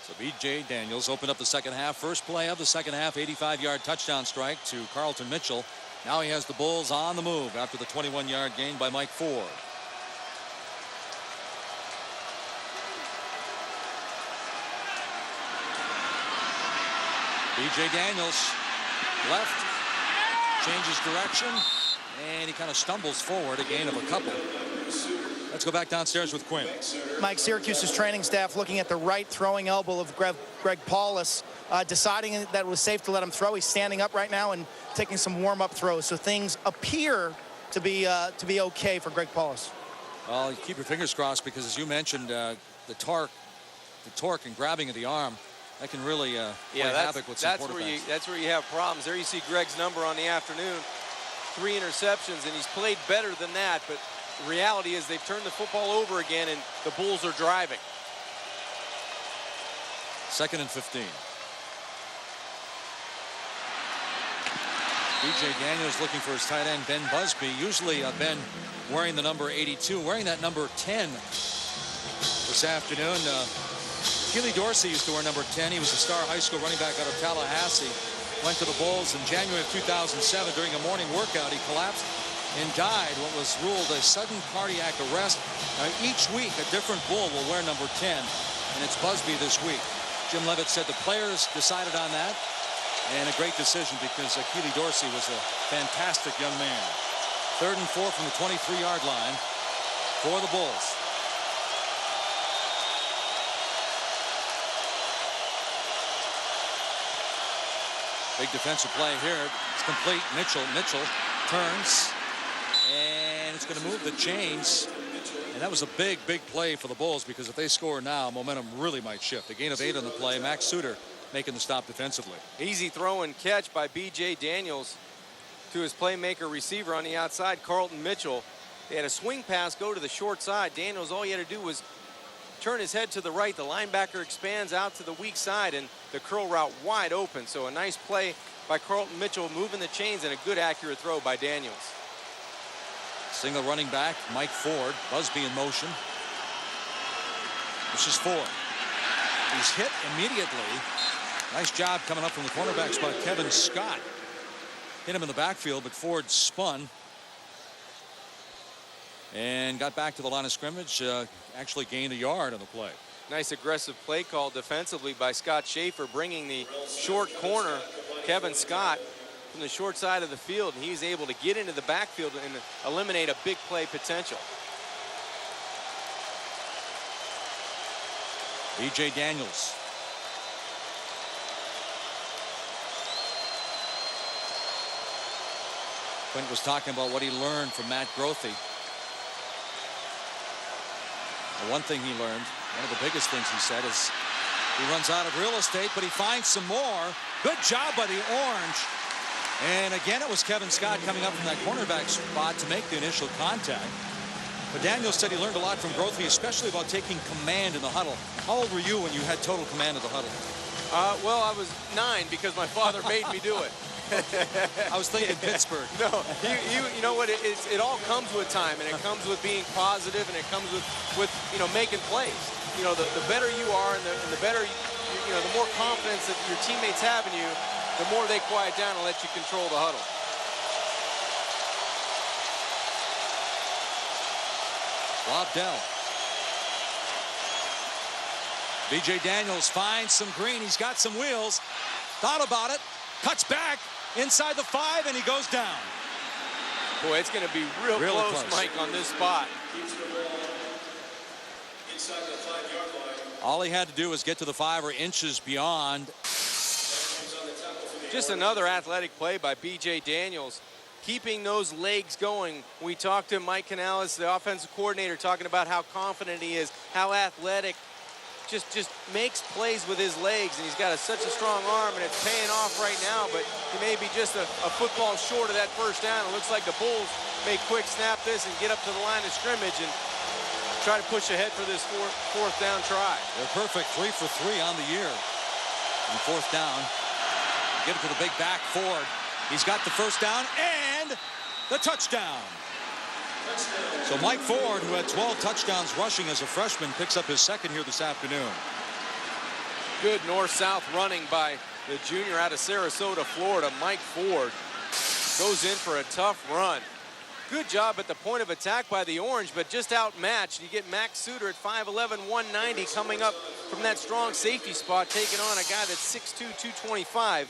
So B.J. Daniels opened up the second half. First play of the second half, 85-yard touchdown strike to Carlton Mitchell. Now he has the Bulls on the move after the 21-yard gain by Mike Ford. B.J. Daniels left, changes direction, and he kind of stumbles forward, a gain of a couple. Let's go back downstairs with Quinn. Mike, Syracuse's training staff looking at the right throwing elbow of Greg Paulus, deciding that it was safe to let him throw. He's standing up right now and taking some warm-up throws, so things appear to be okay for Greg Paulus. Well, you keep your fingers crossed, because as you mentioned, the torque and grabbing of the arm, that can really play havoc with some quarterbacks. That's where you have problems. There you see Greg's number on the afternoon, 3 interceptions, and he's played better than that, but the reality is they've turned the football over again, and the Bulls are driving. 2nd and 15. B.J. Daniels looking for his tight end, Ben Busby. Usually Ben wearing the number 82, wearing that number 10 this afternoon. Keely Dorsey used to wear number 10. He was a star high school running back out of Tallahassee. Went to the Bulls in January of 2007 during a morning workout. He collapsed and died what was ruled a sudden cardiac arrest. Now, each week a different Bull will wear number 10, and it's Busby this week. Jim Leavitt said the players decided on that, and a great decision, because Keely Dorsey was a fantastic young man. 3rd and 4 from the 23-yard line for the Bulls. Big defensive play here. It's complete. Mitchell turns, and it's going to move the chains. And that was a big play for the Bulls, because if they score now, momentum really might shift. A gain of 8 on the play. Max Suter making the stop defensively. Easy throw and catch by B.J. Daniels to his playmaker receiver on the outside, Carlton Mitchell. They had a swing pass go to the short side. Daniels, all he had to do was turn his head to the right. The linebacker expands out to the weak side, and the curl route wide open. So a nice play by Carlton Mitchell, moving the chains, and a good accurate throw by Daniels. Single running back, Mike Ford. Busby in motion. This is Ford. He's hit immediately. Nice job coming up from the cornerback spot. Kevin Scott hit him in the backfield, but Ford spun and got back to the line of scrimmage. Actually gained a yard on the play. Nice aggressive play call defensively by Scott Schaefer, bringing the short corner, Kevin Scott, from the short side of the field, and he's able to get into the backfield and eliminate a big play potential. B.J. Daniels. Quint was talking about what he learned from Matt Grothe. The one thing he learned, one of the biggest things he said, is he runs out of real estate, but he finds some more. Good job by the Orange. And again, it was Kevin Scott coming up from that cornerback spot to make the initial contact. But Daniels said he learned a lot from Grothy, especially about taking command in the huddle. How old were you when you had total command of the huddle? Well, I was 9 because my father made me do it. I was thinking Pittsburgh. No, you know what? It all comes with time, and it comes with being positive, and it comes with making plays. The better you are, and the better the more confidence that your teammates have in you, the more they quiet down and let you control the huddle. Lobdell. B.J. Daniels finds some green. He's got some wheels. Thought about it. Cuts back inside the 5, and he goes down. Boy, it's going to be real close, Mike, on this spot. Inside the 5-yard line. All he had to do was get to the 5 or inches beyond. Just another athletic play by B.J. Daniels, keeping those legs going. We talked to Mike Canales, the offensive coordinator, talking about how confident he is, how athletic, just makes plays with his legs, and he's got such a strong arm, and it's paying off right now, but he may be just a football short of that first down. It looks like the Bulls may quick snap this and get up to the line of scrimmage and try to push ahead for this fourth down try. They're perfect, 3 for 3 on the year. And fourth down, get it to the big back Ford. He's got the first down and the touchdown. So Mike Ford, who had 12 touchdowns rushing as a freshman, picks up his second here this afternoon. Good north-south running by the junior out of Sarasota, Florida. Mike Ford goes in for a tough run. Good job at the point of attack by the Orange, but just outmatched. You get Max Suter at 5'11", 190 coming up from that strong safety spot, taking on a guy that's 6'2", 225.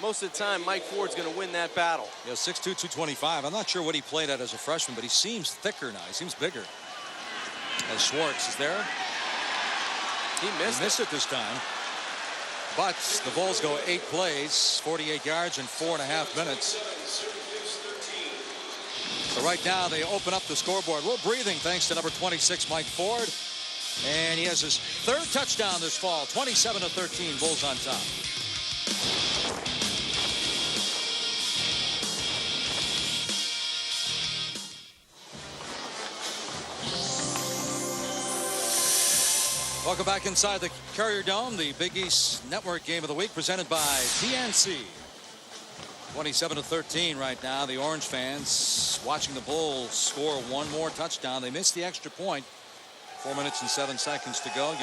Most of the time, Mike Ford's going to win that battle. Yeah, 6'2", 225. I'm not sure what he played at as a freshman, but he seems thicker now. He seems bigger. As Schwartz is there. He missed it this time. But the Bulls go 8 plays, 48 yards in 4.5 minutes. So right now, they open up the scoreboard. A little breathing thanks to number 26, Mike Ford. And he has his 3rd touchdown this fall, 27-13, Bulls on top. Welcome back inside the Carrier Dome, the Big East Network Game of the Week presented by PNC. 27-13 right now. The Orange fans watching the Bulls score one more touchdown. They missed the extra point. 4 minutes and 7 seconds to go.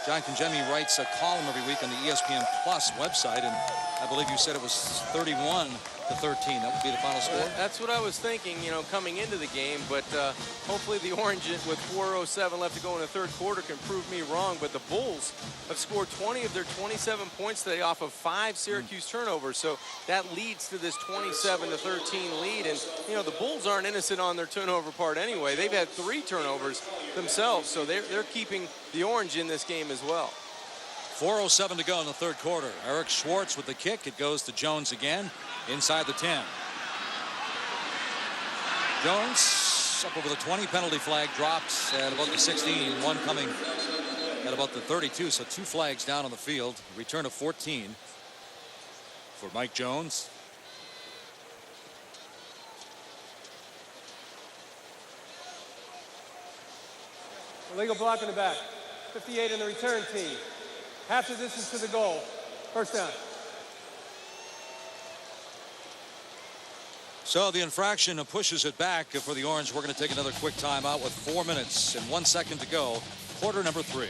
John Congemi writes a column every week on the ESPN Plus website, and I believe you said it was 31-13. That would be the final score. That's what I was thinking, coming into the game, but hopefully the Orange with 4:07 left to go in the third quarter can prove me wrong. But the Bulls have scored 20 of their 27 points today off of 5 Syracuse turnovers, so that leads to this 27-13 lead. And the Bulls aren't innocent on their turnover part anyway. They've had 3 turnovers themselves, so they're keeping the Orange in this game as well. 4:07 to go in the third quarter. Eric Schwartz with the kick. It goes to Jones again inside the 10. Jones up over the 20. Penalty flag drops at about the 16. One coming at about the 32. So 2 flags down on the field. Return of 14 for Mike Jones. Illegal block in the back. 58 in the return team. Half the distance to the goal. First down. So the infraction pushes it back for the Orange. We're going to take another quick timeout with 4 minutes and 1 second to go. Quarter number 3.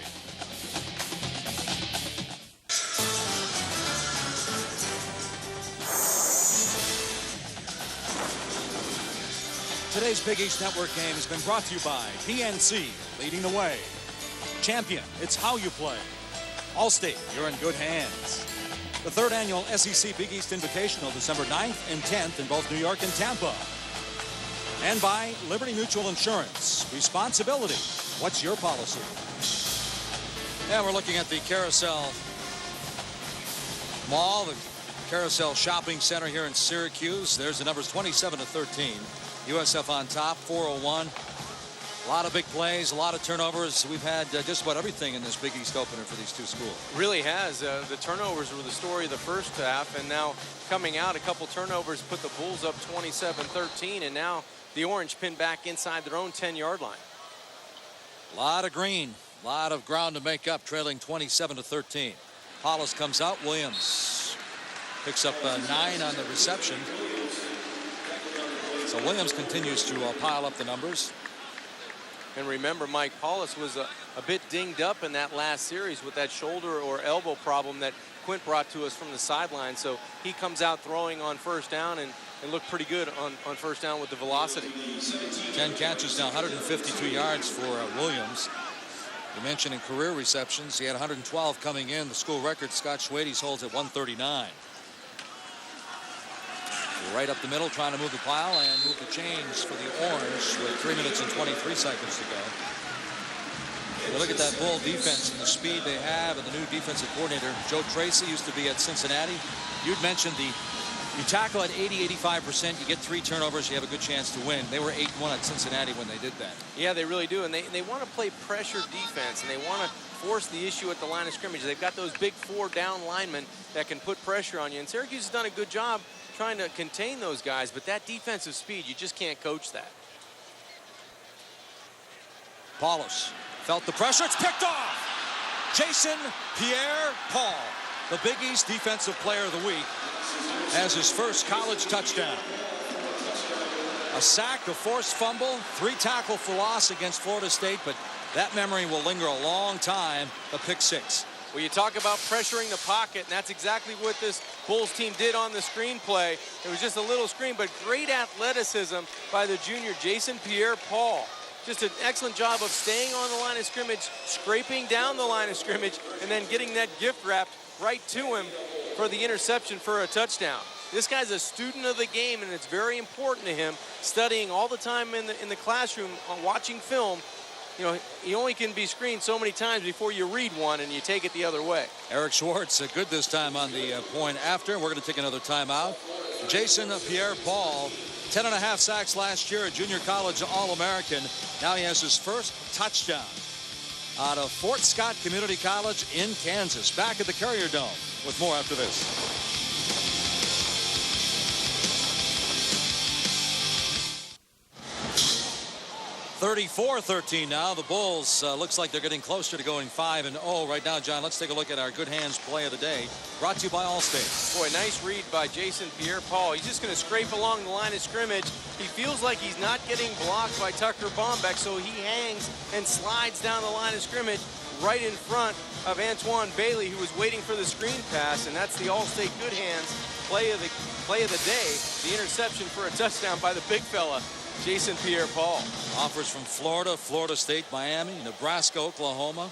Today's Big East Network game has been brought to you by PNC, leading the way. Champion, it's how you play. Allstate, you're in good hands. The 3rd annual SEC Big East Invitational, December 9th and 10th in both New York and Tampa. And by Liberty Mutual Insurance. Responsibility. What's your policy? And we're looking at the Carousel Mall, the Carousel Shopping Center here in Syracuse. There's the numbers 27-13. USF on top, 4:01 A lot of big plays, a lot of turnovers. We've had just about everything in this Big East opener for these two schools. Really has. The turnovers were the story of the first half, and now coming out, a couple turnovers put the Bulls up 27-13, and now the Orange pinned back inside their own 10-yard line. A lot of green, a lot of ground to make up, trailing 27-13. Hollis comes out. Williams picks up 9 on the reception. So Williams continues to pile up the numbers. And remember, Mike Paulus was a bit dinged up in that last series with that shoulder or elbow problem that Quint brought to us from the sideline. So he comes out throwing on first down and looked pretty good on first down with the velocity. 10 catches now, 152 yards for Williams. You mentioned in career receptions, he had 112 coming in. The school record, Scott Schwade's holds at 139. Right up the middle, trying to move the pile and move the chains for the Orange with 3 minutes and 23 seconds to go. You look at that Bull defense and the speed they have, and the new defensive coordinator, Joe Tracy, used to be at Cincinnati. You'd mentioned you tackle at 80-85%, you get 3 turnovers, you have a good chance to win. They were 8-1 at Cincinnati when they did that. Yeah, they really do, and they want to play pressure defense, and they want to force the issue at the line of scrimmage. They've got those big 4 down linemen that can put pressure on you, and Syracuse has done a good job trying to contain those guys, but that defensive speed, you just can't coach that. Paulus felt the pressure. It's picked off. Jason Pierre-Paul, the Big East Defensive Player of the Week, has his first college touchdown. A sack, a forced fumble, 3 tackle for loss against Florida State, but that memory will linger a long time. The pick 6. Well, you talk about pressuring the pocket, and that's exactly what this Bulls team did on the screenplay. It was just a little screen, but great athleticism by the junior Jason Pierre-Paul. Just an excellent job of staying on the line of scrimmage, scraping down the line of scrimmage, and then getting that gift wrapped right to him for the interception for a touchdown. This guy's a student of the game, and it's very important to him, studying all the time in the classroom, watching film. You know, he only can be screened so many times before you read one and you take it the other way. Eric Schwartz, good this time on the point after. We're going to take another timeout. Jason Pierre-Paul, 10.5 sacks last year, a junior college All-American. Now he has his first touchdown out of Fort Scott Community College in Kansas. Back at the Carrier Dome with more after this. 34-13 now. The Bulls looks like they're getting closer to going 5-0 right now. John, let's take a look at our Good Hands play of the day. Brought to you by Allstate. Boy, nice read by Jason Pierre-Paul. He's just going to scrape along the line of scrimmage. He feels like he's not getting blocked by Tucker Bombeck, so he hangs and slides down the line of scrimmage right in front of Antoine Bailey, who was waiting for the screen pass, and that's the Allstate Good Hands play of the day. The interception for a touchdown by the big fella, Jason Pierre-Paul. Offers from Florida, Florida State, Miami, Nebraska, Oklahoma.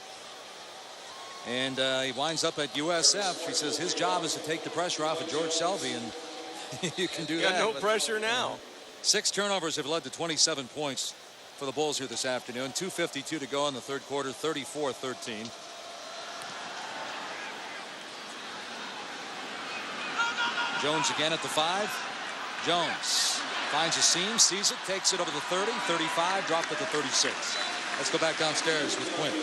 And he winds up at USF. He says his job is to take the pressure off of George Selvey, and you can do that. Got no pressure now. 6 turnovers have led to 27 points for the Bulls here this afternoon. 2:52 to go in the third quarter, 34-13. Jones again at the 5. Jones finds a seam, sees it, takes it over the 30, 35, dropped at the 36. Let's go back downstairs with Quint.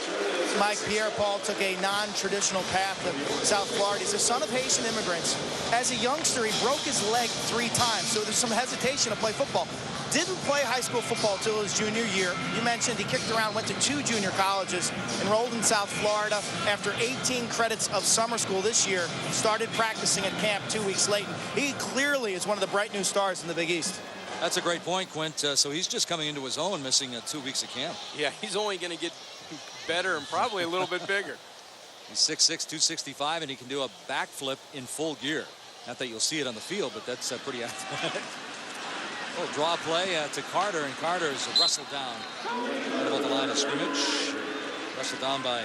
Mike, Pierre-Paul took a non-traditional path to South Florida. He's a son of Haitian immigrants. As a youngster, he broke his leg 3 times, so there's some hesitation to play football. Didn't play high school football till his junior year. You mentioned he kicked around, went to 2 junior colleges, enrolled in South Florida. After 18 credits of summer school this year, started practicing at camp 2 weeks late. He clearly is one of the bright new stars in the Big East. That's a great point, Quint. So he's just coming into his own, missing 2 weeks of camp. Yeah, he's only going to get better and probably a little bit bigger. He's 6'6", 265, and he can do a backflip in full gear. Not that you'll see it on the field, but that's pretty athletic. Little draw play to Carter, and Carter's wrestled down right about the line of scrimmage. Wrestled down by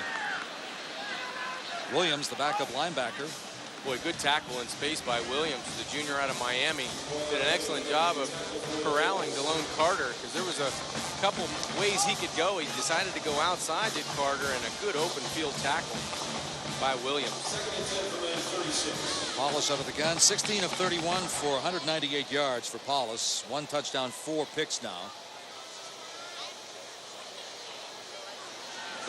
Williams, the backup linebacker. Boy, good tackle in space by Williams, the junior out of Miami. Did an excellent job of corralling DeLone Carter, because there was a couple ways he could go. He decided to go outside, did Carter, and a good open field tackle by Williams. Paulus out of the gun, 16 of 31 for 198 yards for Paulus. 1 touchdown, 4 picks now.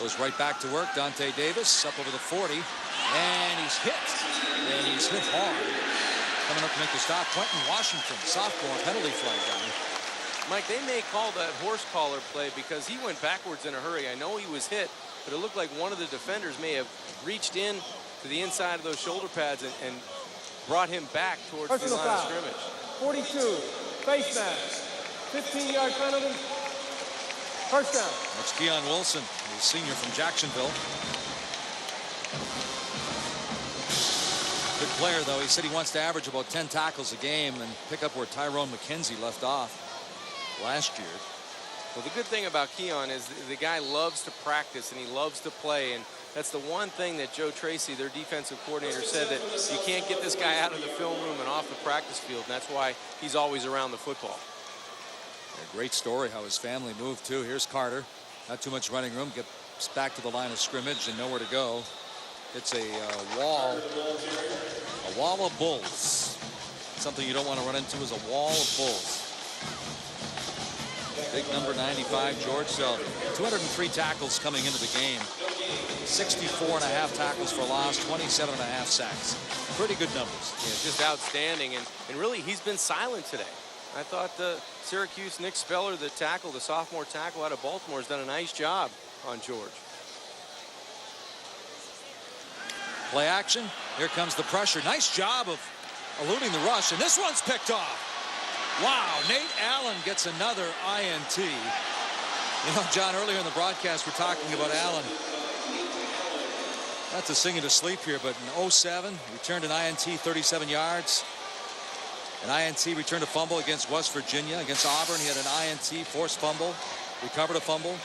Goes right back to work. Dante Davis up over the 40. And he's hit. And he's hit hard. Coming up to make the stop, Quentin Washington, sophomore, penalty flag guy. Mike, they may call that horse collar play because he went backwards in a hurry. I know he was hit, but it looked like one of the defenders may have reached in to the inside of those shoulder pads and brought him back towards the line of scrimmage. 42, face mask, 15-yard penalty, first down. That's Keon Wilson, the senior from Jacksonville. Good player, though. He said he wants to average about 10 tackles a game and pick up where Tyrone McKenzie left off last year. Well, the good thing about Keon is the guy loves to practice and he loves to play, and that's the one thing that Joe Tracy, their defensive coordinator, said, that you can't get this guy out of the film room and off the practice field, and that's why he's always around the football. A great story how his family moved, too. Here's Carter. Not too much running room. Gets back to the line of scrimmage and nowhere to go. It's a wall of bulls. Something you don't want to run into is a wall of bulls. Big number 95, George Selby. 203 tackles coming into the game. 64.5 tackles for loss, 27.5 sacks. Pretty good numbers. Yeah, just outstanding. And really, he's been silent today. I thought Syracuse, Nick Speller, the sophomore tackle out of Baltimore, has done a nice job on George. Play action. Here comes the pressure. Nice job of eluding the rush, and this one's picked off. Wow, Nate Allen gets another INT. You know, John, earlier in the broadcast, we're talking about Allen. Not to sing you to sleep here, but in 07, returned an INT 37 yards. An INT returned a fumble against West Virginia. Against Auburn, he had an INT, forced fumble, recovered a fumble.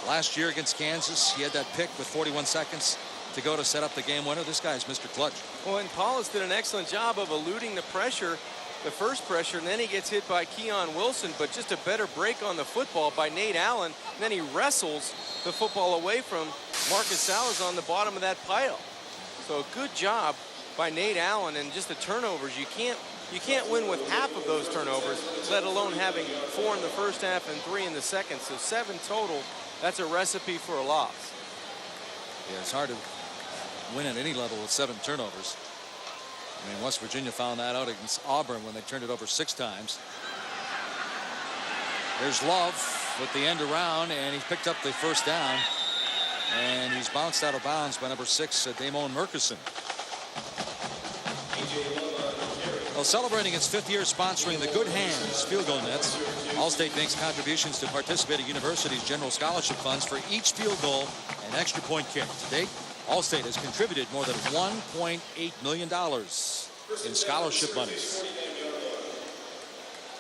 Last year against Kansas, he had that pick with 41 seconds to go to set up the game winner. This guy's Mr. Clutch. Well, and Paulus did an excellent job of eluding the pressure, the first pressure, and then he gets hit by Keon Wilson, but just a better break on the football by Nate Allen. And then he wrestles the football away from Marcus Salas on the bottom of that pile. So a good job by Nate Allen, and just the turnovers. You can't win with half of those turnovers, let alone having 4 in the first half and 3 in the second. So 7 total. That's a recipe for a loss. Yeah, it's hard to win at any level with 7 turnovers. I mean, West Virginia found that out against Auburn when they turned it over 6 times. There's Love with the end around, and he picked up the first down. And he's bounced out of bounds by number 6, Damone Murkison. Well, celebrating its 5th year sponsoring the Good Hands field goal nets, Allstate makes contributions to participating universities' general scholarship funds for each field goal and extra point kick. To date, Allstate has contributed more than $1.8 million in scholarship money.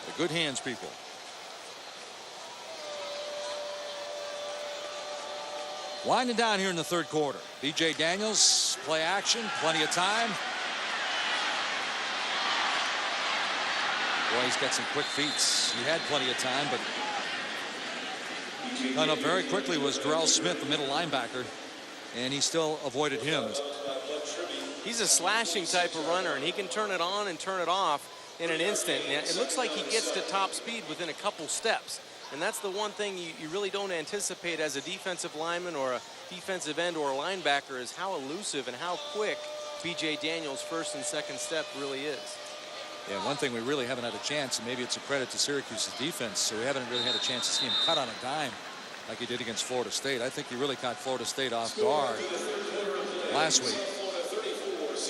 The Good Hands people. Winding down here in the 3rd quarter. B.J. Daniels, play action, plenty of time. Boy, he's got some quick feet. He had plenty of time, but done up very quickly was Darrell Smith, the middle linebacker, and he still avoided him. He's a slashing type of runner, and he can turn it on and turn it off in an instant. And it looks like he gets to top speed within a couple steps. And that's the one thing you really don't anticipate as a defensive lineman or a defensive end or a linebacker, is how elusive and how quick B.J. Daniels' first and second step really is. Yeah, one thing we really haven't had a chance, and maybe it's a credit to Syracuse's defense, so we haven't really had a chance to see him cut on a dime like he did against Florida State. I think he really caught Florida State off guard last week.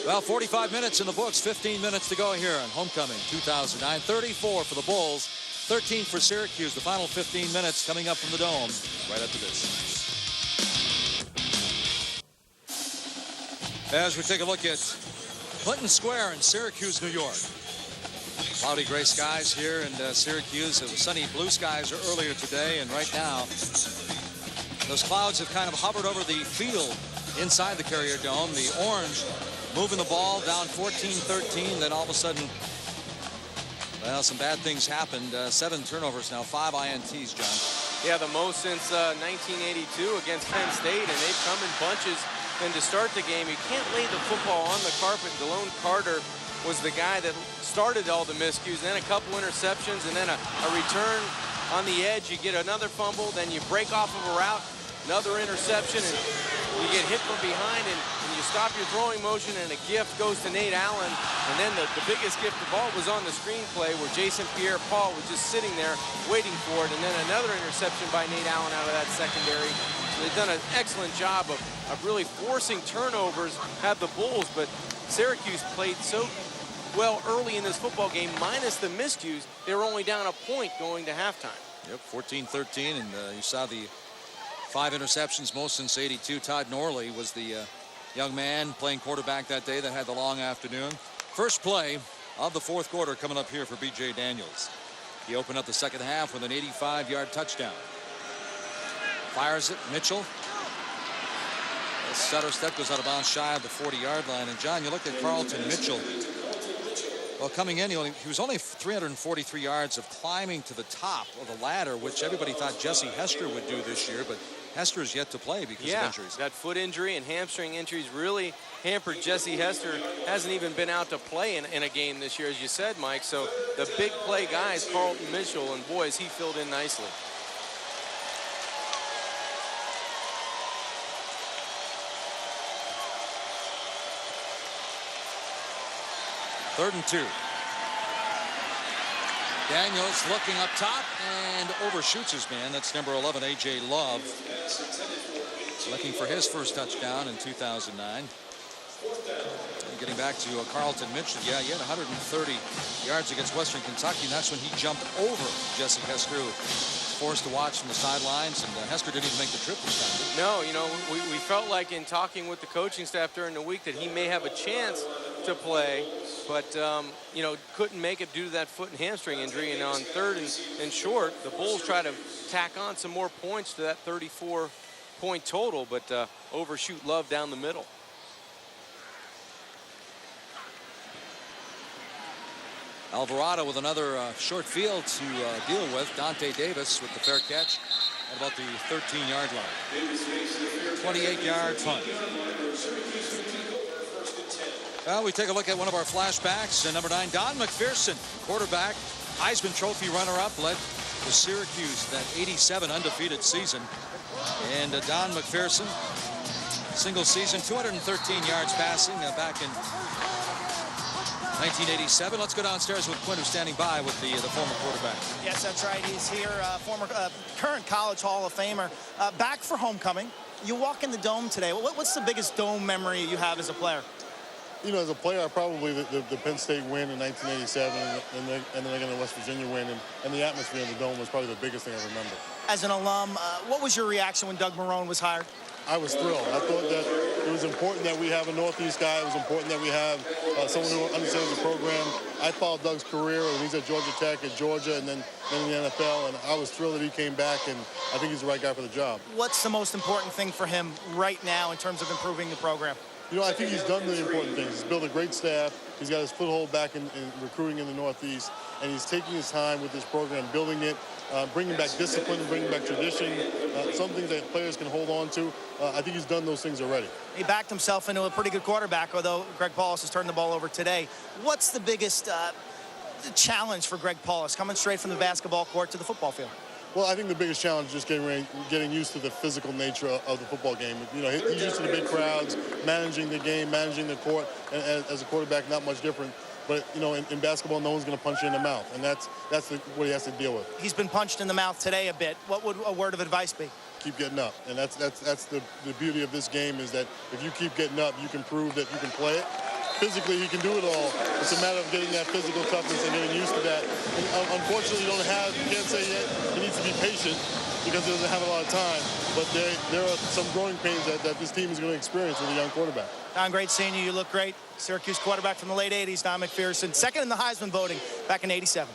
Well, 45 minutes in the books, 15 minutes to go here on Homecoming 2009. 34 for the Bulls, 13 for Syracuse. The final 15 minutes coming up from the Dome right after this. As we take a look at Clinton Square in Syracuse, New York. Cloudy gray skies here in Syracuse. It was sunny blue skies earlier today, and right now those clouds have kind of hovered over the field inside the Carrier Dome. The Orange moving the ball down 14-13. Then all of a sudden, well, some bad things happened. 7 turnovers now, 5 INTs, John. Yeah, the most since 1982 against Penn State, and they've come in bunches. And to start the game, you can't lay the football on the carpet. Delone Carter was the guy that started all the miscues, then a couple interceptions, and then a return on the edge. You get another fumble, then you break off of a route. Another interception, and you get hit from behind, and you stop your throwing motion, and a gift goes to Nate Allen. And then the biggest gift of all was on the screenplay where Jason Pierre-Paul was just sitting there waiting for it. And then another interception by Nate Allen out of that secondary. So they've done an excellent job of really forcing turnovers, have the Bulls, but Syracuse played so well early in this football game, minus the miscues. They were only down a point going to halftime. Yep, 14-13, and you saw the 5 interceptions, most since '82. Todd Norley was the young man playing quarterback that day that had the long afternoon. First play of the fourth quarter coming up here for B.J. Daniels. He opened up the second half with an 85-yard touchdown. Fires it, Mitchell. The stutter step goes out of bounds shy of the 40-yard line. And John, you look at Carlton Mitchell. Well, coming in, he was only 343 yards of climbing to the top of the ladder, which everybody thought Jesse Hester would do this year, but Hester is yet to play because of injuries. That foot injury and hamstring injuries really hampered Jesse Hester. Hasn't even been out to play in a game this year, as you said, Mike. So the big play guys, Carlton Mitchell, and boys, he filled in nicely. Third and 2. Daniels looking up top and overshoots his man. That's number 11, A.J. Love. Looking for his first touchdown in 2009. Getting back to Carlton Mitchell. Yeah, he had 130 yards against Western Kentucky, and that's when he jumped over Jesse Hester, who was forced to watch from the sidelines, and Hester didn't even make the trip this time. No, you know, we felt like in talking with the coaching staff during the week that he may have a chance to play, but you know, couldn't make it due to that foot and hamstring injury. And on third and short, the Bulls try to tack on some more points to that 34-point total, but overshoot Love down the middle. Alvarado with another short field to deal with. Dante Davis with the fair catch at about the 13-yard line. 28-yard punt. Well, we take a look at one of our flashbacks. Number 9, Don McPherson, quarterback, Heisman Trophy runner-up, led the Syracuse that '87 undefeated season. And Don McPherson, single season, 213 yards passing back in 1987. Let's go downstairs with Quinn, who's standing by with the former quarterback. Yes, that's right. He's here, current College Hall of Famer, back for homecoming. You walk in the Dome today. What's the biggest Dome memory you have as a player? You know, as a player, probably the Penn State win in 1987 and then again the West Virginia win, and the atmosphere in the Dome was probably the biggest thing I remember. As an alum, what was your reaction when Doug Marrone was hired? I was thrilled. I thought that it was important that we have a Northeast guy. It was important that we have someone who understands the program. I followed Doug's career when he's at Georgia Tech, at Georgia, and then in the NFL, and I was thrilled that he came back, and I think he's the right guy for the job. What's the most important thing for him right now in terms of improving the program? You know, I think he's done the important things. He's built a great staff. He's got his foothold back in recruiting in the Northeast, and he's taking his time with this program, building it, bringing back discipline, bringing back tradition, some things that players can hold on to. I think he's done those things already. He backed himself into a pretty good quarterback, although Greg Paulus has turned the ball over today. What's the biggest challenge for Greg Paulus, coming straight from the basketball court to the football field? Well, I think the biggest challenge is just getting used to the physical nature of the football game. You know, he's used to the big crowds, managing the game, managing the court, and as a quarterback, not much different. But, you know, in basketball, no one's going to punch you in the mouth, and that's what he has to deal with. He's been punched in the mouth today a bit. What would a word of advice be? Keep getting up, and that's the beauty of this game is that if you keep getting up, you can prove that you can play it. Physically, he can do it all. It's a matter of getting that physical toughness and getting used to that. And unfortunately, you can't say yet he needs to be patient because he doesn't have a lot of time. But there are some growing pains that this team is going to experience with a young quarterback. Don, great seeing you. You look great. Syracuse quarterback from the late 80s, Don McPherson. Second in the Heisman voting back in '87.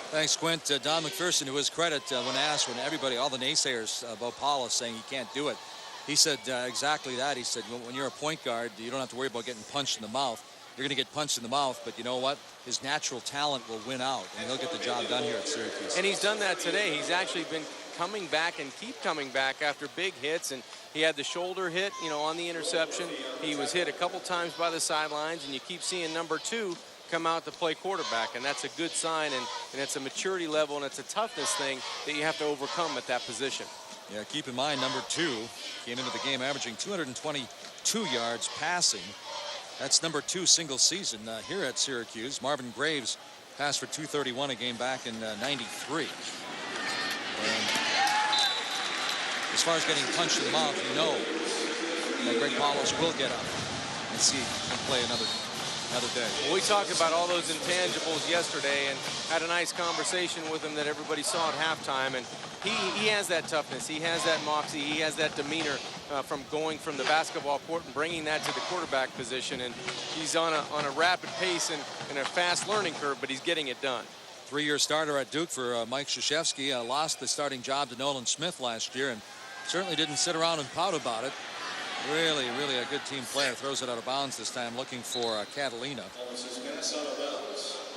Thanks, Quint. Don McPherson, to his credit, when asked, when everybody, all the naysayers about Paulus saying he can't do it, he said exactly that. He said, when you're a point guard, you don't have to worry about getting punched in the mouth. You're going to get punched in the mouth, but you know what? His natural talent will win out, and he'll get the job done here at Syracuse. And he's done that today. He's actually been coming back and keep coming back after big hits, and he had the shoulder hit, you know, on the interception. He was hit a couple times by the sidelines, and you keep seeing number 2 come out to play quarterback, and that's a good sign, and it's a maturity level, and it's a toughness thing that you have to overcome at that position. Yeah, keep in mind, number 2 came into the game averaging 222 yards passing. That's number 2 single season here at Syracuse. Marvin Graves passed for 231 a game back in '93. And as far as getting punched in the mouth, you know that Greg Paulos will get up and see him play another day. Well, we talked about all those intangibles yesterday and had a nice conversation with him that everybody saw at halftime. And he has that toughness. He has that moxie. He has that demeanor from going from the basketball court and bringing that to the quarterback position. And he's on a rapid pace and a fast learning curve, but he's getting it done. 3-year starter at Duke for Mike Krzyzewski. Lost the starting job to Nolan Smith last year and certainly didn't sit around and pout about it. Really a good team player. Throws it out of bounds this time, looking for Catalina.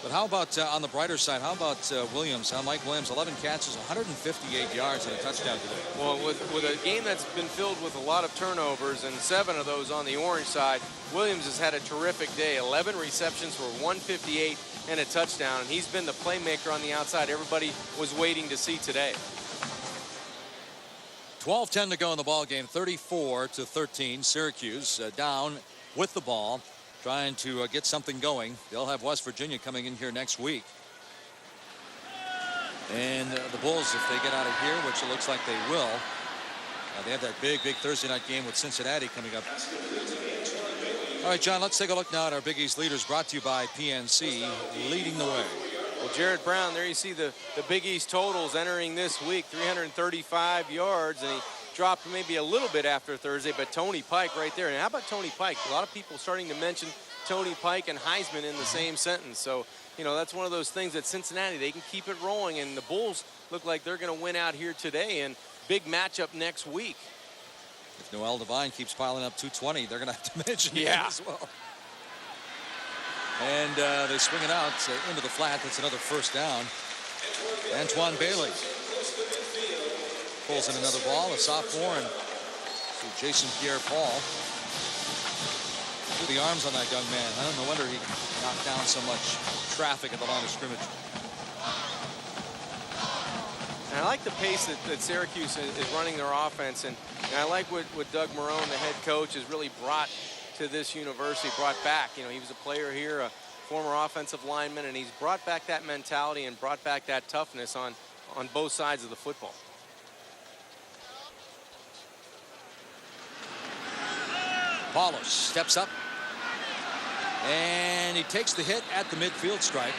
But how about on the brighter side, how about Williams? Mike Williams, 11 catches, 158 yards and a touchdown today. Well, with a game that's been filled with a lot of turnovers and 7 of those on the orange side, Williams has had a terrific day. 11 receptions for 158 and a touchdown, and he's been the playmaker on the outside everybody was waiting to see today. 12:10 to go in the ball game. 34-13. Syracuse down with the ball, trying to get something going. They'll have West Virginia coming in here next week. And the Bulls, if they get out of here, which it looks like they will, they have that big Thursday night game with Cincinnati coming up. All right, John, let's take a look now at our Big East leaders, brought to you by PNC, leading the way. Well, Jared Brown, there you see the Big East totals entering this week, 335 yards, and he dropped maybe a little bit after Thursday, but Tony Pike right there. And how about Tony Pike? A lot of people starting to mention Tony Pike and Heisman in the same sentence. So, you know, that's one of those things that Cincinnati, they can keep it rolling, and the Bulls look like they're going to win out here today, and big matchup next week. If Noel Devine keeps piling up 220, they're going to have to mention him as well. And they swing it out into the flat. That's another first down. Antoine Bailey pulls in another ball, a sophomore, and Jason Pierre-Paul. Look at the arms on that young man. I don't know wonder he knocked down so much traffic at the line of scrimmage. And I like the pace that Syracuse is running their offense, and I like what Doug Marrone, the head coach, has really brought to this university, brought back. You know, he was a player here, a former offensive lineman, and he's brought back that mentality and brought back that toughness on both sides of the football. Paulos steps up, and he takes the hit at the midfield stripe.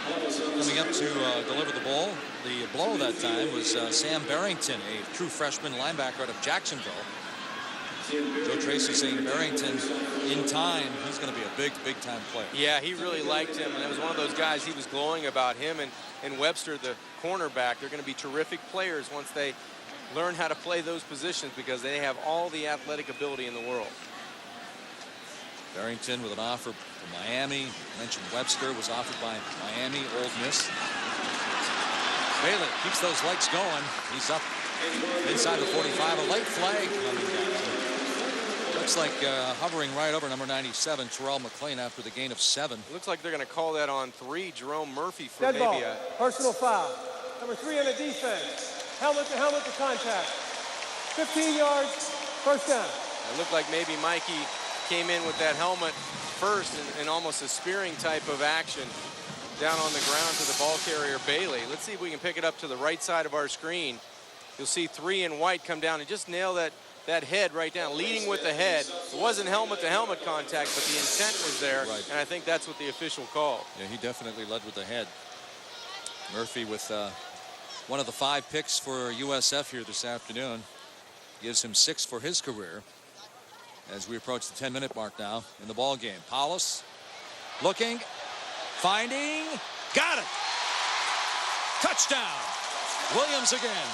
Coming up to deliver the ball. The blow that time was Sam Barrington, a true freshman linebacker out of Jacksonville. Joe Tracy saying Barrington, in time, he's going to be a big time player. Yeah, he really liked him, and it was one of those guys he was glowing about. Him and Webster, the cornerback, they're going to be terrific players once they learn how to play those positions, because they have all the athletic ability in the world. Barrington with an offer from Miami. I mentioned Webster was offered by Miami, Ole Miss. Bailey keeps those legs going. He's up inside the 45. A late flag coming down. Looks like hovering right over number 97, Terrell McClain, after the gain of 7. It looks like they're going to call that on 3. Jerome Murphy for Dead maybe ball. a Personal foul. Number 3 on the defense. Helmet to contact. 15 yards, first down. It looked like maybe Mikey came in with that helmet first in almost a spearing type of action down on the ground to the ball carrier Bailey. Let's see if we can pick it up to the right side of our screen. You'll see 3 in white come down and just nail that head right down, leading with the head. It wasn't helmet to helmet contact, but the intent was there, right. And I think that's what the official called. Yeah, he definitely led with the head. Murphy with one of the 5 picks for USF here this afternoon. Gives him 6 for his career as we approach the 10-minute mark now in the ball game. Paulos looking, finding, got it. Touchdown. Williams again.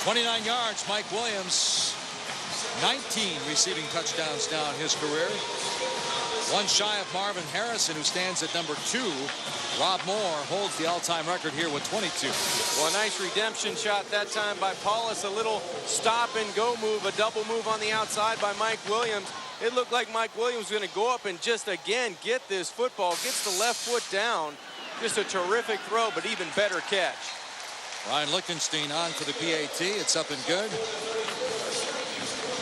.29 yards, Mike Williams. 19 receiving touchdowns now in his career. One shy of Marvin Harrison, who stands at number 2. Rob Moore holds the all-time record here with 22. Well, a nice redemption shot that time by Paulus. A little stop-and-go move, a double move on the outside by Mike Williams. it looked like Mike Williams was going to go up and just, again, get this football. Gets the left foot down. Just a terrific throw, but even better catch. Ryan Lichtenstein on for the PAT. It's up and good.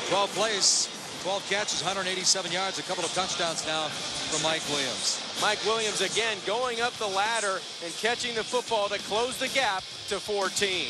12 plays, 12 catches, 187 yards, a couple of touchdowns now from Mike Williams. Mike Williams again going up the ladder and catching the football to close the gap to 14.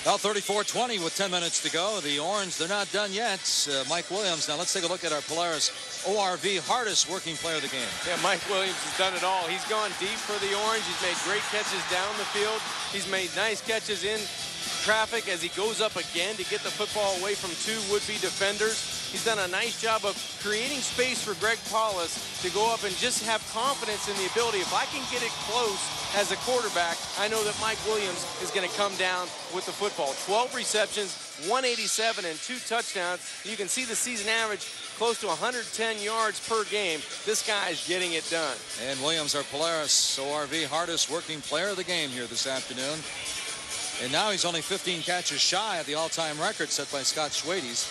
Well, 34-20 with 10 minutes to go. The Orange, they're not done yet. Mike Williams. Now let's take a look at our Polaris ORV hardest working player of the game. Yeah, Mike Williams has done it all. He's gone deep for the Orange. He's made great catches down the field. He's made nice catches in traffic as he goes up again to get the football away from two would-be defenders. He's done a nice job of creating space for Greg Paulus to go up and just have confidence in the ability. If I can get it close as a quarterback, I know that Mike Williams is going to come down with the football. 12 receptions, 187 and 2 touchdowns. You can see the season average close to 110 yards per game. This guy is getting it done. And Williams, our Polaris ORV hardest working player of the game here this afternoon. And now he's only 15 catches shy of the all-time record set by Scott Schwades.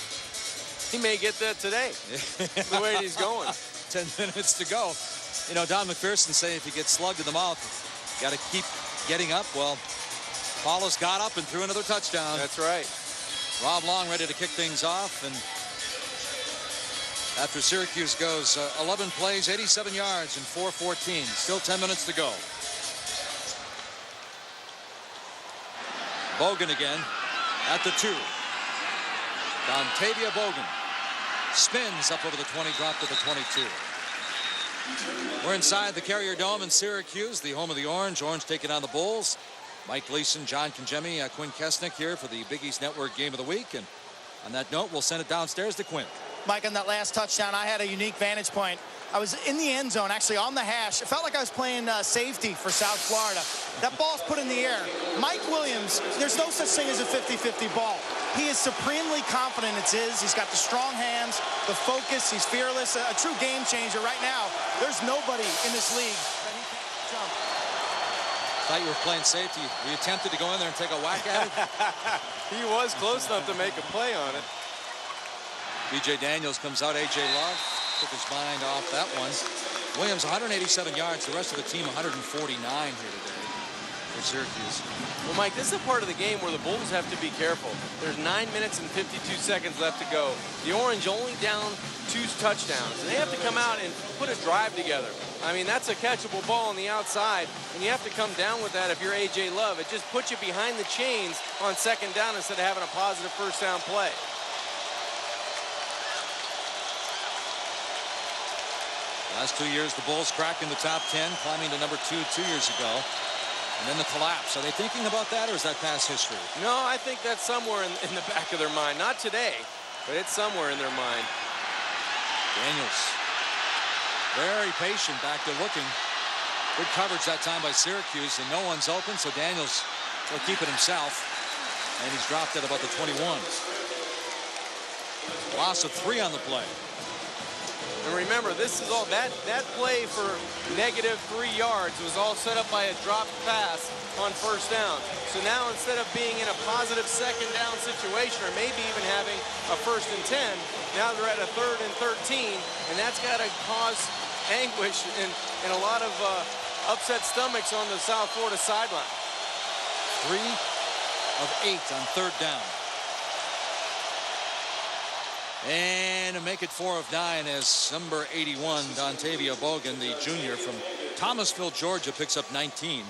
He may get that today, the way he's going. 10 minutes to go. You know, Don McPherson say if you get slugged in the mouth, you got to keep getting up. Well, Paulus got up and threw another touchdown. That's right. Rob Long ready to kick things off. And after Syracuse goes 11 plays, 87 yards, and 4:14. Still 10 minutes to go. Bogan again at the 2. Dontavia Bogan spins up over the 20, dropped to the 22. We're inside the Carrier Dome in Syracuse, the home of the Orange. Orange taking on the Bulls. Mike Gleason, John Conjemi, Quinn Kesnick here for the Big East Network Game of the Week. And on that note, we'll send it downstairs to Quinn. Mike, on that last touchdown, I had a unique vantage point. I was in the end zone, actually on the hash. It felt like I was playing safety for South Florida. That ball's put in the air. Mike Williams, there's no such thing as a 50-50 ball. He is supremely confident it's his. He's got the strong hands, the focus. He's fearless, a true game changer. Right now, there's nobody in this league that he can't jump. Thought you were playing safety. Were you tempted to go in there and take a whack at it? He was close enough to make a play on it. B.J. Daniels comes out. A.J. Love took his mind off that one. Williams, 187 yards. The rest of the team, 149 here today for Syracuse. Well, Mike, this is a part of the game where the Bulls have to be careful. There's 9 minutes and 52 seconds left to go. The Orange only down 2 touchdowns. And they have to come out and put a drive together. I mean, that's a catchable ball on the outside, and you have to come down with that if you're A.J. Love. It just puts you behind the chains on second down instead of having a positive first down play. Last 2 years, the Bulls cracking the top 10, climbing to number 2 2 years ago. And then the collapse. Are they thinking about that, or is that past history? No, I think that's somewhere in the back of their mind. Not today, but it's somewhere in their mind. Daniels, very patient back there looking. Good coverage that time by Syracuse, and no one's open, so Daniels will keep it himself. And he's dropped at about the 21. Loss of 3 on the play. And remember, this is all that play for negative 3 yards was all set up by a dropped pass on first down. So now instead of being in a positive second down situation, or maybe even having a 1st and 10, now they're at a 3rd and 13, and that's got to cause anguish and a lot of upset stomachs on the South Florida sideline. 3 of 8 on 3rd down. And to make it 4 of 9 as number 81, Dontavia Bogan, the junior from Thomasville, Georgia, picks up 19.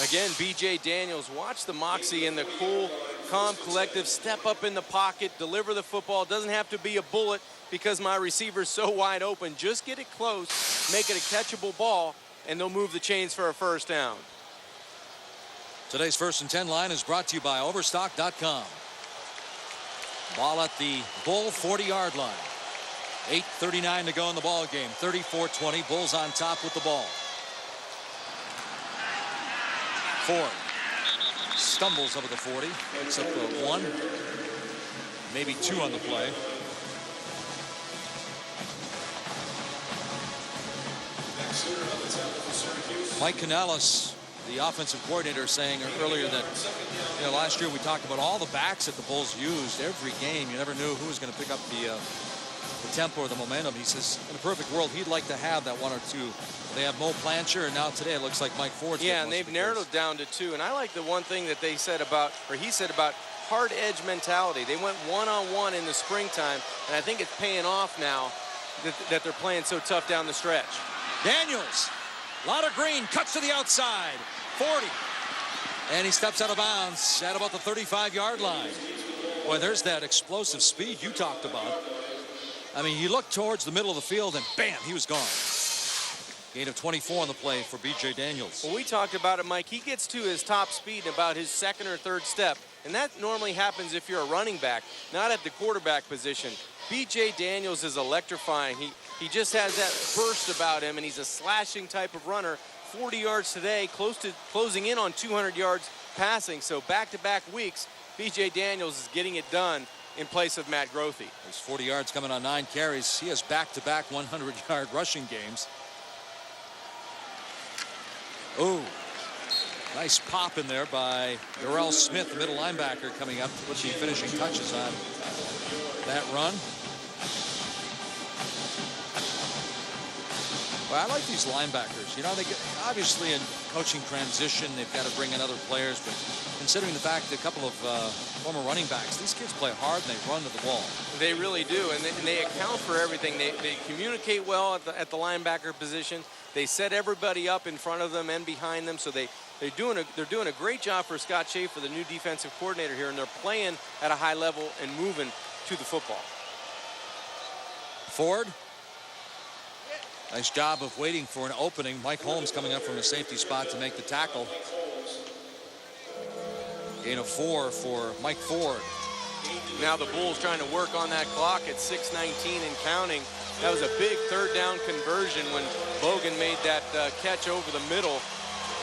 Again, B.J. Daniels, watch the moxie and the cool, calm, collective step up in the pocket, deliver the football. Doesn't have to be a bullet because my receiver's so wide open. Just get it close, make it a catchable ball, and they'll move the chains for a first down. Today's 1st and 10 line is brought to you by Overstock.com. Ball at the Bull 40-yard line. 8:39 to go in the ball game. 34-20. Bulls on top with the ball. Ford stumbles over the 40. Picks up 1. Maybe 2 on the play. Mike Canales, the offensive coordinator, saying earlier that last year we talked about all the backs that the Bulls used every game. You never knew who was going to pick up the tempo or the momentum. He says in a perfect world he'd like to have that one or two. They have Mo Plancher, and now today it looks like Mike Ford's. Yeah, and they've narrowed it down to 2. And I like the one thing that they said about, or he said about, hard edge mentality. They went one-on-one in the springtime, and I think it's paying off now that they're playing so tough down the stretch. Daniels, a lot of green, cuts to the outside, 40. And he steps out of bounds at about the 35-yard line. Boy, there's that explosive speed you talked about. I mean, you look towards the middle of the field, and bam, he was gone. Gain of 24 on the play for B.J. Daniels. Well, we talked about it, Mike. He gets to his top speed in about his second or third step, and that normally happens if you're a running back, not at the quarterback position. B.J. Daniels is electrifying. He just has that burst about him, and he's a slashing type of runner. 40 yards today, closing in on 200 yards passing. So back-to-back weeks, B.J. Daniels is getting it done in place of Matt Grothe. There's 40 yards coming on 9 carries. He has back-to-back 100-yard rushing games. Oh, nice pop in there by Darrell Smith, the middle linebacker, coming up to put the finishing touches on that run. Well, I like these linebackers. They get, obviously in coaching transition, they've got to bring in other players, but considering the fact that a couple of former running backs, these kids play hard and they run to the ball. They really do, and they account for everything. They communicate well at the linebacker position. They set everybody up in front of them and behind them, so they're doing a great job for Scott Schaefer, the new defensive coordinator here, and they're playing at a high level and moving to the football. Ford. Nice job of waiting for an opening. Mike Holmes coming up from a safety spot to make the tackle. Gain of 4 for Mike Ford. Now the Bulls trying to work on that clock at 6:19 and counting. That was a big third down conversion when Bogan made that catch over the middle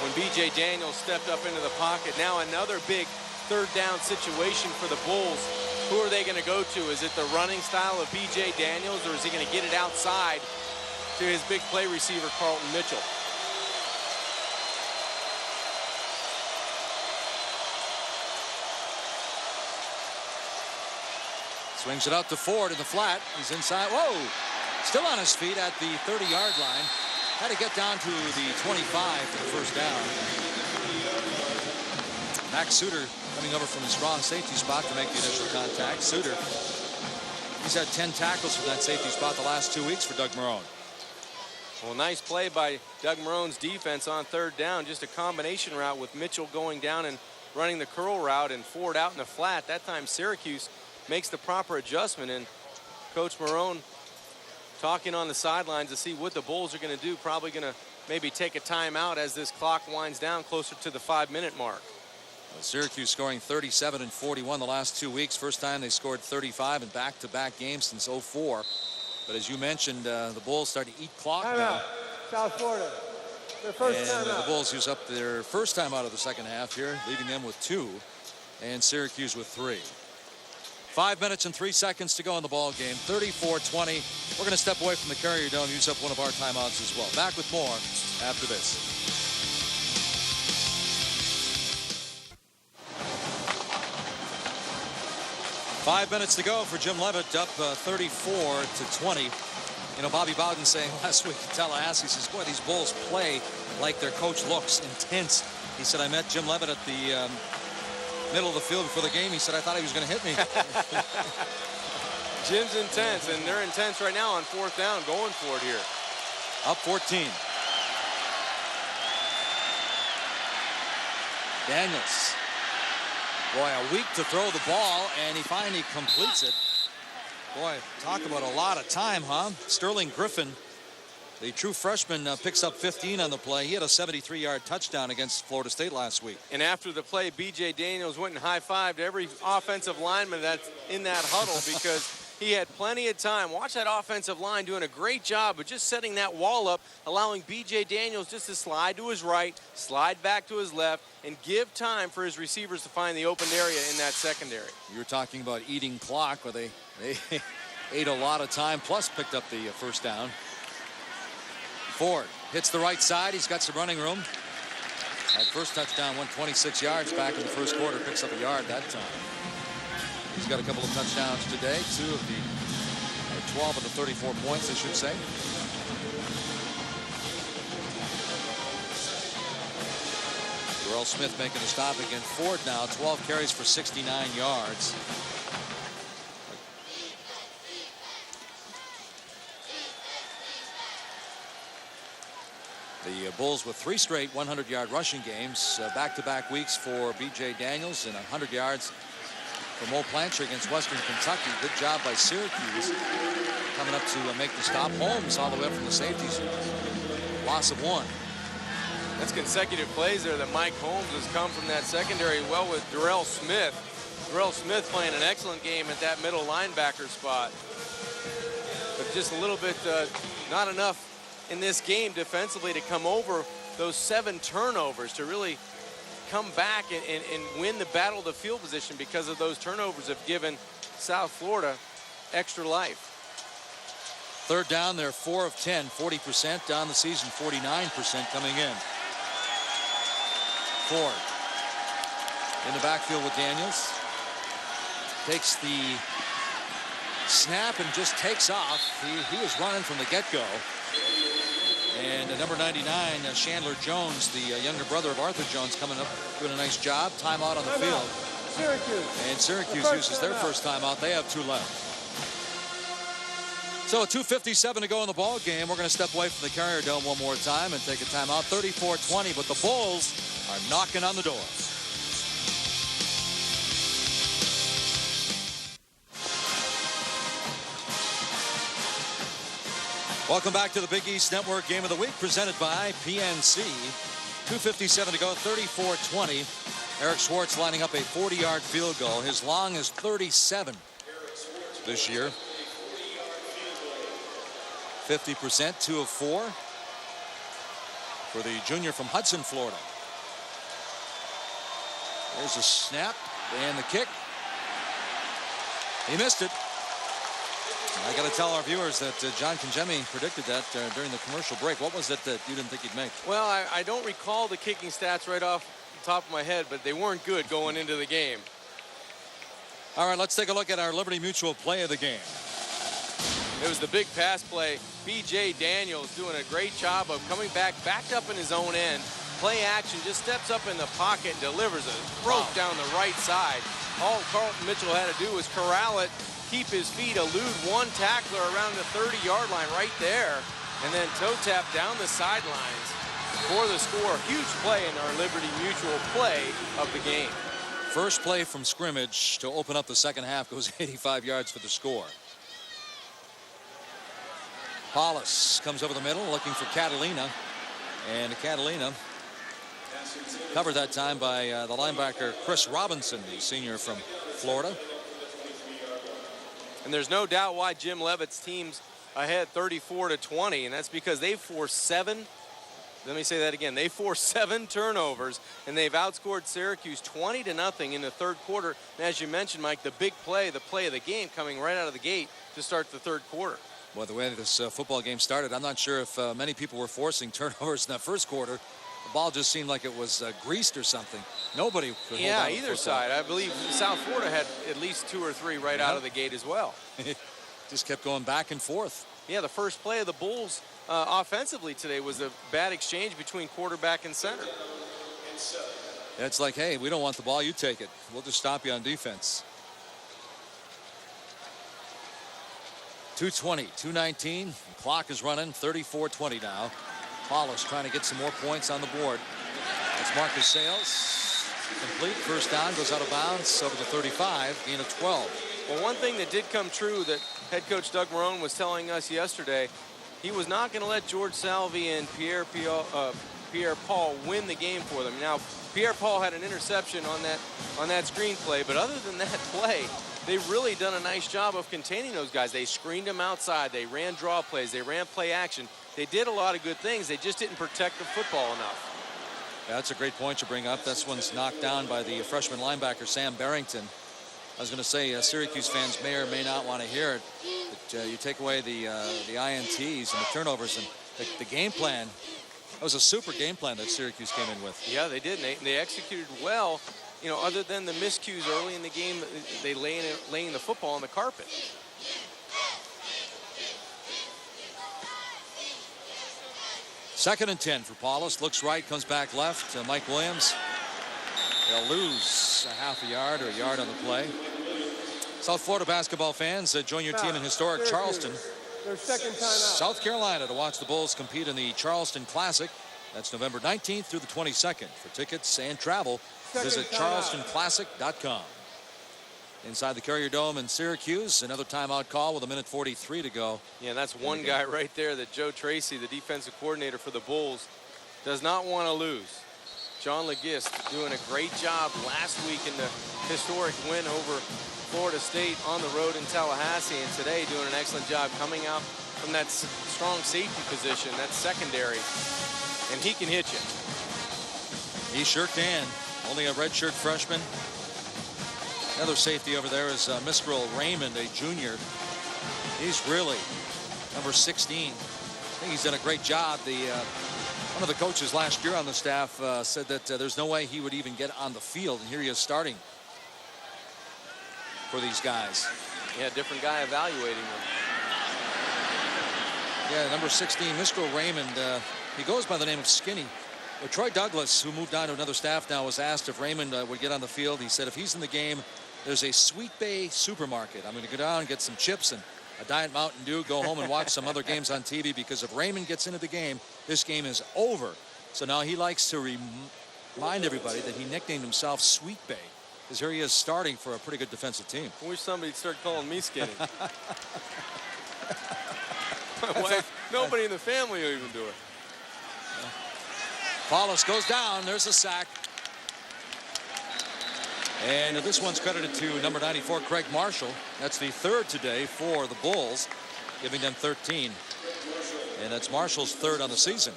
when B.J. Daniels stepped up into the pocket. Now another big third down situation for the Bulls. Who are they going to go to? Is it the running style of B.J. Daniels, or is he going to get it outside to his big play receiver, Carlton Mitchell? Swings it out to Ford in the flat. He's inside. Whoa! Still on his feet at the 30-yard line. Had to get down to the 25 for the first down. Max Suter coming over from his strong safety spot to make the initial contact. Suter, he's had 10 tackles from that safety spot the last 2 weeks for Doug Marrone. Well, nice play by Doug Marrone's defense on third down. Just a combination route with Mitchell going down and running the curl route and Ford out in the flat. That time Syracuse makes the proper adjustment, and Coach Marrone talking on the sidelines to see what the Bulls are going to do. Probably going to maybe take a timeout as this clock winds down closer to the 5-minute mark. Syracuse scoring 37 and 41 the last 2 weeks. First time they scored 35 in back-to-back games since 04. But as you mentioned, the Bulls start to eat clock now. South Florida. Their first and time out. the Bulls use up their first time out of the second half here, leaving them with 2, and Syracuse with 3. 5 minutes and 3 seconds to go in the ball game. 34-20. We're going to step away from the Carrier Dome, use up one of our timeouts as well. Back with more after this. Five minutes to go for Jim Leavitt, up 34-20. Bobby Bowden saying last week in Tallahassee, he says, boy, these Bulls play like their coach looks intense. He said, I met Jim Leavitt at the middle of the field before the game. He said, I thought he was going to hit me. Jim's intense, and they're intense right now on fourth down, going for it here. Up 14. Daniels. Boy, a week to throw the ball, and he finally completes it. Boy, talk about a lot of time, huh? Sterling Griffin, the true freshman, picks up 15 on the play. He had a 73-yard touchdown against Florida State last week. And after the play, B.J. Daniels went and high-fived every offensive lineman that's in that huddle because he had plenty of time. Watch that offensive line doing a great job of just setting that wall up, allowing B.J. Daniels just to slide to his right, slide back to his left, and give time for his receivers to find the open area in that secondary. You're talking about eating clock, where they ate a lot of time, plus picked up the first down. Ford hits the right side. He's got some running room. That first touchdown went 26 yards back in the first quarter. Picks up a yard that time. He's got a couple of touchdowns today. 12 of the 34 points, I should say. Darrell Smith making a stop against Ford now. 12 carries for 69 yards. The Bulls with 3 straight 100-yard rushing games, back-to-back weeks for B.J. Daniels and 100 yards for Mo Plancher against Western Kentucky. Good job by Syracuse coming up to make the stop. Holmes all the way up from the safeties. Loss of 1. That's consecutive plays there that Mike Holmes has come from that secondary well with Darrell Smith. Darrell Smith playing an excellent game at that middle linebacker spot. But just a little bit not enough in this game defensively to come over those 7 turnovers, to really come back and win the battle of the field position, because of those turnovers have given South Florida extra life. Third down, they're 4 of 10, 40%. Down the season, 49% coming in. Ford in the backfield with Daniels. Takes the snap and just takes off. He was running from the get-go. And number 99, Chandler Jones, the younger brother of Arthur Jones, coming up doing a nice job. Timeout on the field. Syracuse. And Syracuse uses their first timeout. They have 2 left. So 2:57 to go in the ball game. We're going to step away from the Carrier Dome one more time and take a timeout. 34-20, but the Bulls are knocking on the door. Welcome back to the Big East Network Game of the Week, presented by PNC. 2:57 to go, 34-20. Eric Schwartz lining up a 40-yard field goal. His long is 37 this year. 50%, 2 of 4 for the junior from Hudson, Florida. There's a snap and the kick. He missed it. I got to tell our viewers that John Congemi predicted that during the commercial break. What was it that you didn't think he'd make? Well, I don't recall the kicking stats right off the top of my head, but they weren't good going into the game. All right, let's take a look at our Liberty Mutual play of the game. It was the big pass play. B.J. Daniels doing a great job of coming backed up in his own end. Play action, just steps up in the pocket and delivers a throat down the right side. All Carlton Mitchell had to do was corral it, keep his feet, elude one tackler around the 30-yard line right there, and then toe tap down the sidelines for the score. Huge play in our Liberty Mutual play of the game. First play from scrimmage to open up the second half goes 85 yards for the score. Paulus comes over the middle looking for Catalina, and Catalina covered that time by the linebacker Chris Robinson, the senior from Florida. And there's no doubt why Jim Leavitt's team's ahead 34-20, and that's because they forced 7. Let me say that again. They forced 7 turnovers, and they've outscored Syracuse 20-0 in the third quarter. And as you mentioned, Mike, the big play, the play of the game, coming right out of the gate to start the third quarter. Well, the way this football game started, I'm not sure if many people were forcing turnovers in that first quarter. The ball just seemed like it was greased or something. Nobody could hold on either side. I believe South Florida had at least 2 or 3 right out of the gate as well. Just kept going back and forth. Yeah, the first play of the Bulls offensively today was a bad exchange between quarterback and center. It's like, hey, we don't want the ball, you take it. We'll just stop you on defense. 2:20, 2:19. Clock is running, 34-20 now. Paulus trying to get some more points on the board. That's Marcus Sales. Complete. First down, goes out of bounds over the 35, gain of 12. Well, one thing that did come true that head coach Doug Marrone was telling us yesterday, he was not going to let George Salvi and Pierre-Paul win the game for them. Now, Pierre-Paul had an interception on that screen play, but other than that play, they've really done a nice job of containing those guys. They screened them outside. They ran draw plays. They ran play action. They did a lot of good things. They just didn't protect the football enough. Yeah, that's a great point to bring up. This one's knocked down by the freshman linebacker, Sam Barrington. I was going to say, Syracuse fans may or may not want to hear it. But you take away the INTs and the turnovers and the game plan. That was a super game plan that Syracuse came in with. Yeah, they did. They executed well. You know, other than the miscues early in the game, they laying the football on the carpet. Second and 10 for Paulus. Looks right, comes back left. Mike Williams. They'll lose a half a yard or a yard on the play. South Florida basketball fans, join your team in historic Charleston, Their second time out. South Carolina, to watch the Bulls compete in the Charleston Classic. That's November 19th through the 22nd. For tickets and travel, visit charlestonclassic.com. Inside the Carrier Dome in Syracuse, another timeout call with 1:43 to go. Yeah, that's one guy right there that Joe Tracy, the defensive coordinator for the Bulls, does not want to lose. John Legist doing a great job last week in the historic win over Florida State on the road in Tallahassee, and today doing an excellent job coming out from that strong safety position, that secondary, and he can hit you. He sure can. Only a redshirt freshman. Another safety over there is Mistral Raymond, a junior. He's really number 16. I think he's done a great job. One of the coaches last year on the staff said that there's no way he would even get on the field, and here he is starting for these guys. Yeah, different guy evaluating them. Yeah, number 16, Mistral Raymond. He goes by the name of Skinny. But Troy Douglas, who moved on to another staff now, was asked if Raymond would get on the field. He said if he's in the game, there's a Sweet Bay supermarket. I'm going to go down and get some chips and a Diet Mountain Dew, go home and watch some other games on TV, because if Raymond gets into the game, this game is over. So now he likes to remind everybody that he nicknamed himself Sweet Bay, because here he is starting for a pretty good defensive team. I wish somebody'd start calling me Skinny. My wife, nobody in the family will even do it. Paulus goes down. There's a sack. And this one's credited to number 94, Craig Marshall. That's the third today for the Bulls, giving them 13. And that's Marshall's third on the season.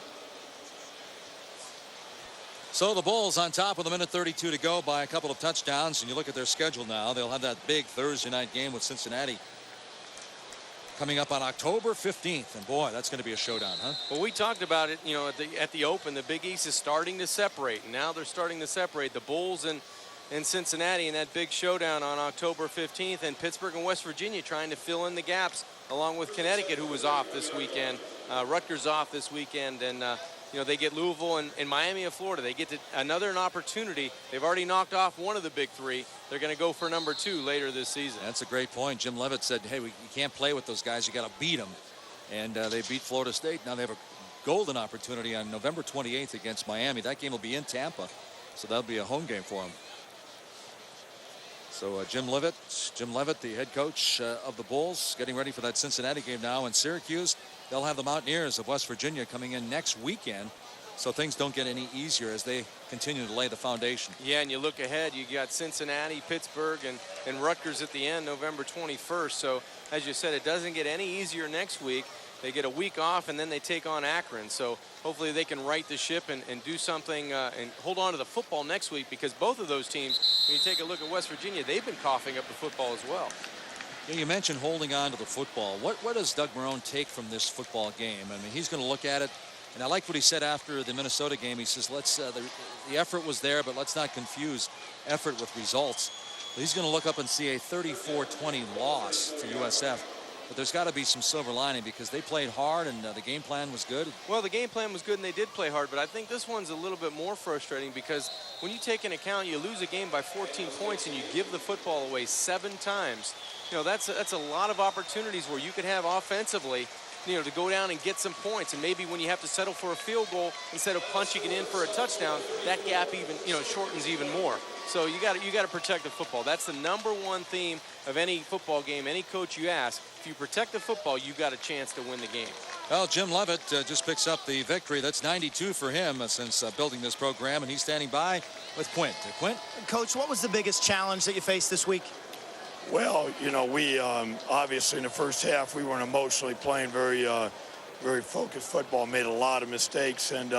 So the Bulls on top with 1:32 to go by a couple of touchdowns. And you look at their schedule now. They'll have that big Thursday night game with Cincinnati coming up on October 15th. And boy, that's going to be a showdown, huh? Well, we talked about it, you know, at the Open. The Big East is starting to separate. And now they're starting to separate the Bulls and Cincinnati in that big showdown on October 15th, and Pittsburgh and West Virginia trying to fill in the gaps, along with Connecticut, who was off this weekend. Rutgers off this weekend, and you know, they get Louisville and Miami of Florida. They get an opportunity. They've already knocked off one of the big three. They're going to go for number 2 later this season. That's a great point. Jim Leavitt said, hey, you can't play with those guys. You got to beat them. And they beat Florida State. Now they have a golden opportunity on November 28th against Miami. That game will be in Tampa, so that'll be a home game for them. So Jim Leavitt, the head coach of the Bulls, getting ready for that Cincinnati game now. In Syracuse, they'll have the Mountaineers of West Virginia coming in next weekend. So things don't get any easier as they continue to lay the foundation. Yeah, and you look ahead, you got Cincinnati, Pittsburgh, and Rutgers at the end, November 21st. So as you said, it doesn't get any easier next week. They get a week off, and then they take on Akron. So hopefully they can right the ship and do something and hold on to the football next week, because both of those teams, when you take a look at West Virginia, they've been coughing up the football as well. Yeah, you mentioned holding on to the football. What does Doug Marrone take from this football game? I mean, he's going to look at it, and I like what he said after the Minnesota game. He says, let's the effort was there, but let's not confuse effort with results. He's going to look up and see a 34-20 loss to USF. But there's got to be some silver lining, because they played hard and the game plan was good. Well, the game plan was good and they did play hard, but I think this one's a little bit more frustrating, because when you take into account you lose a game by 14 points and you give the football away 7 times, you know, that's a lot of opportunities where you could have offensively, you know, to go down and get some points. And maybe when you have to settle for a field goal instead of punching it in for a touchdown, that gap even, you know, shortens even more. So you got to protect the football. That's the number one theme of any football game. Any coach you ask, if you protect the football, you got a chance to win the game. Well, Jim Leavitt just picks up the victory. That's 92 for him since building this program, and he's standing by with Quint. Quint? Coach, what was the biggest challenge that you faced this week? Well, you know, we obviously in the first half we weren't emotionally playing very focused football, made a lot of mistakes, and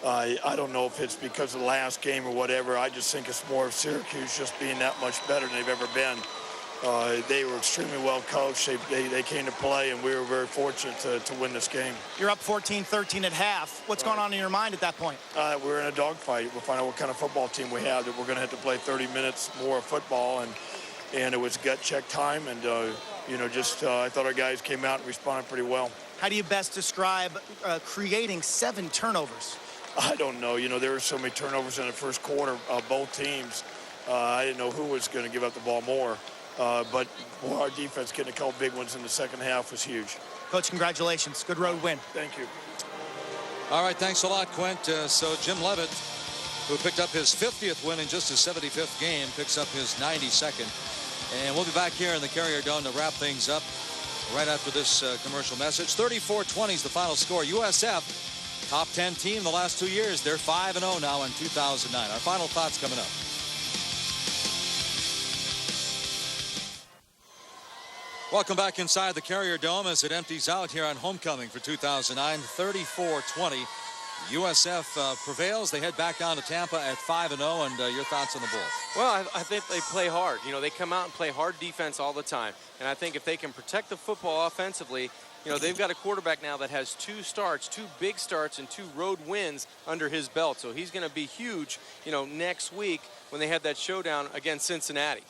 I don't know if it's because of the last game or whatever. I just think it's more of Syracuse just being that much better than they've ever been. They were extremely well coached. They came to play, and we were very fortunate to win this game. You're up 14-13 at half. What's going on in your mind at that point? We're in a dogfight. We'll find out what kind of football team we have, that we're going to have to play 30 minutes more of football, and it was gut check time, and I thought our guys came out and responded pretty well. How do you best describe creating 7 turnovers? I don't know. There were so many turnovers in the first quarter, both teams. I didn't know who was going to give up the ball more. But our defense getting a couple big ones in the second half was huge. Coach, congratulations. Good road win. Thank you. All right, thanks a lot, Quint. So Jim Leavitt, who picked up his 50th win in just his 75th game, picks up his 92nd. And we'll be back here in the Carrier Dome to wrap things up right after this commercial message. 34-20 is the final score. USF, top 10 team the last 2 years. They're 5-0 now in 2009. Our final thoughts coming up. Welcome back inside the Carrier Dome as it empties out here on homecoming for 2009. 34-20. USF prevails. They head back down to Tampa at 5-0. And your thoughts on the Bulls? Well, I think they play hard. They come out and play hard defense all the time. And I think if they can protect the football offensively, they've got a quarterback now that has 2 big starts and 2 road wins under his belt. So he's going to be huge, next week when they have that showdown against Cincinnati.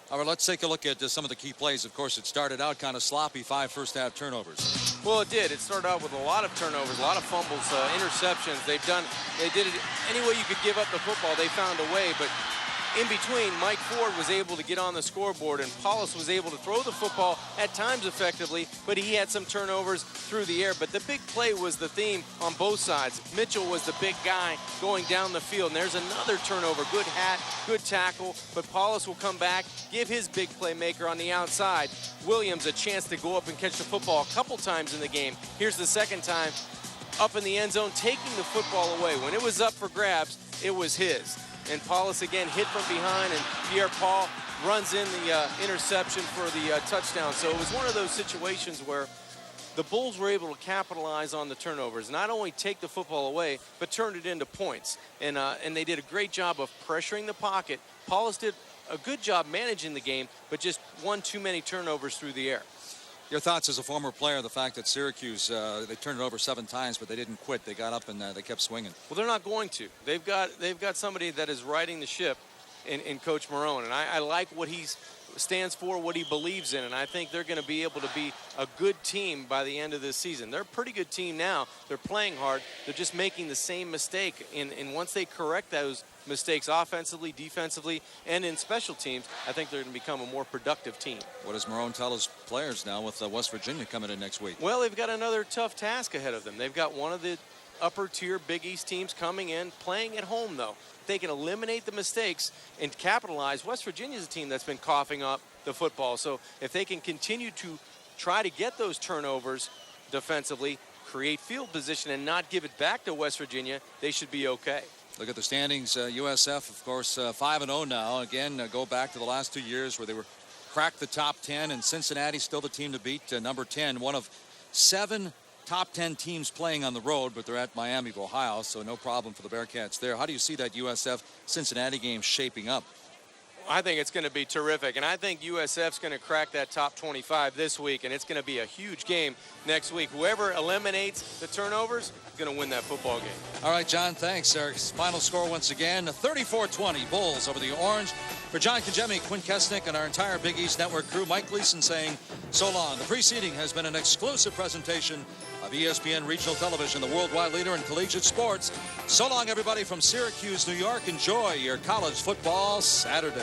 All right, let's take a look at some of the key plays. Of course, it started out kind of sloppy, 5 first-half turnovers. Well, it did. It started out with a lot of turnovers, a lot of fumbles, interceptions. They did it any way you could give up the football. They found a way, but in between, Mike Ford was able to get on the scoreboard, and Paulus was able to throw the football at times effectively, but he had some turnovers through the air. But the big play was the theme on both sides. Mitchell was the big guy going down the field, and there's another turnover. Good hat, good tackle, but Paulus will come back, give his big playmaker on the outside, Williams, a chance to go up and catch the football a couple times in the game. Here's the second time, up in the end zone, taking the football away. When it was up for grabs, it was his. And Paulus again hit from behind, and Pierre-Paul runs in the interception for the touchdown. So it was one of those situations where the Bulls were able to capitalize on the turnovers, not only take the football away, but turn it into points. And they did a great job of pressuring the pocket. Paulus did a good job managing the game, but just one too many turnovers through the air. Your thoughts as a former player, the fact that Syracuse, they turned it over 7 times, but they didn't quit. They got up and they kept swinging. Well, they're not going to. They've got somebody that is riding the ship in Coach Marrone, and I like what he stands for, what he believes in, and I think they're going to be able to be a good team by the end of this season. They're a pretty good team now. They're playing hard. They're just making the same mistake, and once they correct those mistakes offensively, defensively, and in special teams, I think they're going to become a more productive team. What does Marrone tell his players now with West Virginia coming in next week? Well, they've got another tough task ahead of them. They've got one of the upper-tier Big East teams coming in, playing at home, though. They can eliminate the mistakes and capitalize. West Virginia's a team that's been coughing up the football. So if they can continue to try to get those turnovers defensively, create field position, and not give it back to West Virginia, they should be okay. Look at the standings. USF, of course, 5-0 now. Again, go back to the last 2 years where they were cracked the top 10, and Cincinnati still the team to beat, number 10. One of 7 top 10 teams playing on the road, but they're at Miami of Ohio, so no problem for the Bearcats there. How do you see that USF-Cincinnati game shaping up? I think it's going to be terrific, and I think USF's going to crack that top 25 this week, and it's going to be a huge game next week. Whoever eliminates the turnovers is going to win that football game. All right, John, thanks. Our final score once again, 34-20, Bulls over the Orange. For John Kajemi, Quint Kesnick, and our entire Big East Network crew, Mike Gleason saying so long. The preceding has been an exclusive presentation of ESPN Regional Television, the worldwide leader in collegiate sports. So long, everybody, from Syracuse, New York. Enjoy your college football Saturday.